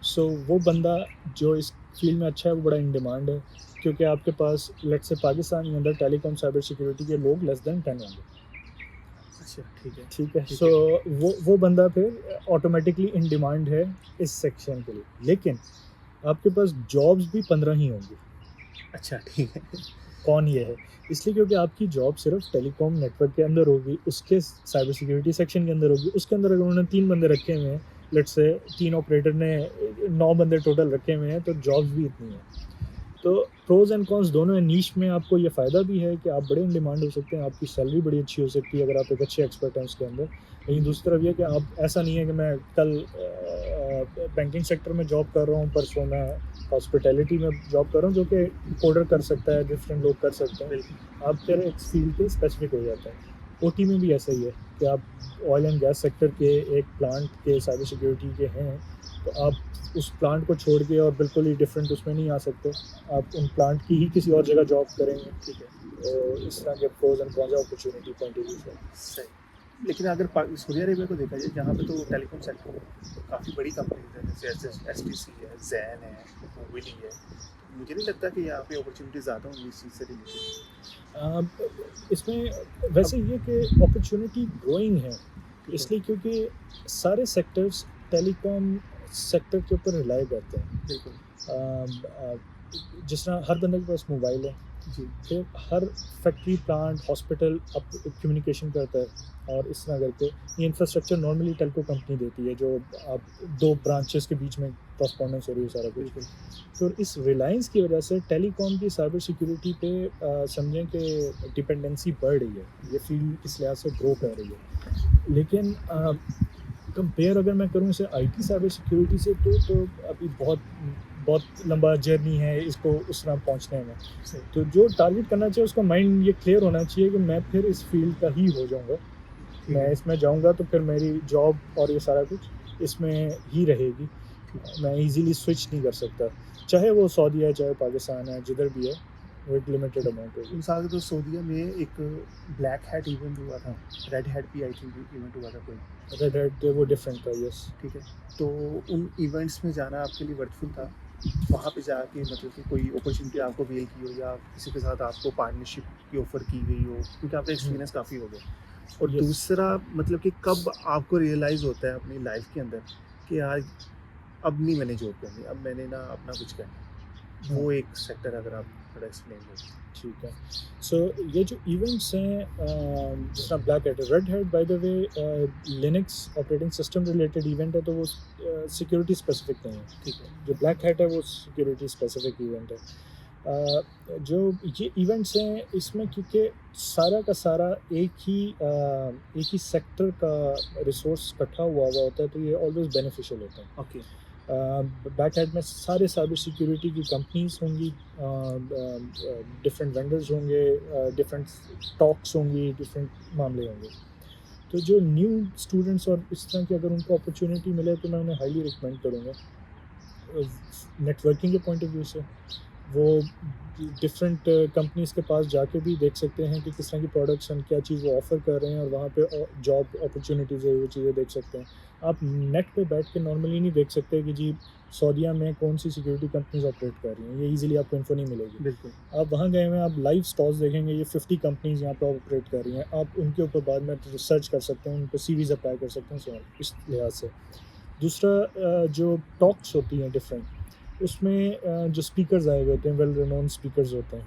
सो वो बंदा जो इस फील्ड में अच्छा है वो बड़ा इन डिमांड है, क्योंकि आपके पास लेट्स से पाकिस्तान के अंदर टेलीकॉम साइबर सिक्योरिटी के लोग लेस देन 10 होंगे। अच्छा, ठीक है। ठीक है, ठीक सो वो बंदा फिर ऑटोमेटिकली इन डिमांड है इस सेक्शन के लिए। लेकिन आपके पास जॉब्स भी 15 ही होंगी। अच्छा, ठीक है। कौन ये है? इसलिए क्योंकि आपकी जॉब सिर्फ टेलीकॉम नेटवर्क के अंदर होगी, उसके साइबर सिक्योरिटी सेक्शन के अंदर होगी। उसके अंदर अगर उन्होंने 3 बंदे रखे हुए हैं, लेट्स से 3 ऑपरेटर ने 9 बंदे टोटल रखे हुए हैं, तो जॉब्स भी इतनी हैं। तो प्रोज़ एंड कॉन्स दोनों हैं। नीश में आपको ये फ़ायदा भी है कि आप बड़े इन डिमांड हो सकते हैं, आपकी सैलरी बड़ी अच्छी हो सकती है अगर आप एक अच्छे एक्सपर्ट हैं उसके अंदर। लेकिन दूसरी तरफ ये है कि आप ऐसा नहीं है कि मैं कल बैंकिंग सेक्टर में जॉब कर रहा हूँ, परसों मैं हॉस्पिटैलिटी में जॉब कर रहा हूँ, जो कि कोडर कर सकता है, डिफरेंट लोग कर सकते हैं। बिल्कुल। आप फिर एक फील्ड के स्पेसिफिक हो जाता है। ओटी में भी ऐसा ही है कि आप ऑयल एंड गैस सेक्टर के एक प्लांट के साइबर सिक्योरिटी के हैं, तो आप उस प्लांट को छोड़ के और बिल्कुल ही डिफरेंट उसमें नहीं आ सकते। आप उन प्लांट की ही किसी और जगह जॉब करेंगे। ठीक है, तो इस तरह के pros and cons opportunity point of view से। सही। लेकिन अगर सऊदी अरेबिया को देखा जाए, जहाँ पे तो टेलीकॉम सेक्टर में काफ़ी बड़ी कंपनीज हैं, जैसे एसटीसी है, जैन है, मोबिली है, तो मुझे नहीं लगता कि यहाँ पे अपॉर्चुनिटी ज़्यादा होंगी इस चीज़ से रिलेटेड। इसमें वैसे ये कि अपॉर्चुनिटी ग्रोइंग है, ठीक है। इसलिए क्योंकि सारे सेक्टर्स टेलीकॉम सेक्टर के ऊपर रिलाई करते हैं। बिल्कुल। जिस तरह हर बंदे के पास मोबाइल है, जी। फिर हर फैक्ट्री प्लांट हॉस्पिटल अब कम्युनिकेशन करता है, और इस तरह करके ये इंफ्रास्ट्रक्चर नॉर्मली टेलको कंपनी देती है, जो आप 2 ब्रांचेस के बीच में कॉरस्पॉन्डेंस हो रही है सारा कुछ। बिल्कुल। तो इस रिलायंस की वजह से टेलीकॉम की साइबर सिक्योरिटी पे समझें कि डिपेंडेंसी बढ़ रही है, ये फील्ड इस लिहाज से ग्रो कर रही है। लेकिन कंपेयर अगर मैं करूँ इसे आईटी साइबर सिक्योरिटी से, तो अभी बहुत बहुत लंबा जर्नी है इसको उस तरह पहुँचने में। सही। तो जो टारगेट करना चाहिए उसका माइंड ये क्लियर होना चाहिए कि मैं फिर इस फील्ड का ही हो जाऊँगा। ठीक मैं है। इसमें जाऊँगा तो फिर मेरी जॉब और ये सारा कुछ इसमें ही रहेगी। ठीक है। मैं ईज़िली स्विच नहीं कर सकता। चाहे वो सऊदी है, चाहे पाकिस्तान है, जिधर भी है, वो एक लिमिटेड अमाउंट होगी। मिसाल के तो सऊदीया में एक ब्लैक हैट इवेंट हुआ था, रेड हैट भी आई थिंक इवेंट हुआ था कोई। रेड हैट वो डिफरेंट था, यस। ठीक है। तो उन इवेंट्स में जाना आपके लिए वर्थफुल था? वहाँ पे जाके मतलब कि कोई अपॉर्चुनिटी आपको अवेल की हो, या किसी के साथ आपको पार्टनरशिप की ऑफ़र की गई हो? क्योंकि आपका एक्सपीरियंस काफ़ी हो गया। और यस। दूसरा मतलब कि कब आपको रियलाइज़ होता है अपनी लाइफ़ के अंदर कि यार अब नहीं मैंने जॉब करनी, अब मैंने ना अपना कुछ करना है। वो एक सेक्टर अगर आप थोड़ा एक्सप्लेन करें। ठीक है। सो ये जो इवेंट्स हैं, जिस तरह black hat, red hat bye the way Linux operating system related event है, तो वो सिक्योरिटी स्पेसिफिक नहीं है। ठीक है। जो ब्लैक हैट है वो सिक्योरिटी स्पेसिफिक इवेंट है। जो ये इवेंट्स हैं इसमें क्योंकि सारा का सारा एक ही सेक्टर का रिसोर्स इकट्ठा हुआ हुआ होता है, तो ये ऑलवेज बेनिफिशियल होता है। ओके। बैक हैट में सारे साइबर सिक्योरिटी की कंपनीज होंगी, डिफरेंट वेंडर्स होंगे, डिफरेंट टॉक्स होंगी, डिफरेंट मामले होंगे। तो जो न्यू स्टूडेंट्स और इस तरह की अगर उनको अपॉर्चुनिटी मिले, तो मैं उन्हें हाईली रिकमेंड करूँगा। नेटवर्किंग के पॉइंट ऑफ व्यू से वो डिफरेंट कंपनीज़ के पास जाके भी देख सकते हैं कि किस तरह की प्रोडक्ट्स हैं, क्या चीज़ वो ऑफ़र कर रहे हैं, और वहाँ पे जॉब अपॉर्चुनिटीज़ है, वो चीज़ें देख सकते हैं। आप नेट पे बैठ के नॉर्मली नहीं देख सकते कि जी सऊदीया में कौन सी सिक्योरिटी कंपनीज ऑपरेट कर रही हैं, ये इजीली आपको इन्फो नहीं मिलेगी। बिल्कुल। आप वहाँ गए हुए हैं, आप लाइव स्टॉल्स देखेंगे, ये 50 कंपनीज यहाँ पे ऑपरेट कर रही हैं, आप उनके ऊपर बाद में रिसर्च कर सकते हैं, उन पर सीवीज अप्लाई कर सकते हैं, सो इस लिहाज से। दूसरा जो टॉक्स होती हैं डिफरेंट, उसमें जो स्पीकर्स आए हुए होते हैं, वेल रिनोन स्पीकर्स होते हैं,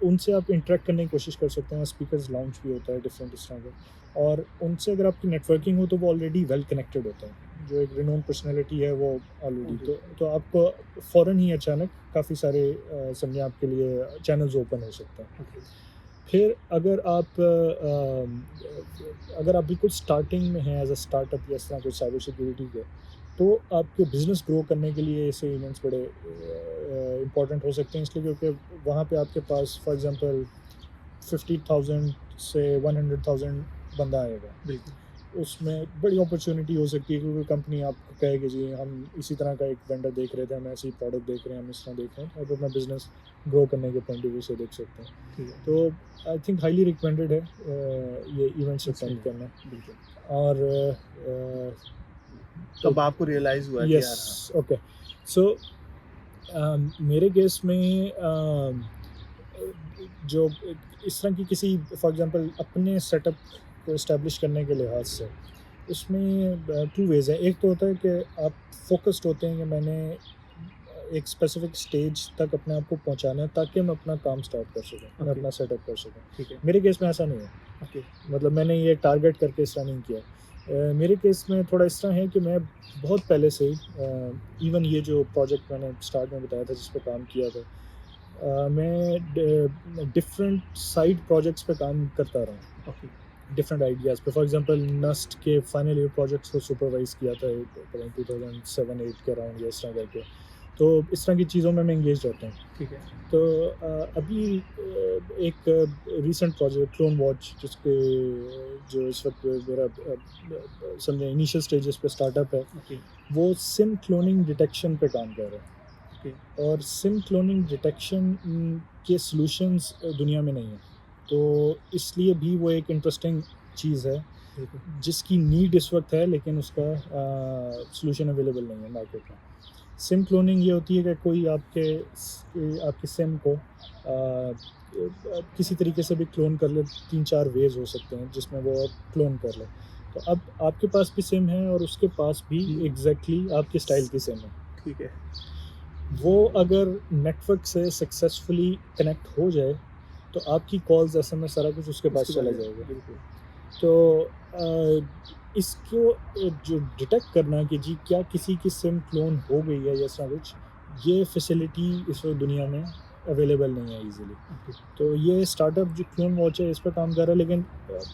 उनसे आप इंटरेक्ट करने की कोशिश कर सकते हैं। स्पीकर्स लाउंज भी होता है डिफरेंट इस तरह का, और उनसे अगर आपकी नेटवर्किंग हो तो वो ऑलरेडी वेल कनेक्टेड होते हैं। जो एक रिनोन पर्सनैलिटी है वो ऑलरेडी, तो आपको फ़ौरन ही अचानक काफ़ी सारे समझे आपके लिए चैनल्स ओपन हो सकते हैं। ओके। फिर अगर आप बिल्कुल स्टार्टिंग में हैं एज अ स्टार्टअप या इस तरह कुछ साइबर सिक्योरिटी के, तो आपके बिज़नेस ग्रो करने के लिए ऐसे इवेंट्स बड़े इम्पोर्टेंट हो सकते हैं, इसलिए क्योंकि वहाँ पे आपके पास फॉर एग्जांपल 50,000 से 100,000 बंदा आएगा। बिल्कुल। उसमें बड़ी अपॉर्चुनिटी हो सकती है, क्योंकि कंपनी आपको कहे कि जी हम इसी तरह का एक वेंडर देख रहे थे, हम ऐसी प्रोडक्ट देख रहे हैं, हम इस तरह देख रहे हैं, और अपना बिज़नेस ग्रो करने के पॉइंट ऑफ व्यू से देख सकते हैं। ठीक है। तो आई थिंक हाईली रिकमेंडेड है ये इवेंट्स अटेंड करना। बिल्कुल। और कब आपको रियलाइज़ हुआ कि यस, यार ओके। सो मेरे केस में जो इस तरह की किसी फॉर एग्जांपल अपने सेटअप को इस्टेब्लिश करने के लिहाज से उसमें 2 वेज़ हैं। एक तो होता है कि आप फ़ोकस्ड होते हैं कि मैंने एक स्पेसिफ़िक स्टेज तक अपने आप को पहुँचाना है ताकि मैं अपना काम स्टार्ट कर सकूँ, मैं ओके। अपना सेटअप कर सकूँ। ठीक है। मेरे केस में ऐसा नहीं है। ओके। मतलब मैंने ये टारगेट करके इस तरह नहीं किया। मेरे केस में थोड़ा इस तरह है कि मैं बहुत पहले से ही इवन ये जो प्रोजेक्ट मैंने स्टार्ट में बताया था जिस पे काम किया था, मैं डिफरेंट साइड प्रोजेक्ट्स पे काम करता रहा हूँ, ओके। डिफरेंट आइडियाज़ पे। फॉर एग्जांपल नस्ट के फाइनल ईयर प्रोजेक्ट्स को सुपरवाइज़ किया था 2007-8 के अराउंड या इस तरह करके। तो इस तरह की चीज़ों में मैं एंगेज रहता हूँ। ठीक है। तो अभी एक रीसेंट प्रोजेक्ट क्लोन वॉच जिसके जो इस वक्त मेरा समझे इनिशियल स्टेजेस पे स्टार्टअप है, ओके। वो सिम क्लोनिंग डिटेक्शन पे काम कर रहा है। ओके। और सिम क्लोनिंग डिटेक्शन के सॉल्यूशंस दुनिया में नहीं है, तो इसलिए भी वो एक इंटरेस्टिंग चीज़ है बिल्कुल। जिसकी नीड इस वक्त है, लेकिन उसका सॉल्यूशन अवेलेबल नहीं है मार्केट में। सिम क्लोनिंग ये होती है कि कोई आपके सिम को किसी तरीके से भी क्लोन कर ले। 3-4 वेज़ हो सकते हैं जिसमें वो क्लोन कर ले। तो अब आपके पास भी सिम है और उसके पास भी एग्ज़ैक्टली आपके स्टाइल की सिम है। ठीक है। वो अगर नेटवर्क से सक्सेसफुली कनेक्ट हो जाए, तो आपकी कॉल्स, एसएमएस सारा कुछ उसके पास उसके चला बाद जाएगा। बिल्कुल। तो इसको जो डिटेक्ट करना कि जी क्या किसी की सिम क्लोन हो गई है या ऐसा कुछ, ये फैसिलिटी इस वक्त दुनिया में अवेलेबल नहीं है ईज़िली। ओके। तो ये स्टार्टअप जो क्लोन वॉच है इस पर काम कर रहा है, लेकिन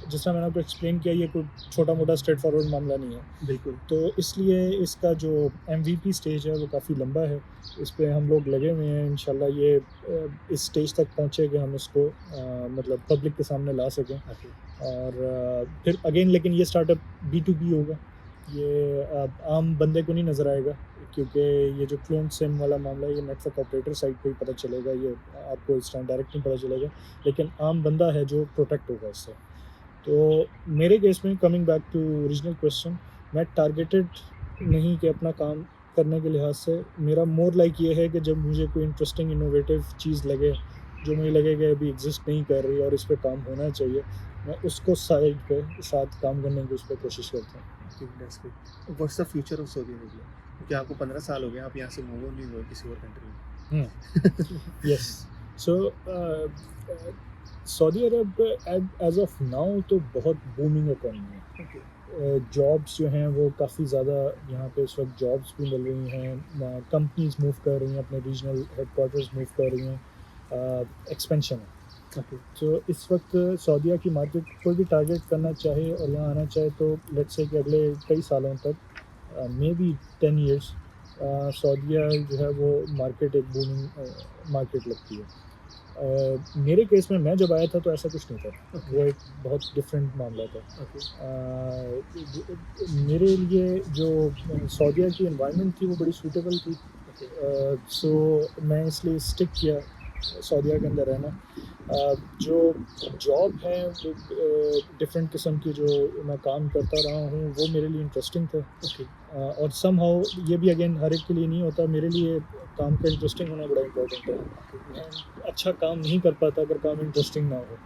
जिस तरह मैंने आपको एक्सप्लेन किया, ये कोई छोटा मोटा स्ट्रेट फॉरवर्ड मामला नहीं है। बिल्कुल। तो इसलिए इसका जो एमवीपी स्टेज है वो काफ़ी लंबा है। इस पे हम लोग लगे हुए हैं। इंशाल्लाह ये इस स्टेज तक पहुँचे कि हम इसको मतलब पब्लिक के सामने ला सकें। ओके। और फिर अगेन लेकिन ये स्टार्टअप B2B होगा। ये आम बंदे को नहीं नज़र आएगा, क्योंकि ये जो क्लोन सिम वाला मामला है ये नेटवर्क ऑपरेटर साइड पे ही पता चलेगा, ये आपको इस तरह डायरेक्ट नहीं पता चलेगा। लेकिन आम बंदा है जो प्रोटेक्ट होगा इससे। तो मेरे केस में coming back to original question, मैं टारगेटेड नहीं कि अपना काम करने के लिहाज से, मेरा मोर लाइक ये है कि जब मुझे कोई इंटरेस्टिंग इनोवेटिव चीज़ लगे जो मुझे लगे कि अभी एग्जिस्ट नहीं कर रही और इस पे काम होना चाहिए, मैं उसको साइड पे साथ काम करने की उस पर कोशिश करता हूँ। That's great. What's the future of Saudi Arabia? क्योंकि आपको 15 साल हो गए, आप यहाँ से मूव ऑन नहीं हुए किसी और कंट्री में। Yes. So Saudi Arab as of now तो बहुत बूमिंग इकोनॉमी है। ओके। जॉब्स जो हैं वो काफ़ी ज़्यादा यहाँ पे इस वक्त जॉब्स भी मिल रही हैं, कंपनीज मूव कर रही हैं, अपने रीजनल हेडक्वार्टर्स मूव कर रही हैं, एक्सपेंशन है। ओके। तो इस वक्त सऊदीया की मार्केट कोई भी टारगेट करना चाहे और यहाँ आना चाहे तो लेट्स से कि अगले कई सालों तक मे बी 10 ईयर्स सऊदीया जो है वो मार्केट एक बूमिंग मार्केट लगती है। मेरे केस में मैं जब आया था तो ऐसा कुछ नहीं था। वो एक बहुत डिफरेंट मामला था। ओके। मेरे लिए जो सऊदीया की एनवायरनमेंट थी वो बड़ी सूटेबल थी। सो मैं इसलिए स्टिक किया सऊदीया के अंदर रहना। जो जॉब है वो डिफरेंट किस्म की जो मैं काम करता रहा हूँ वो मेरे लिए इंटरेस्टिंग था। ओके। और समहाउ ये भी अगेन हर एक के लिए नहीं होता, मेरे लिए काम का इंटरेस्टिंग होना बड़ा इम्पोर्टेंट है। मैं अच्छा काम नहीं कर पाता अगर काम इंटरेस्टिंग ना हो।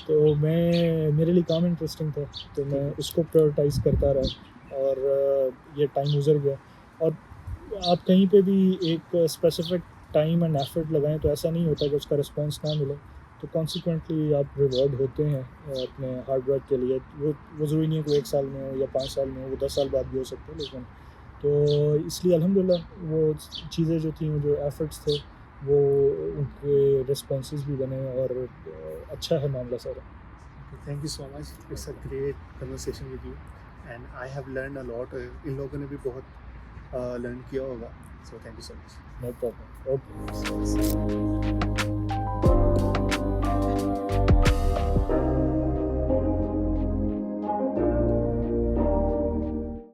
तो मेरे लिए काम इंटरेस्टिंग था तो मैं उसको प्रायोरिटाइज़ करता रहा और ये टाइम गुजर गया। और आप कहीं पे भी एक स्पेसिफिक टाइम एंड एफर्ट लगाएं तो ऐसा नहीं होता कि उसका रिस्पांस ना मिले, तो कॉन्सिक्वेंटली आप रिवॉर्ड होते हैं अपने हार्ड वर्क के लिए। वो ज़रूरी नहीं है कि 1 साल में हो या 5 साल में हो, वो 10 साल बाद भी हो सकता है। लेकिन तो इसलिए अल्हम्दुलिल्लाह वो चीज़ें जो थी, वो जो एफर्ट्स थे, वो उनके रिस्पॉन्सेस भी बने और अच्छा है मामला सारा। Thank you so much. It's a great conversation with you and I have learn a lot. इन लोगों ने भी बहुत लर्न किया होगा, so thank you so much. No problem. Okay.